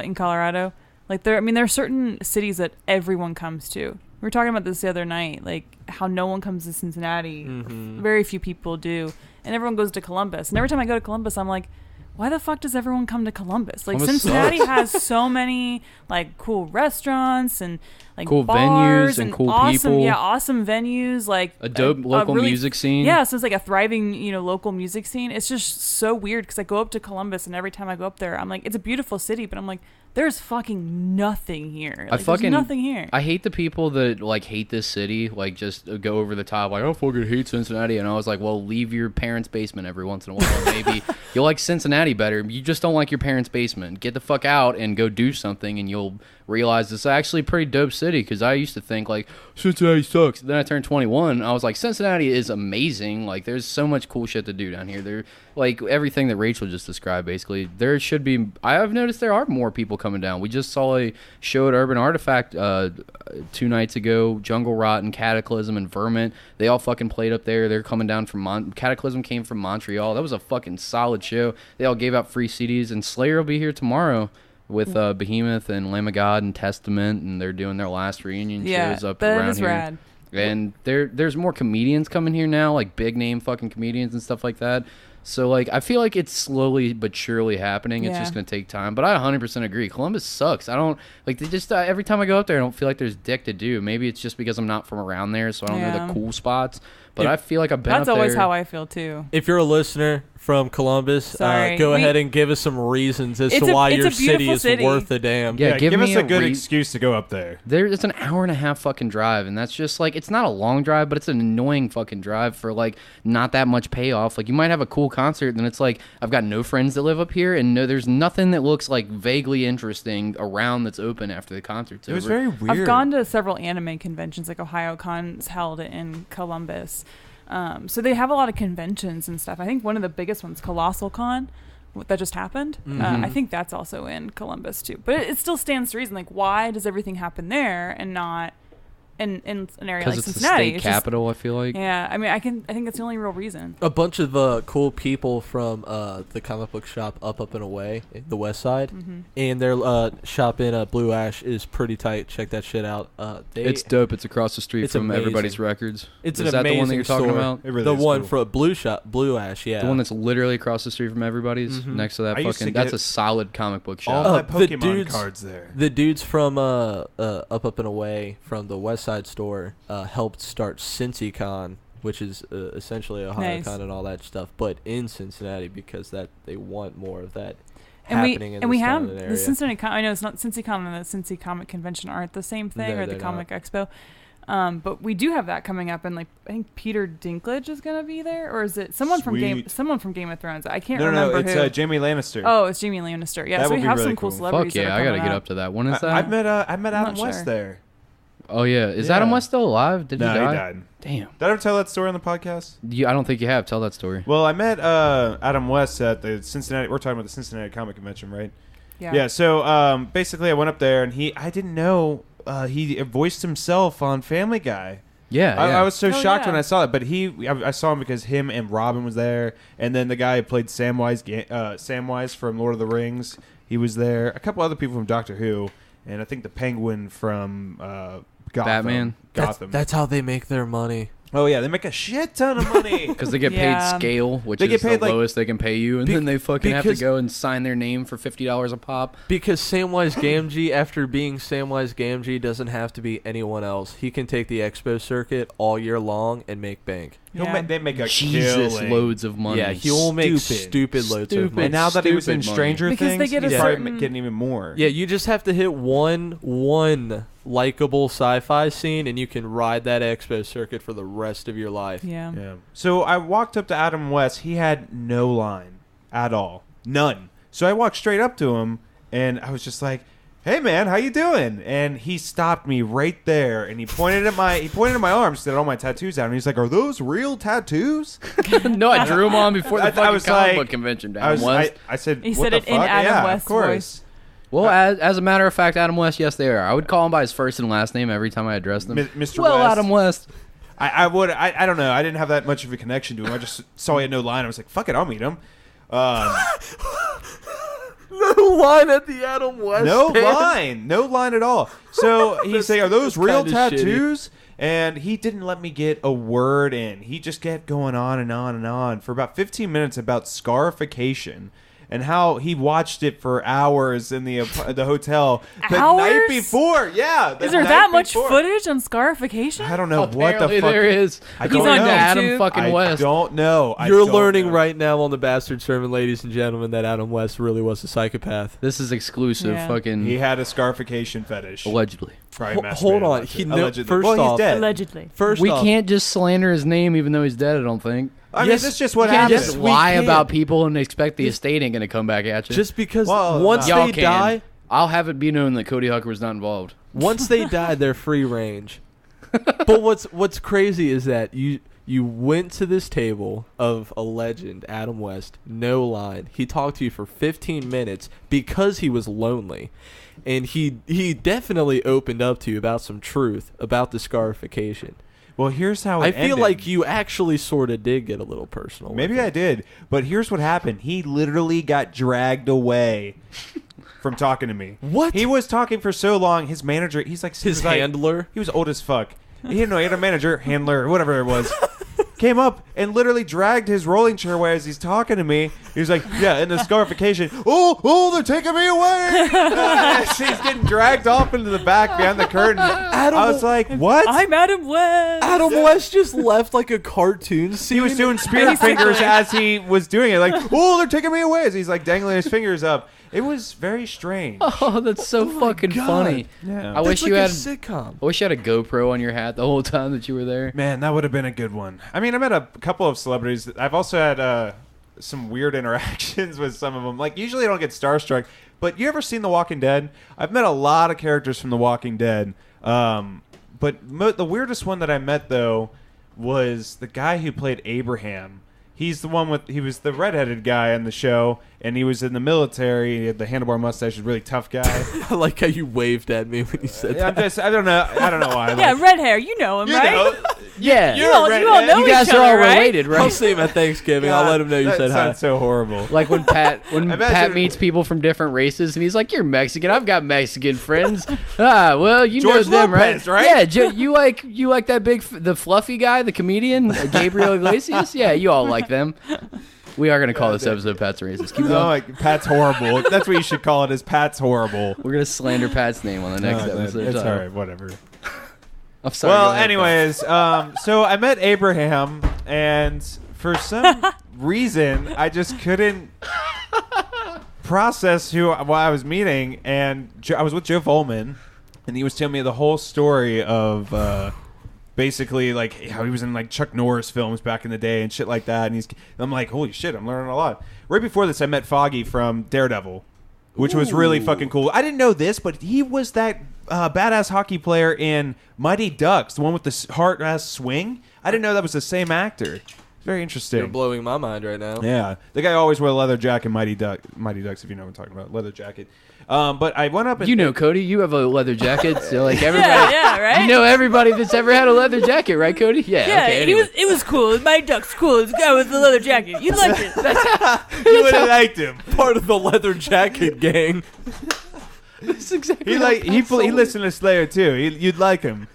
In Colorado. Like there are certain cities that everyone comes to. We were talking about this the other night, like how no one comes to Cincinnati. Very few people do. And everyone goes to Columbus. And every time I go to Columbus, I'm like, why the fuck does everyone come to Columbus? Like Columbus Cincinnati has so many like cool restaurants and like cool bars venues and cool awesome, people. Yeah, awesome venues, like A dope local really, music scene. Yeah, so it's like a thriving, local music scene. It's just so weird because I go up to Columbus and every time I go up there, I'm like, it's a beautiful city, but I'm like, there's fucking nothing here. Like, there's nothing here. I hate the people that like hate this city, like just go over the top, like I fucking hate Cincinnati. And I was like, well, leave your parents' basement every once in a while. Maybe you'll like Cincinnati better. You just don't like your parents' basement. Get the fuck out and go do something, and you'll realize it's actually a pretty dope city. Because I used to think like Cincinnati sucks. Then I turned 21. I was like, Cincinnati is amazing. Like there's so much cool shit to do down here. There, like everything that Rachel just described. Basically, there should be. I've noticed there are more people coming down. We just saw a show at Urban Artifact 2 nights ago. Jungle Rot and Cataclysm and Vermint. They all fucking played up there. They're coming down from Cataclysm came from Montreal. That was a fucking solid show. They all gave out free CDs, and Slayer will be here tomorrow with Behemoth and Lamb of God and Testament, and they're doing their last reunion shows up around is here. Rad. And there's more comedians coming here now, like big name fucking comedians and stuff like that. So like I feel like it's slowly but surely happening. It's just gonna take time. But I 100% agree. Columbus sucks. I don't like they just every time I go up there, I don't feel like there's dick to do. Maybe it's just because I'm not from around there, so I don't know the cool spots. But I feel like I've been. That's up always there. how I feel too. If you're a listener from Columbus, go ahead and give us some reasons as to why your city is worth a damn. Yeah, give us me a good excuse to go up there. It's an hour and a half fucking drive, and that's just like it's not a long drive, but it's an annoying fucking drive for like not that much payoff. Like you might have a cool concert, and then it's like I've got no friends that live up here, and there's nothing that looks like vaguely interesting around that's open after the concert's over. It was very weird. I've gone to several anime conventions, like OhioCon's held in Columbus. So they have a lot of conventions and stuff. I think one of the biggest ones, Colossal Con, that just happened. I think that's also in Columbus too. But it still stands to reason. Like, why does everything happen there and not in an area like it's Cincinnati? the state capital, I feel like. Yeah, I mean, I think that's the only real reason. A bunch of cool people from the comic book shop Up and Away, the West Side, and their shop in Blue Ash is pretty tight. Check that shit out. It's dope. It's across the street from amazing. Everybody's Records. It's is an that amazing the one that you're talking store. about? It really the is one cool. for Blue Ash, yeah. The one that's literally across the street from Everybody's, next to that I used to fucking. get That's a solid comic book shop. All my the Pokemon dudes- cards there. The dudes from Up and Away from the West Side store helped start CincyCon, which is essentially OhioCon and all that stuff, but in Cincinnati because they want more of that happening in we this have town and area. the Cincinnati. I know it's not CincyCon and the Cincy Comic Convention aren't the same thing, No, or the they're Comic Expo. But we do have that coming up, and like I think Peter Dinklage is gonna be there, or is it someone from Game of Thrones? I can't remember No, who. it's Jamie Lannister. Oh, it's Jamie Lannister. Yeah, That so would we be have really some cool cool. celebrities. Fuck yeah, that are I gotta coming get up up to that. When is that? I met Adam not West sure. there. Oh yeah, is Yeah. Adam West still alive? Did No, he die? he died. Damn. Did I ever tell that story on the podcast? I don't think you have. Tell that story. Well, I met Adam West at the Cincinnati. We're talking about the Cincinnati Comic Convention, right? Yeah. So basically, I went up there, and I didn't know he voiced himself on Family Guy. Yeah, I was so shocked yeah. when I saw it, but I saw him because him and Robin was there, and then the guy who played Samwise from Lord of the Rings, he was there. A couple other people from Doctor Who, and I think the Penguin from Gotham. Batman. Gotham. That's how they make their money. Oh yeah, they make a shit ton of money. Because they get Yeah. paid scale, which They is get paid, the like- lowest they can pay you, and then they fucking have to because- go and sign their name for $50 a pop. Because Samwise Gamgee, after being Samwise Gamgee, doesn't have to be anyone else. He can take the expo circuit all year long and make bank. They make a Jesus, killing. loads of money. Yeah, he will make Stupid. stupid loads of Stupid. money. And now that he was in Stupid money. Stranger Because they Things, get a he's certain- probably getting even more. Yeah, you just have to hit one likable sci-fi scene, and you can ride that expo circuit for the rest of your life. Yeah. Yeah. So I walked up to Adam West. He had no line at all. None. So I walked straight up to him, and I was just like, hey man, how you doing? And he stopped me right there, and he pointed at my arms, said all my tattoos out, and he's like, are those real tattoos? No, I drew them on before the fucking comic book convention. I said, He what said the it in fuck? Adam Yeah, West's of course. voice. Well, as a matter of fact, Adam West, yes, they are. I would call him by his first and last name every time I addressed them. Mr. Well, West. Adam West. I would. I don't know. I didn't have that much of a connection to him. I just saw he had no line. I was like, fuck it, I'll meet him. No line at the Adam West. No line at all. So he's saying, are those real kinda tattoos? And he didn't let me get a word in. He just kept going on and on and on for about 15 minutes about scarification and how he watched it for hours in the hotel the night before. Yeah. Is there that much footage on scarification? I don't know Apparently what the fuck. there is. I He's don't on know. Adam YouTube. fucking I West. don't know. You're learning right now on the Bastard Sermon, ladies and gentlemen, that Adam West really was a psychopath. This is exclusive. Yeah. Fucking He had a scarification fetish. allegedly. Probably Hold masturbated on. a lot, He too. no, Allegedly. first well, off, he's dead. Allegedly. First We off, can't just slander his name, even though he's dead. I don't think. I mean, Yes, that's just what You can't happens. just we lie can. about people and expect the estate ain't gonna come back at you. just because Well, once Y'all they can. die, I'll have it be known that Cody Hucker was not involved. once they die, they're free range. But what's crazy is that you went to this table of a legend, Adam West, no line. He talked to you for 15 minutes because he was lonely. And he definitely opened up to you about some truth about the scarification. Well, here's how it I feel ended. like you actually sort of did get a little personal. Maybe with I it. did, but here's what happened. He literally got dragged away from talking to me. What? He was talking for so long. His manager, he His was like- handler? He was old as fuck. He didn't know. He had a manager, handler, whatever it was. Came up and literally dragged his rolling chair away as he's talking to me. He was like, yeah, in the scarification. Oh, they're taking me away. He's getting dragged off into the back behind the curtain. I was like, what? I'm Adam West. Adam West just left like a cartoon scene. He was doing spirit fingers as he was doing it. Like, oh, they're taking me away. As he's like dangling his fingers up. It was very strange. Oh, that's so fucking God. funny. Yeah. I wish That's you like had. a sitcom. I wish you had a GoPro on your hat the whole time that you were there. Man, that would have been a good one. I mean, I met a couple of celebrities. I've also had some weird interactions with some of them. Like, usually I don't get starstruck, but you ever seen The Walking Dead? I've met a lot of characters from The Walking Dead. But the weirdest one that I met, though, was the guy who played Abraham. He's the one he was the redheaded guy on the show, and he was in the military. He had the handlebar mustache, a really tough guy. I like how you waved at me when you said that. I don't know why. Yeah, Like, red hair. You know him, you right? know, Yeah. You all know You guys each are all other, right? related, I'll right? see him at Thanksgiving. I'll let him know you that said hi. sounds so horrible. Like when Pat Imagine- meets people from different races and he's like, "You're Mexican. I've got Mexican friends." Well, you George know them, Lopez, right? Yeah, you like that big the fluffy guy, the comedian, Gabriel Iglesias. Yeah, you all like them. We are gonna call this episode Pat's Racist. Keep No, going. like Pat's horrible. That's what you should call it. Is Pat's horrible? We're gonna slander Pat's name on the next episode. It's all right. Whatever. I'm sorry. Well, go ahead, anyways, so I met Abraham, and for some reason, I just couldn't process who I was meeting, and I was with Joe Volman, and he was telling me the whole story of basically like how he was in like Chuck Norris films back in the day and shit like that, and I'm like, holy shit, I'm learning a lot. Right before this, I met Foggy from Daredevil, which was really fucking cool. I didn't know this, but he was that badass hockey player in Mighty Ducks, the one with the hard-ass swing. I didn't know that was the same actor. Very interesting. You're blowing my mind right now. Yeah, the guy always wore a leather jacket. Mighty Ducks, if you know what I'm talking about, leather jacket. But I went up and You know, Cody, you have a leather jacket, so like everybody. Yeah, right? You know everybody that's ever had a leather jacket, right, Cody? Yeah. Yeah, Okay. Anyway. it was cool. My duck's cool. This guy with the leather jacket. You liked it. you would have liked him. Part of the leather jacket gang. That's exactly. He listened to Slayer too. You'd like him.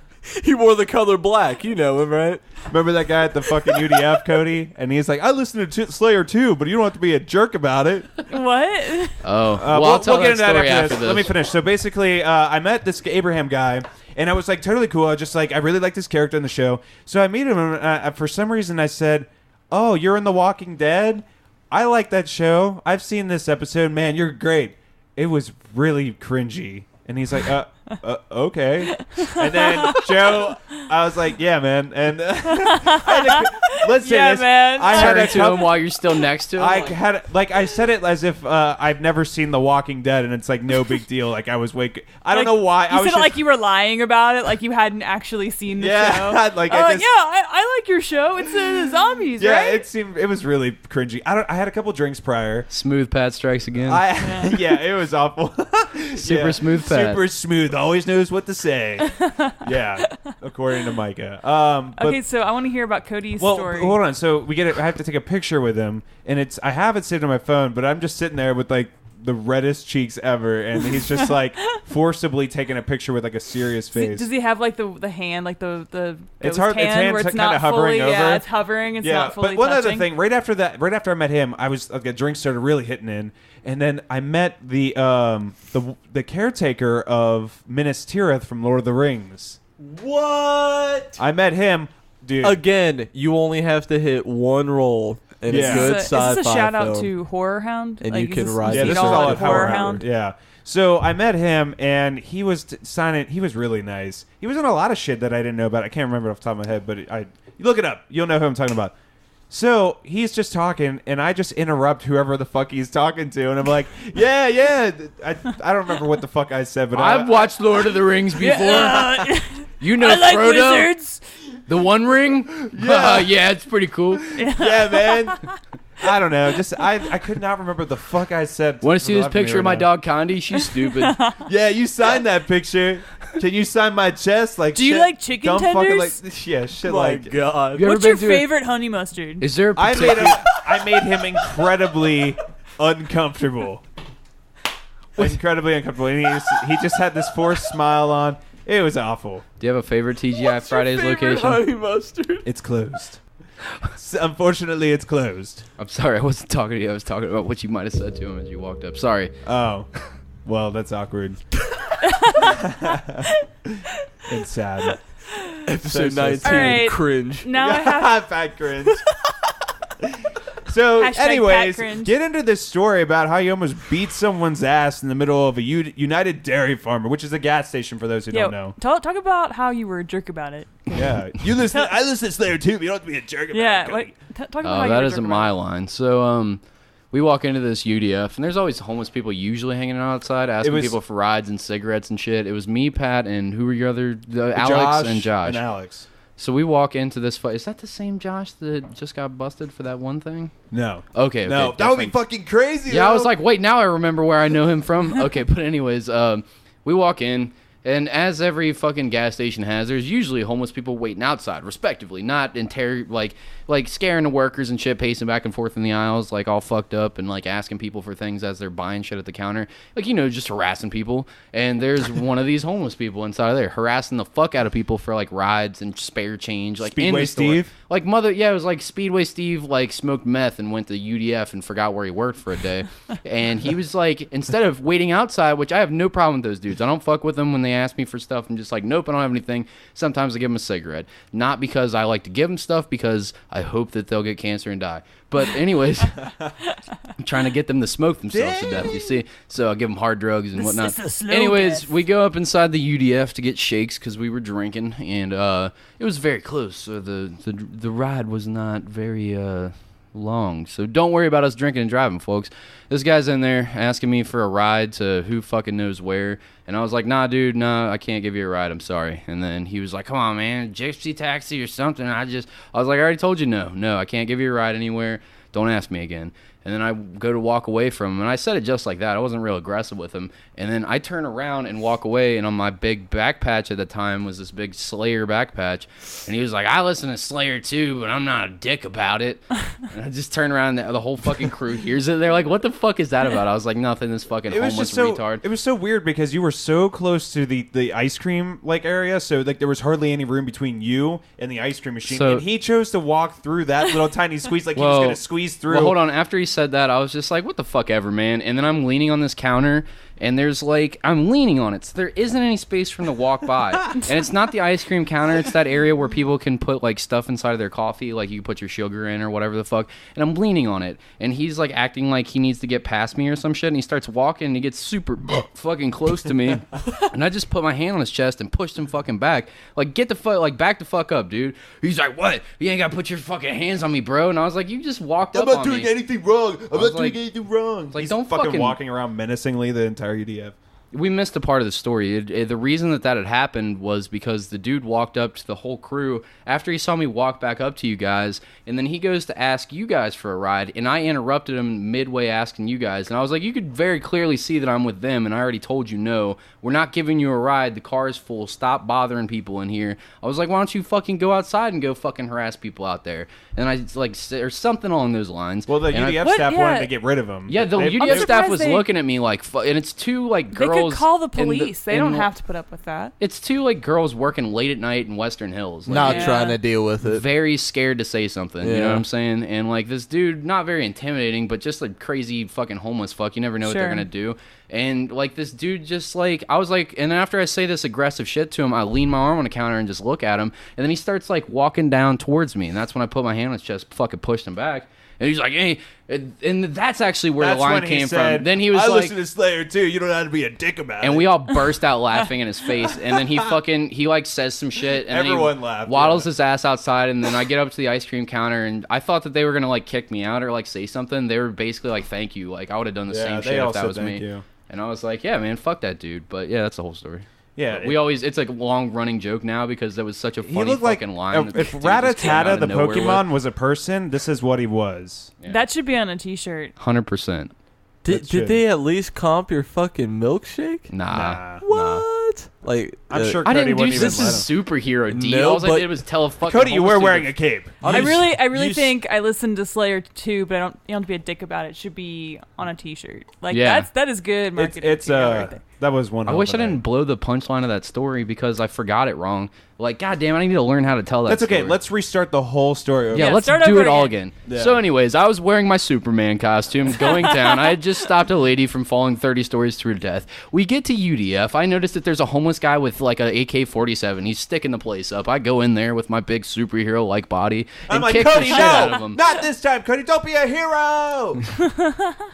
He wore the color black. You know him, right? Remember that guy at the fucking UDF, Cody? And he's like, I listen to Slayer too, but you don't have to be a jerk about it. What? Oh, well, I'll tell we'll get that into that story after after this. Let me finish. So basically, I met this Abraham guy, and I was like totally cool. I was just like, I really like this character in the show. So I meet him, and for some reason I said, oh, you're in The Walking Dead? I like that show. I've seen this episode. Man, you're great. It was really cringy. And he's like, Okay. And then Joe, I was like, yeah, man. And let's say Yeah, this. man. I had Turn a to him while you're still next to him. I said it as if I've never seen The Walking Dead, and it's like no big deal. Like I was I don't know why. You said it like you were lying about it, like you hadn't actually seen the show. Like I like your show. It's zombies, yeah, right? it was really cringy. I had a couple drinks prior. Smooth Pat strikes again. Yeah, it was awful. Super smooth Pat. Super smooth. Always knows what to say. Yeah, according to Micah. Okay, so I want to hear about Cody's Well, story. hold on. So I have to take a picture with him, and I have it saved on my phone, but I'm just sitting there with like the reddest cheeks ever, and he's just like forcibly taking a picture with like a serious face. Does he have like the hand, like the It's ghost hard. Its hand hands where it's kind not of hovering fully, over. Yeah, it's hovering. It's not fully but one touching. other thing. Right after I met him, I was like, a drink started really hitting in, and then I met the caretaker of Minas Tirith from Lord of the Rings. What? I met him, dude. Again, you only have to hit one roll in Yeah. a good Is sci-fi this a shout out film. to Horror Hound? And Like, you is can this- ride Yeah, is this he was all at at Horror Hound. Hound. Yeah. So I met him, and he was signing. He was really nice. He was in a lot of shit that I didn't know about. I can't remember off the top of my head, but you look it up. You'll know who I'm talking about. So he's just talking, and I just interrupt whoever the fuck he's talking to, and I'm like, yeah. I don't remember what the fuck I said, but I've watched Lord of the Rings before. You know I like Frodo? wizards. The One Ring? Yeah, it's pretty cool. yeah, man. I don't know. Just I could not remember the fuck I said. Want to see for the this life of me picture of my right now. dog Condi? She's stupid. Yeah, you signed that picture. Can you sign my chest? Like, Do you shit, like chicken dumb fucking, tenders? like, yeah, shit My like. God. You ever What's your been to a- favorite honey mustard? Is there a I particular... made him incredibly uncomfortable. Incredibly uncomfortable. And he just had this forced smile on. It was awful. Do you have a favorite TGI Fridays location? Honey mustard. It's closed. Unfortunately, it's closed. I'm sorry, I wasn't talking to you. I was talking about what you might have said to him as you walked up. Sorry. Oh, well, that's awkward. It's sad. Episode So 19. All right. Cringe. Now I have Fat cringe. So, Hashtag fat anyways, cringe. get into this story about how you almost beat someone's ass in the middle of a United Dairy Farmer, which is a gas station for those who don't know. Talk about how you were a jerk about it. Yeah, you listen. I listen to Slayer too, but you don't have to be a jerk about Yeah, it. what, talk about how Oh, you that were a isn't jerk my about line. So, we walk into this UDF, and there's always homeless people usually hanging out outside, asking was- people for rides and cigarettes and shit. It was me, Pat, and who were your other... Alex and Josh. And Alex. So we walk into this fight. Is that the same Josh that just got busted for that one thing? No. Okay. No, that would be different. fucking crazy. Yeah, I was though. like, wait, now I remember where I know him from. Okay, but anyways, we walk in, and as every fucking gas station has, there's usually homeless people waiting outside, respectively, not like scaring the workers and shit, pacing back and forth in the aisles, like all fucked up and like asking people for things as they're buying shit at the counter, like, you know, just harassing people. And there's one of these homeless people inside of there harassing the fuck out of people for like rides and spare change, like in Speedway the store. Steve? Like it was like Speedway Steve like smoked meth and went to UDF and forgot where he worked for a day. And he was like, instead of waiting outside, which I have no problem with those dudes. I don't fuck with them when they ask me for stuff. I'm just like, nope, I don't have anything. Sometimes I give them a cigarette. Not because I like to give them stuff, because I hope that they'll get cancer and die. But anyways, I'm trying to get them to smoke themselves to death, you see. So I give them hard drugs and whatnot. is a slow Anyways, death. we go up inside the UDF to get shakes because we were drinking, and it was very close. So the ride was not very long. So don't worry about us drinking and driving, folks. This guy's in there asking me for a ride to who fucking knows where, and I was like, nah, dude, nah, I can't give you a ride. I'm sorry. And then he was like, come on, man, gypsy taxi or something. I was like, I already told you no, I can't give you a ride anywhere. Don't ask me again. And then I go to walk away from him, and I said it just like that. I wasn't real aggressive with him. And then I turn around and walk away, and on my big back patch at the time was this big Slayer back patch. And he was like, I listen to Slayer too, but I'm not a dick about it. And I just turn around, and the whole fucking crew hears it. They're like, what the fuck is that about? I was like, nothing, this fucking It was homeless just so retard. It was so weird because you were so close to the ice cream like area, so like there was hardly any room between you and the ice cream machine. So- and he chose to walk through that little tiny squeeze like he was Well- going to squeeze through. Well, hold on. After he said that, I was just like, what the fuck ever, man. And then I'm leaning on this counter, and there's like I'm leaning on it, so there isn't any space for him to walk by. And it's not the ice cream counter; it's that area where people can put like stuff inside of their coffee, like you put your sugar in or whatever the fuck. And I'm leaning on it, and he's like acting like he needs to get past me or some shit. And he starts walking, and he gets super fucking close to me, and I just put my hand on his chest and pushed him fucking back, like get the fuck, like back the fuck up, dude. He's like, what? You ain't gotta put your fucking hands on me, bro. And I was like, you just walked up on me. I'm not doing anything wrong. I'm not doing anything wrong. Like, He's don't fucking walking around menacingly the entire UDF. We missed a part of the story. The reason that had happened was because the dude walked up to the whole crew after he saw me walk back up to you guys, and then he goes to ask you guys for a ride, and I interrupted him midway asking you guys, and I was like, you could very clearly see that I'm with them, and I already told you no, we're not giving you a ride, the car is full, stop bothering people in here. I was like, why don't you fucking go outside and go fucking harass people out there? And I like, or something along those lines. Well, the UDF staff wanted to get rid of him. Yeah, the UDF staff was looking at me like, and it's two like girls. They could call the police. They don't have to put up with that. It's two like girls working late at night in Western Hills. Like, not trying to deal with it. Very scared to say something. You know what I'm saying? And like this dude, not very intimidating, but just like crazy fucking homeless fuck. You never know what they're gonna do. And like this dude just like, I was like, and after I say this aggressive shit to him, I lean my arm on the counter and just look at him, and then he starts like walking down towards me, and that's when I put my hand on his chest, fucking pushed him back. And he's like, hey, and that's actually where the line came from. Then he was I like, listen to Slayer too. You don't have to be a dick about it. and we all burst out laughing in his face. And then he like says some shit. And Everyone then he laughed, waddles his ass outside. And then I get up to the ice cream counter, and I thought that they were gonna like kick me out or like say something. They were basically like, thank you. Like I would have done the same shit if that was me. You. And I was like, yeah, man, fuck that dude. But yeah, that's the whole story. Yeah, it's like a long running joke now because that was such a funny fucking line. If Rattata the Pokemon was a person, this is what he was. Yeah. That should be on a t-shirt. 100%. Did they at least comp your fucking milkshake? Nah. What? Like, I'm sure I Cody didn't do wouldn't this even is superhero deal. No, All I did was tell a fucking Cody, you were homeless wearing dude a cape. I really think I listened to Slayer too, but you don't have to be a dick about it. It should be on a t-shirt. Like that is good marketing. It's uh, right that was one. I wish I didn't blow the punchline of that story because I forgot it wrong. Like, goddamn, I need to learn how to tell that. That's okay. story. Let's restart the whole story over. Yeah, let's do it all again. Yeah. So, anyways, I was wearing my Superman costume, going down. I had just stopped a lady from falling 30 stories to her death. We get to UDF. I noticed that there's a homeless guy with like an AK-47. He's sticking the place up. I go in there with my big superhero-like body and I'm like, kick Cody, the shit out of him. Not this time, Cody. Don't be a hero.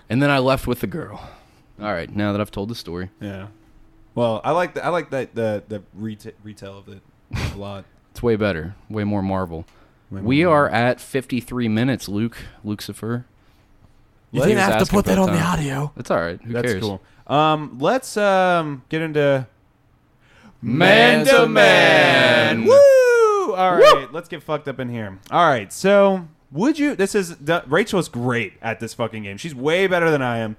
And then I left with the girl. All right, now that I've told the story. Yeah. Well, I like the retail of it a lot. It's way better. Way more Marvel. We are at 53 minutes, Lucifer. You didn't have to put that on the audio. That's all right. Who cares? That's cool. Let's get into Man to Man. Woo! All right, let's get fucked up in here. All right, so would you? Rachel's great at this fucking game. She's way better than I am.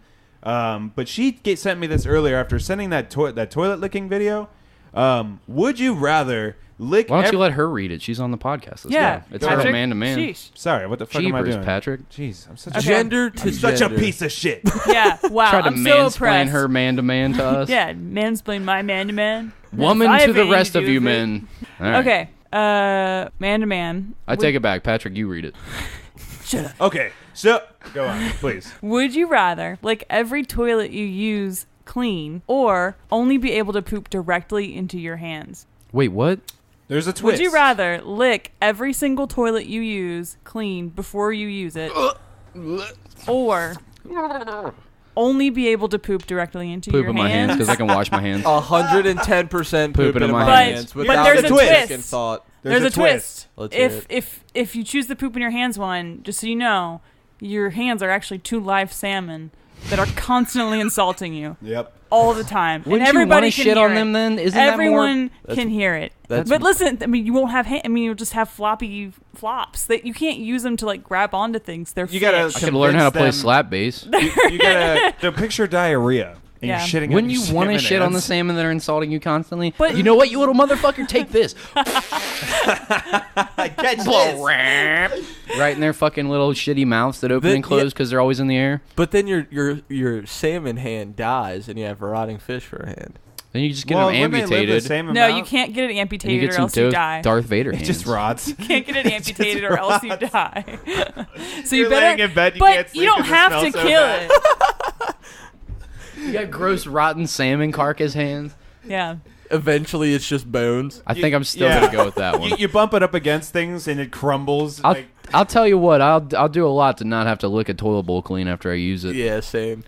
But she sent me this earlier after sending that toilet licking video. Would you rather lick? Why don't you let her read it? She's on the podcast. Let's go. It's her Man to Man. Sheesh. Sorry, what the fuck am I doing, Patrick? Jeez, I'm such such a piece of shit. Yeah, wow. Tried to I'm so mansplain oppressed. her Man to Man to us. Yeah, mansplain my man to man. Woman to the rest of you men. All right. Okay, man to man. I take it back, Patrick. You read it. Shut up. Okay, so go on, please. Would you rather lick every toilet you use clean, or only be able to poop directly into your hands? Wait, what? There's a twist. Would you rather lick every single toilet you use clean before you use it, or only be able to poop directly into your hands? Poop in my hands because I can wash my hands. 110% Poop in my hands. But there's a second twist. thought. There's a twist. Let's hear it. If you choose the poop in your hands one, just so you know, your hands are actually two live salmon that are constantly insulting you. Yep. All the time. Wouldn't and everybody you can shit hear on it. them then? Isn't Everyone that can hear it. that's- But listen, I mean, you won't have you'll just have floppy flops. That you can't use them to like grab onto things. They're You gotta fish. I could learn how to play slap bass. You gotta picture diarrhea. And Yeah. you're shitting. Wouldn't you want to shit on the salmon that are insulting you constantly? But- you know what, you little motherfucker, take this. Catch this. Right in their fucking little shitty mouths that open Then- and close because they're always in the air. But then your salmon hand dies, and you have a rotting fish for a hand. Then you just get them amputated. No, you can't get it And you amputated get or some else you die. Darth Vader It hands. just rots. You can't get it amputated or else you die. So You're you better. laying in bed, you but can't sleep you don't 'cause it have to smells so kill bad. it. got gross rotten salmon carcass hands. Yeah. Eventually, it's just bones. I think I'm still gonna go with that one. You bump it up against things and it crumbles. I'll tell you what. I'll do a lot to not have to lick a toilet bowl clean after I use it. Yeah, same.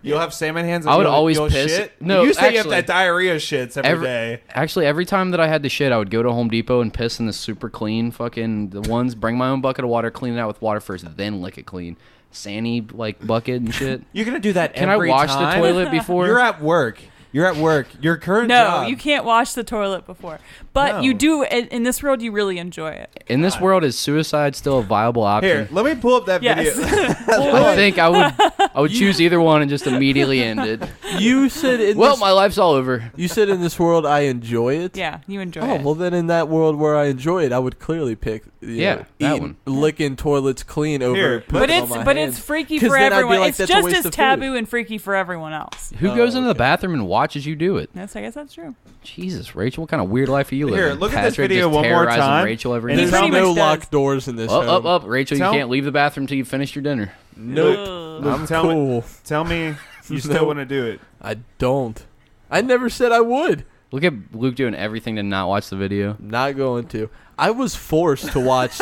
You'll have salmon hands. And I would you'll always shit? piss. No, you say you have actually- that diarrhea shits every day. Actually, every time that I had to shit, I would go to Home Depot and piss in the super clean fucking the ones. Bring my own bucket of water, clean it out with water first, then lick it clean. Sandy bucket and shit. You're gonna do that Can every I wash time? the toilet before? You're at work. Your current No, job. you can't wash the toilet before. But No. you do, in this world, you really enjoy it. In this world, is suicide still a viable option? Here, let me pull up that Yes. video. I think I would choose either one and just immediately end it. You said in Well, this, my life's all over. you said in this world I enjoy it. Yeah, you enjoy Oh it. well, then in that world where I enjoy it, I would clearly pick that one. licking toilets clean over. Here, But putting on my it's hands. freaky 'Cause for then I'd be everyone. like, It's that's a just waste as of food. taboo and freaky for everyone else. Who goes into the okay. bathroom and watches you do it? Yes, I guess that's true. Jesus, Rachel, what kind of weird life are you living? Here, look at this Patrick video just one more terrorizing time. Rachel every And day. He There's pretty no much locked does. doors in this. Up, home. Rachel, Tell- you can't leave the bathroom till you finished your dinner. Nope. I'm Tell me- cool. Tell me you still Nope. want to do it. I don't. I never said I would. Look at Luke doing everything to not watch the video. Not going to. I was forced to watch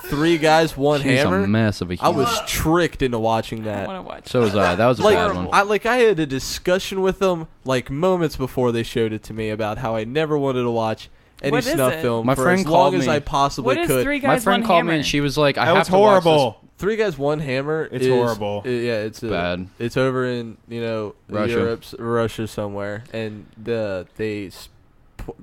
Three Guys, One She's Hammer. a mess of a I human. was tricked into watching I that. want to watch. So was I. That was a bad one. I had a discussion with them like moments before they showed it to me about how I never wanted to watch any What is snuff it? film My for friend as long called as me. I possibly What is could. Three My Guys, friend One called Hammer? me and she was like, I That have was to watch horrible. Three Guys, One Hammer. It's is- horrible. Yeah, it's Bad. It's over in Russia. Russia somewhere, and they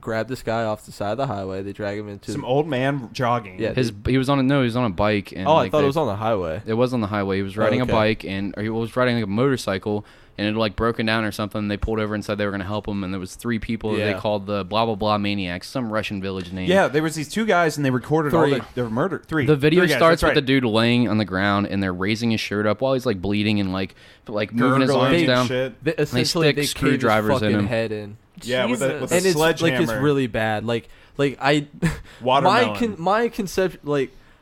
grab this guy off the side of the highway. They drag him into Some old man jogging. Yeah. He was on a bike. And Oh, I like, thought they- it was on the highway. It was on the highway. He was riding okay. a bike or he was riding like a motorcycle, and it like broken down or something. They pulled over and said they were going to help him, and there was 3 people that they Yeah. called the blah blah blah maniacs, some Russian village name. Yeah, there was these 2 guys and they recorded all Three. their murder. 3. The video 3 guys, starts that's with the right. dude laying on the ground, and they're raising his shirt up while he's like bleeding and like moving his Gurgling arms and down. shit. They, essentially, stick they caved his screwdrivers in fucking him. head in. Yeah, with a Jesus. And it's sledgehammer. like it's really bad. Like I Watermelon. my concept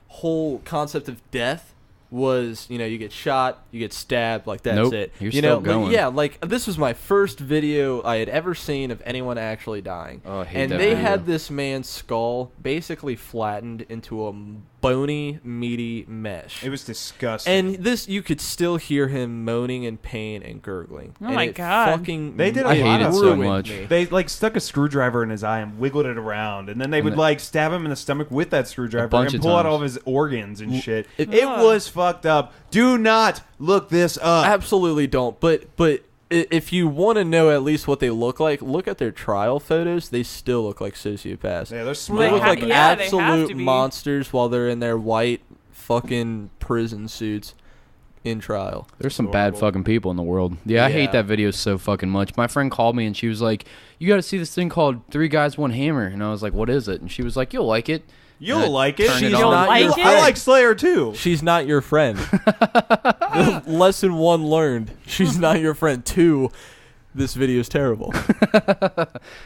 whole concept of death was, you get shot, you get stabbed, like that's Nope, it. you're you still know, going. yeah, like this was my first video I had ever seen of anyone actually dying. Oh, I hate and that they video. had this man's skull basically flattened into a bony, meaty mesh. It was disgusting. And this, you could still hear him moaning in pain and gurgling. Oh And my it God. Fucking, They did a I hate lot it of so ruined much. me. They like stuck a screwdriver in his eye and wiggled it around, and then they would then- like stab him in the stomach with that screwdriver bunch and of pull out times. all of his organs and shit. It- It was fucked up. Do not look this up. Absolutely don't. But if you want to know at least what they look like, look at their trial photos. They still look like sociopaths. Yeah, they're They smart. look like yeah, they have absolute to be. monsters while they're in their white fucking prison suits in trial. There's some bad Horrible. fucking people in the world. Yeah, I hate Yeah. that video so fucking much. My friend called me and she was like, "You got to see this thing called 3 Guys, 1 Hammer." And I was like, "What is it?" And she was like, "You'll like it." You'll And I like it. turned She's on. not like your it? friend. I like Slayer too. She's not your friend. Lesson 1 learned. She's not your friend. 2, this video is terrible.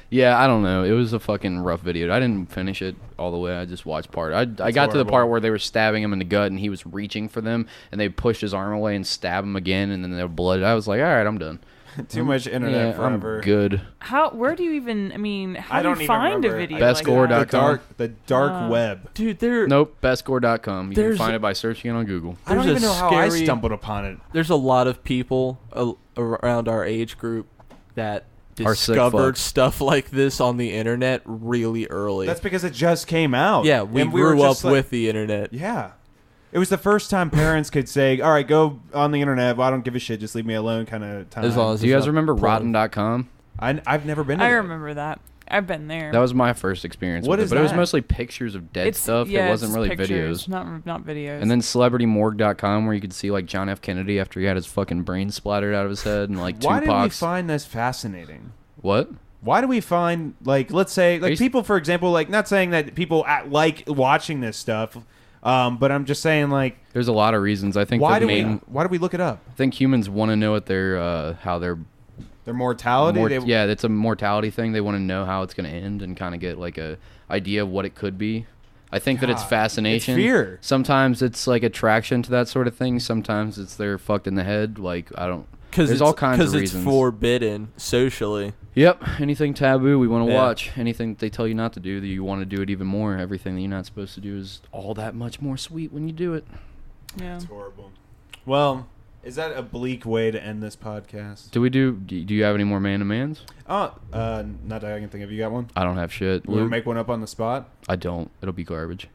Yeah, I don't know. It was a fucking rough video. I didn't finish it all the way. I just watched part. I got to the horrible. part where they were stabbing him in the gut and he was reaching for them and they pushed his arm away and stabbed him again and then they were blooded. I was like, all right, I'm done. Too much internet Yeah, forever. I'm good. Where do you even? I mean, how I do don't you even find a remember. video? Bestgore.com. like that? The dark web. Dude, there Nope, bestgore.com. You can There's- find it by searching it on Google. I don't There's even a know how I scary- stumbled upon it. there's a lot of people around our age group that Are sick discovered fucks. stuff like this on the internet really early. That's because it just came out. yeah, we And were grew up just like- with the internet. Yeah. It was the first time parents could say, all right, go on the internet. Well, I don't give a shit. Just leave me alone kind of time. As long as Do you it's guys not remember porn. rotten.com? I've never been to I that. remember that. I've been there. That was my first experience What with is it, but it was that? mostly pictures of dead stuff. Yeah, it wasn't it's really pictures, videos. not videos. And then celebritymorgue.com where you could see like John F. Kennedy after he had his fucking brain splattered out of his head and like Why did we Tupac's. find this fascinating? What? Why do we find, like, let's say, like, Based- people, for example, like, not saying that people like watching this stuff, but I'm just saying, like, There's a lot of reasons. I think why the do main. we look it up? I think humans want to know what their how their Their mortality? yeah, it's a mortality thing. They want to know how it's going to end and kind of get like a idea of what it could be. I think that it's God, fascination. it's fear. Sometimes it's like attraction to that sort of thing. Sometimes it's they're fucked in the head. Like I don't. There's all kinds of Because reasons. it's forbidden socially. Yep. Anything taboo we want to Yeah. watch. Anything they tell you not to do that you want to do it even more. Everything that you're not supposed to do is all that much more sweet when you do it. Yeah. It's horrible. Well, is that a bleak way to end this podcast? Do you have any more man-to-mans? Oh, not that I can think of. You got one? I don't have shit. You want to Luke? make one up on the spot? I don't. It'll be garbage.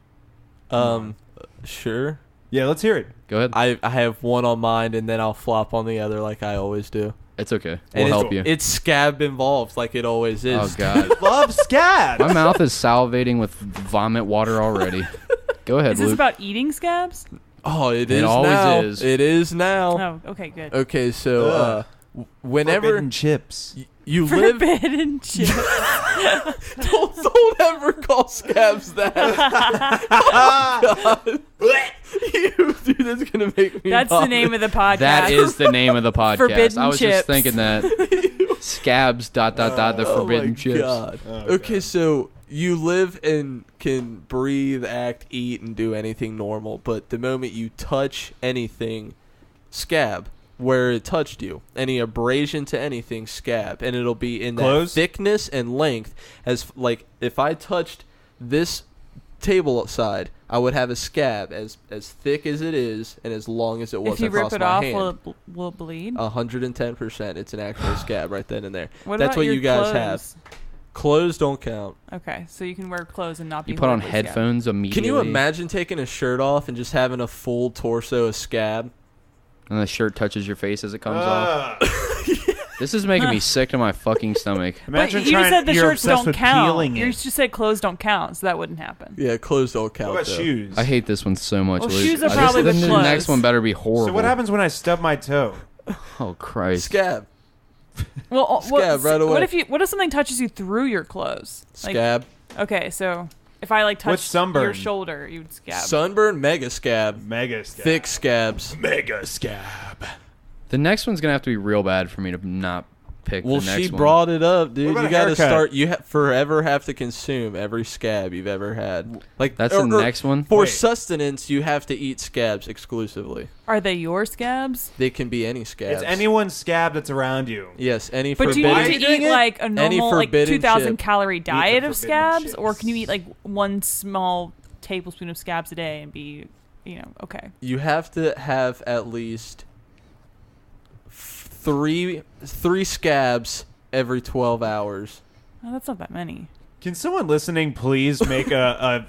Sure. Yeah, let's hear it. Go ahead. I have one on mine, and then I'll flop on the other like I always do. It's okay. And We'll help you. It's scab involved, like it always is. Oh, God. Love scabs. My mouth is salivating with vomit water already. Go ahead, Is this Luke. about eating scabs? Oh, it It is always now. is. It is now. Oh, okay, good. Okay, so whenever Forbidden chips. you live, Forbidden chips. don't ever call scabs that. Oh, God. Dude, that's gonna make me. That's the name of the podcast. That is the name of the podcast. Forbidden I was chips. just thinking that. Scabs, ... the forbidden chips. God. Okay, so you live and can breathe, act, eat, and do anything normal, but the moment you touch anything, scab. Where it touched you, any abrasion to anything, scab, and it'll be in that Clothes? thickness and length. As like if I touched this table side, I would have a scab as thick as it is and as long as it was If you across rip it my off, hand. will it bleed? 110%. It's an actual scab right then and there. What That's about what your you guys clothes? have. Clothes don't count. Okay, so you can wear clothes and not be. You put on horribly scabbed. headphones immediately. Can you imagine taking a shirt off and just having a full torso of scab? And the shirt touches your face as it comes off. This is making me sick to my fucking stomach. Imagine But you just said the you're shirts obsessed don't with count. peeling You it. just said clothes don't count, so that wouldn't happen. Yeah, clothes don't count. What about though. shoes? I hate this one so much, Well, Luke. shoes are probably the the clothes. next one better be horrible. So what happens when I stub my toe? Oh, Christ. Scab. Well, Scab right away. What if something touches you through your clothes? Like, Scab. okay, so if I like What's touched sunburn? your shoulder, you'd scab. Sunburn, mega scab. Mega scab. Thick scabs. Mega scab. The next one's going to have to be real bad for me to not pick Well, the next she one. brought it up, dude. What about You a got to haircut? start. You forever have to consume every scab you've ever had. Like That's the next one? For Wait. sustenance, you have to eat scabs exclusively. Are they your scabs? They can be any scabs. It's anyone's scab that's around you. Yes, any But do you forbidden. need to eat like a Any normal like forbidden 2,000 chip. calorie diet the of forbidden scabs, chips. or can you eat like one small tablespoon of scabs a day and be, okay? You have to have at least three scabs every 12 hours. Oh, that's not that many. Can someone listening please make a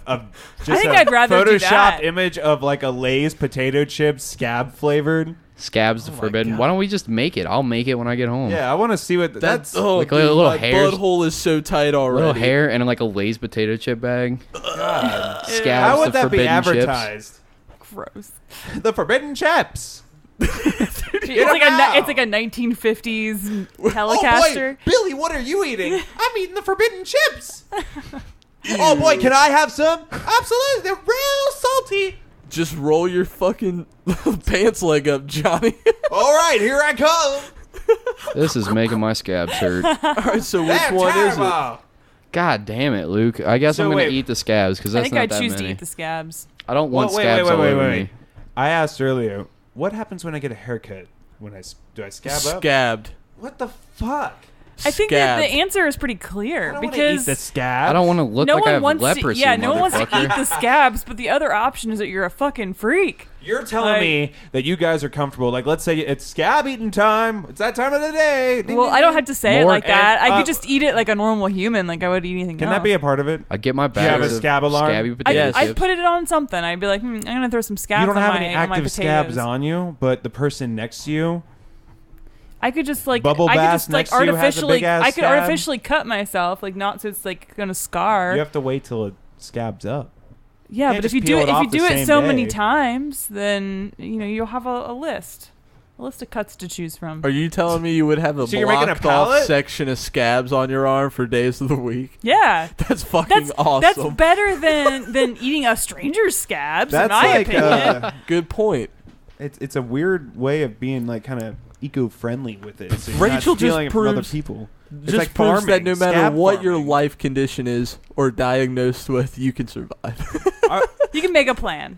just think a I'd rather do photoshopped that. image of like a Lay's potato chip scab flavored? Scabs the my forbidden. God. Why don't we just make it? I'll make it when I get home. Yeah, I want to see what that's. Like a dude, little my hairs- butthole is so tight already. Little hair and like a Lay's potato chip bag. God. Scabs How would the that be forbidden chips. advertised? Gross. The forbidden chips. It's like a 1950s Telecaster. Oh boy, Billy, what are you eating? I'm eating the forbidden chips. Oh boy, can I have some? Absolutely, they're real salty. Just roll your fucking pants leg up, Johnny. All right, here I come. This is making my scabs hurt. All right, so which That's one is it? terrible. God damn it, Luke. I guess So I'm going wait. to eat the scabs because I that's think not I'd that choose to many. eat the scabs. I don't want Well, scabs all over me. I asked earlier, what happens when I get a haircut? Do I scab up? Scabbed. What the fuck? I think that the Scabbed. answer is pretty I clear don't want to eat because the scab. I don't want to look no like I one have wants leprosy, to. Yeah, no one wants to motherfucker. eat the scabs, but the other option is that you're a fucking freak. You're telling Like- me that you guys are comfortable. Like, let's say it's scab eating time. It's that time of the day. Ding, Well, ding, I don't ding. have to say it More- like that. I and, could just eat it like a normal human, like I would eat anything Can else. that be a part of it? I get my you have bag a of scab alarm? scabby I'd, potato Yes. I'd chips. put it on something. I'd be like, I'm gonna throw some scabs You don't on have my, any on my active scabs potatoes. on you, but the person next to you. I could just like Bubble I could Bass just like next to you has a artificially big-ass I could scab. artificially cut myself, like not so it's like gonna scar. You have to wait till it scabs up. Yeah, can't but just if you do peel it it if off you the do it same so many day. times, then you'll have a list of cuts to choose from. Are you telling me you would have a So you're making a blocked off palette? section of scabs on your arm for days of the week? Yeah. That's fucking awesome. That's better than eating a stranger's scabs, in That's my like opinion. Good point. it's a weird way of being like kind of eco-friendly with it. So you're Rachel not stealing just it from other proves people. It's just like proves that farming, no matter scab what your farming. life condition is or diagnosed with, you can survive. You can make a plan.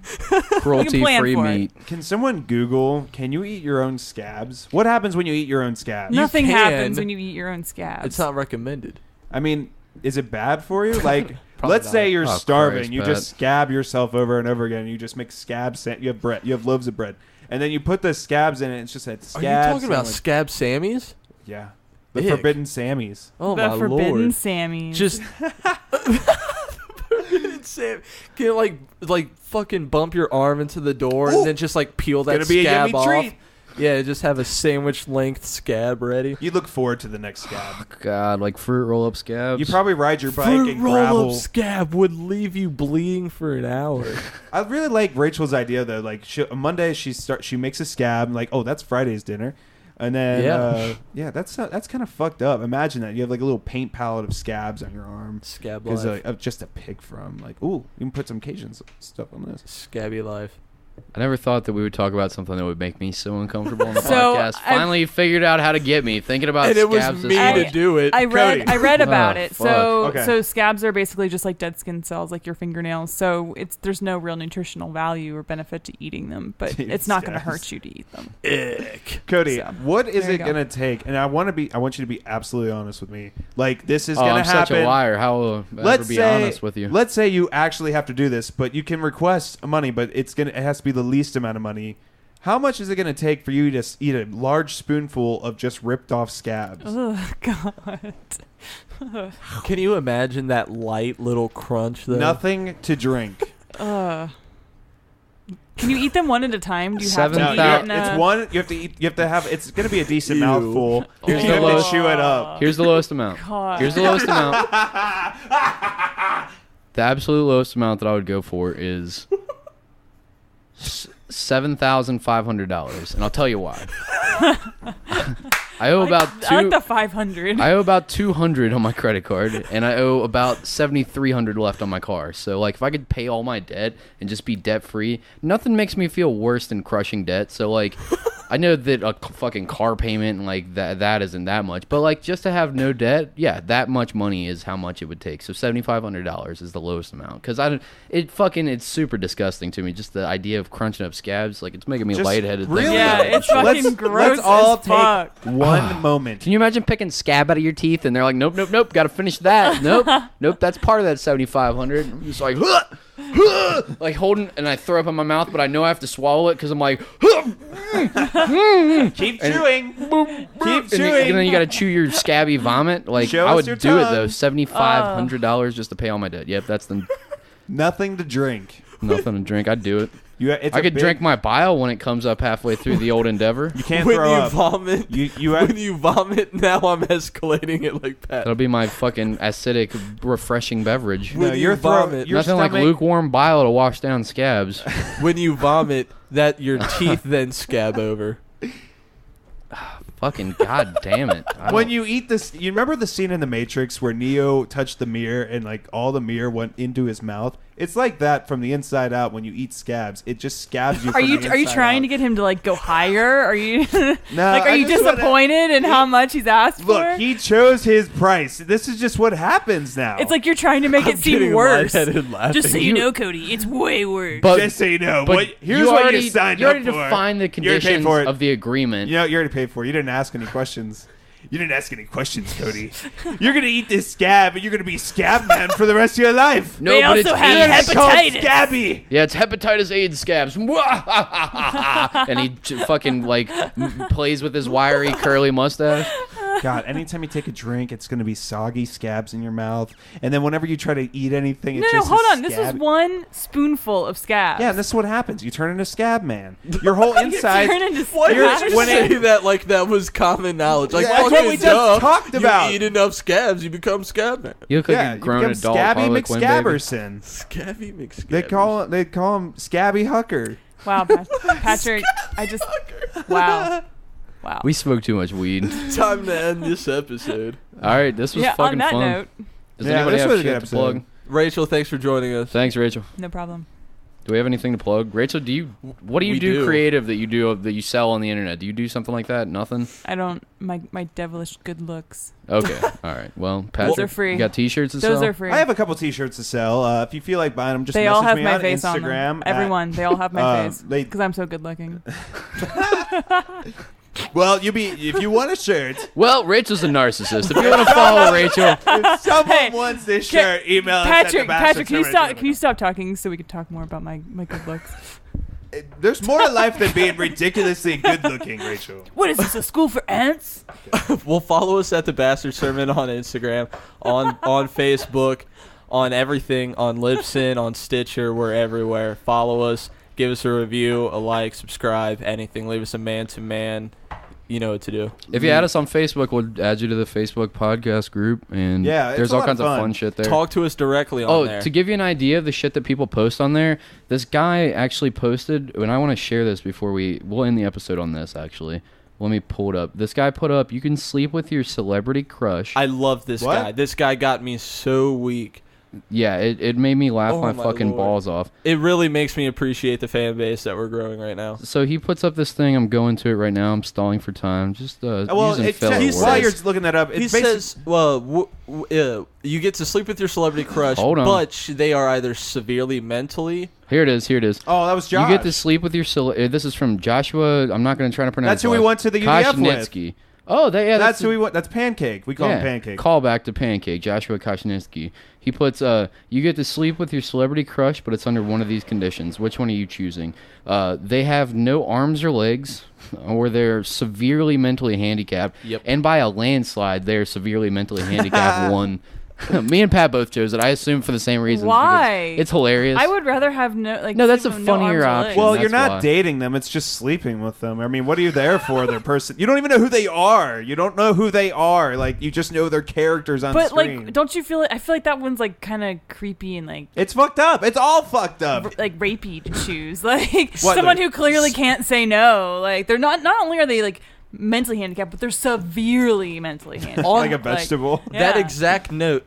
Cruelty-free for it. meat. Can someone Google, can you eat your own scabs? What happens when you eat your own scabs? Nothing can. happens when you eat your own scabs. It's not recommended. I mean, is it bad for you? Like, Probably let's say not. you're Oh, starving. Christ, You Pat. just scab yourself over and over again. You just make scabs. You have bread. You have loaves of bread. And then you put the scabs in it. It's just that Are scab. you talking about sandwich. scab Sammys? Yeah. The Ick. forbidden Sammys. Oh the my forbidden lord! Sammys. Just forbidden Sam. Can you like fucking bump your arm into the door Ooh. and then just like peel that Gonna be a scab yummy off? treat. Yeah, just have a sandwich length scab ready. You look forward to the next scab. God, like fruit roll-up scabs. You probably ride your bike Fruit and roll gravel. up scab would leave you bleeding for an hour. I really like Rachel's idea though. Like on Monday she makes a scab. Like, oh, that's Friday's dinner. And then that's kind of fucked up. Imagine that you have like a little paint palette of scabs on your arm. Scab Because life. of just a pick from like, ooh, you can put some Cajun stuff on this. Scabby life. I never thought that we would talk about something that would make me so uncomfortable on the So, podcast. I've- Finally, you figured out how to get me thinking about And it was scabs. me this to much. do it. I read Cody. about Oh, it. fuck. So Okay. so scabs are basically just like dead skin cells, like your fingernails. So there's no real nutritional value or benefit to eating them, but Dude, it's not going to scabs. hurt you to eat them. Ick. Cody, So, what is there you it go. gonna take? And I want you to be absolutely honest with me. Like this is Oh, gonna I'm happen. such a liar. How will I ever Let's be say, honest with you? Let's say you actually have to do this, but you can request money, but it has to be the least amount of money. How much is it going to take for you to eat a large spoonful of just ripped off scabs? Oh God. Can you imagine that light little crunch though? Nothing to drink. Can you eat them one at a time? Do you have to Seven No, eat thou- it in a- it's one. You have to eat. You have to have. It's going to be a decent Ew. mouthful. Here's you the have lowest- to chew it up. Here's the lowest amount. God. Here's the lowest amount. The absolute lowest amount that I would go for is $7,500, and I'll tell you why. I owe about I like the 500. I owe about $200 on my credit card, and I owe about $7,300 left on my car. So, like, if I could pay all my debt and just be debt free, nothing makes me feel worse than crushing debt. So, like, I know that a fucking car payment and like that isn't that much, but like just to have no debt, yeah, that much money is how much it would take. So $7,500 is the lowest amount because it's super disgusting to me. Just the idea of crunching up scabs, like it's making me Just lightheaded. really? thinking Yeah, about it. it's fucking gross Let's all as fuck. take one moment. Can you imagine picking scab out of your teeth and they're like, nope, nope, nope, got to finish that. Nope, that's part of that 7,500. I'm just like, like holding, and I throw up in my mouth, but I know I have to swallow it because I'm like, Keep chewing. Keep chewing. and then you got to chew your scabby vomit. Like Show I us would your do it tongue. though. $7,500 just to pay all my debt. Yep, that's the Nothing to drink. nothing to drink. I'd do it. It's I a could big- drink my bile when it comes up halfway through the old endeavor. You can't when throw you up. vomit, You when you vomit, now I'm escalating it like Pat. That'll be my fucking acidic, refreshing beverage. No, When your you throat- vomit, your Nothing like stomach- lukewarm bile to wash down scabs. when you vomit, that your teeth then scab over. Fucking goddamn it! I When don't- you eat this, you remember the scene in The Matrix where Neo touched the mirror and like all the mirror went into his mouth? It's like that from the inside out. When you eat scabs, it just scabs you. Are you trying to get him to like go higher? Are you like are I you just wanna- disappointed in how much he's asked for? Look, he chose his price. This is just what happens now. It's like you're trying to make I'm it seem getting worse. lightheaded laughing. Just so you know, Cody, it's way worse. but just so you know, but here's you what already, you signed you up already for. defined the You already paid conditions for it. of the agreement. You already paid for it. You didn't ask any questions. You didn't ask any questions, Cody. You're gonna eat this scab, and you're gonna be scab man for the rest of your life. No, They but also it's have AIDS. It's called hepatitis. Scabby. Yeah, it's hepatitis AIDS scabs. And he fucking like plays with his wiry curly mustache. God, anytime you take a drink, it's gonna be soggy scabs in your mouth, and then whenever you try to eat anything, it's No, just hold a on. This was scab. one spoonful of scabs. Yeah, and this is what happens. You turn into scab man. Your whole inside. Turn into Why scabs. did you when say it- that like that was common knowledge? Like, Yeah, that's what fucking we just duh. talked about. You eat enough scabs, you become scab man. You look like Yeah, a you grown become adult. Scabby Harley Quinn, baby. McScabberson. Scabby McScabby. They call him Scabby Hucker. Wow, Patrick. I just wow. We smoked too much weed. Time to end this episode. All right, this was Yeah. fucking On that fun. note, Does Yeah, anybody this have was a shit good to episode. plug? Rachel, thanks for joining us. Thanks, Rachel. no problem. Do we have anything to plug? Rachel, what do you do creative that you sell on the internet? Do you do something like that? Nothing? I don't. My devilish good looks. Okay. All right. Well, Patrick, Those are free. you got T-shirts to sell? Those are free. I have a couple T-shirts to sell. If you feel like buying them, just they message all have me my on face on Instagram. them. Everyone, they all have my face they- because I'm so good looking. Well, if you want a shirt, Well, Rachel's a narcissist. If you want to follow Rachel, if someone Hey, wants this shirt, email us at Patrick, can you stop? thebastardsermon@gmail.com. Can you stop talking so we can talk more about my good looks? There's more to life than being ridiculously good looking, Rachel. What is this? A school for ants? Well, follow us at the Bastard Sermon on Instagram, on Facebook, on everything, on Libsyn, on Stitcher. We're everywhere. Follow us. Give us a review, a like, subscribe, anything. Leave us a man-to-man. You know what to do. if you add us on Facebook, we'll add you to the Facebook podcast group, and Yeah, it's there's a all lot kinds of of fun. fun shit there. Talk to us directly on there. To give you an idea of the shit that people post on there, this guy actually posted, and I want to share this before we'll end the episode on this, actually. Let me pull it up. This guy put up, you can sleep with your celebrity crush. I love this What? guy. This guy got me so weak. Yeah, it made me laugh Oh my my fucking Lord. balls off. It really makes me appreciate the fan base that we're growing right now. So he puts up this thing. I'm going to it right now. I'm stalling for time. Just Well, using it filler says, words. while you're looking that up, He it's basically says, well, you get to sleep with your celebrity crush, Hold on. but they are either severely mentally. Here it is. oh, that was Josh. You get to sleep with your this is from Joshua. I'm not going to try to pronounce. That's who we last- went to the UDF with. Kashnitsky. Oh, That's who we want. That's Pancake. We call him Pancake. Call back to Pancake, Joshua Kashnitsky. He puts, you get to sleep with your celebrity crush, but it's under one of these conditions. Which one are you choosing? They have no arms or legs, or they're severely mentally handicapped. Yep. And by a landslide, they're severely mentally handicapped one. Me and Pat both chose it. I assume for the same reasons. Why? Because it's hilarious. I would rather have no that's a sleep with funnier arms or option. legs. Well, That's you're not why. dating them. It's just sleeping with them. I mean, what are you there for? Their person. You don't even know who they are. You don't know who they are. Like, you just know their characters on But screen. like, don't you feel it? I feel like that one's like kind of creepy and like It's fucked up. It's all fucked up. rapey to choose. Like What, someone like- who clearly can't say no. Like they're not only are they like mentally handicapped, but they're severely mentally handicapped. Like a vegetable. That Yeah. exact note.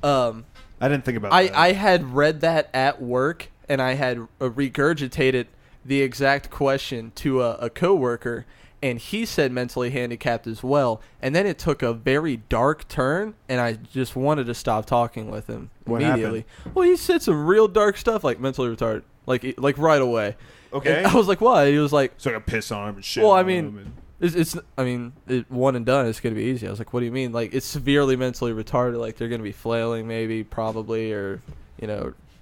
I didn't think about that. I had read that at work, and I had regurgitated the exact question to a coworker, and he said mentally handicapped as well. And then it took a very dark turn, and I just wanted to stop talking with him What immediately. Well, he said some real dark stuff, like mentally retarded, like right away. Okay. And I was like, "Why?" He was like, So I got piss on him and shit. Well, I on mean, him and- one and done. It's gonna be easy. I was like, what do you mean? Like, it's severely mentally retarded. Like, they're gonna be flailing, maybe, probably, or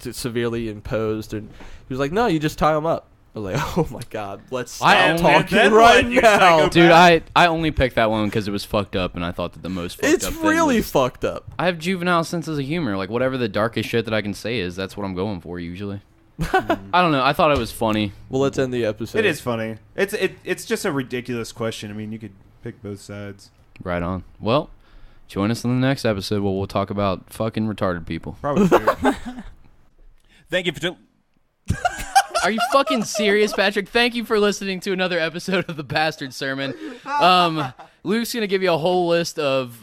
severely imposed. And he was like, no, you just tie them up. I was like, oh my god, let's stop I talking then right what, you now, psychopath? Dude, I only picked that one because it was fucked up, and I thought that the most fucked It's up thing really was- fucked up. I have juvenile senses of humor. Like, whatever the darkest shit that I can say is, that's what I'm going for usually. I don't know. I thought it was funny. Well, let's end the episode. it is funny. It's just a ridiculous question. I mean, you could pick both sides. Right on. Well, join us in the next episode where we'll talk about fucking retarded people. Probably. Thank you for. Are you fucking serious, Patrick? Thank you for listening to another episode of the Bastard Sermon. Luke's going to give you a whole list of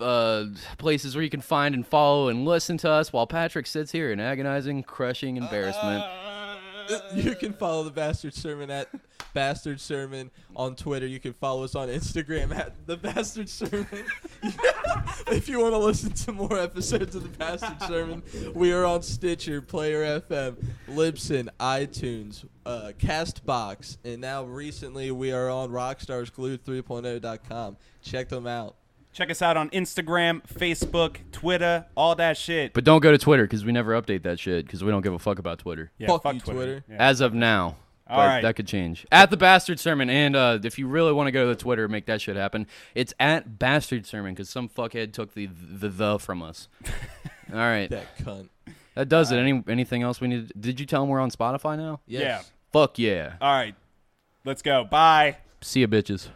places where you can find and follow and listen to us while Patrick sits here in agonizing, crushing embarrassment. You can follow the Bastard Sermon at Bastard Sermon on Twitter. You can follow us on Instagram at the Bastard Sermon. If you want to listen to more episodes of the Bastard Sermon, we are on Stitcher, PLAYERFM, Libsyn, iTunes, Castbox, and now recently we are on ROCKSTARSGlued3.0.com. Check them out. Check us out on Instagram, Facebook, Twitter, all that shit. But don't go to Twitter because we never update that shit because we don't give a fuck about Twitter. Yeah, Fuck you, Twitter. Yeah. As of now. All But right. that could change. At the Bastard Sermon. And if you really want to go to the Twitter and make that shit happen, it's at Bastard Sermon because some fuckhead took the from us. All right. That cunt. That does it. Anything else we need? Did you tell them we're on Spotify now? Yes. Yeah. Fuck yeah. All right. Let's go. Bye. See ya, bitches.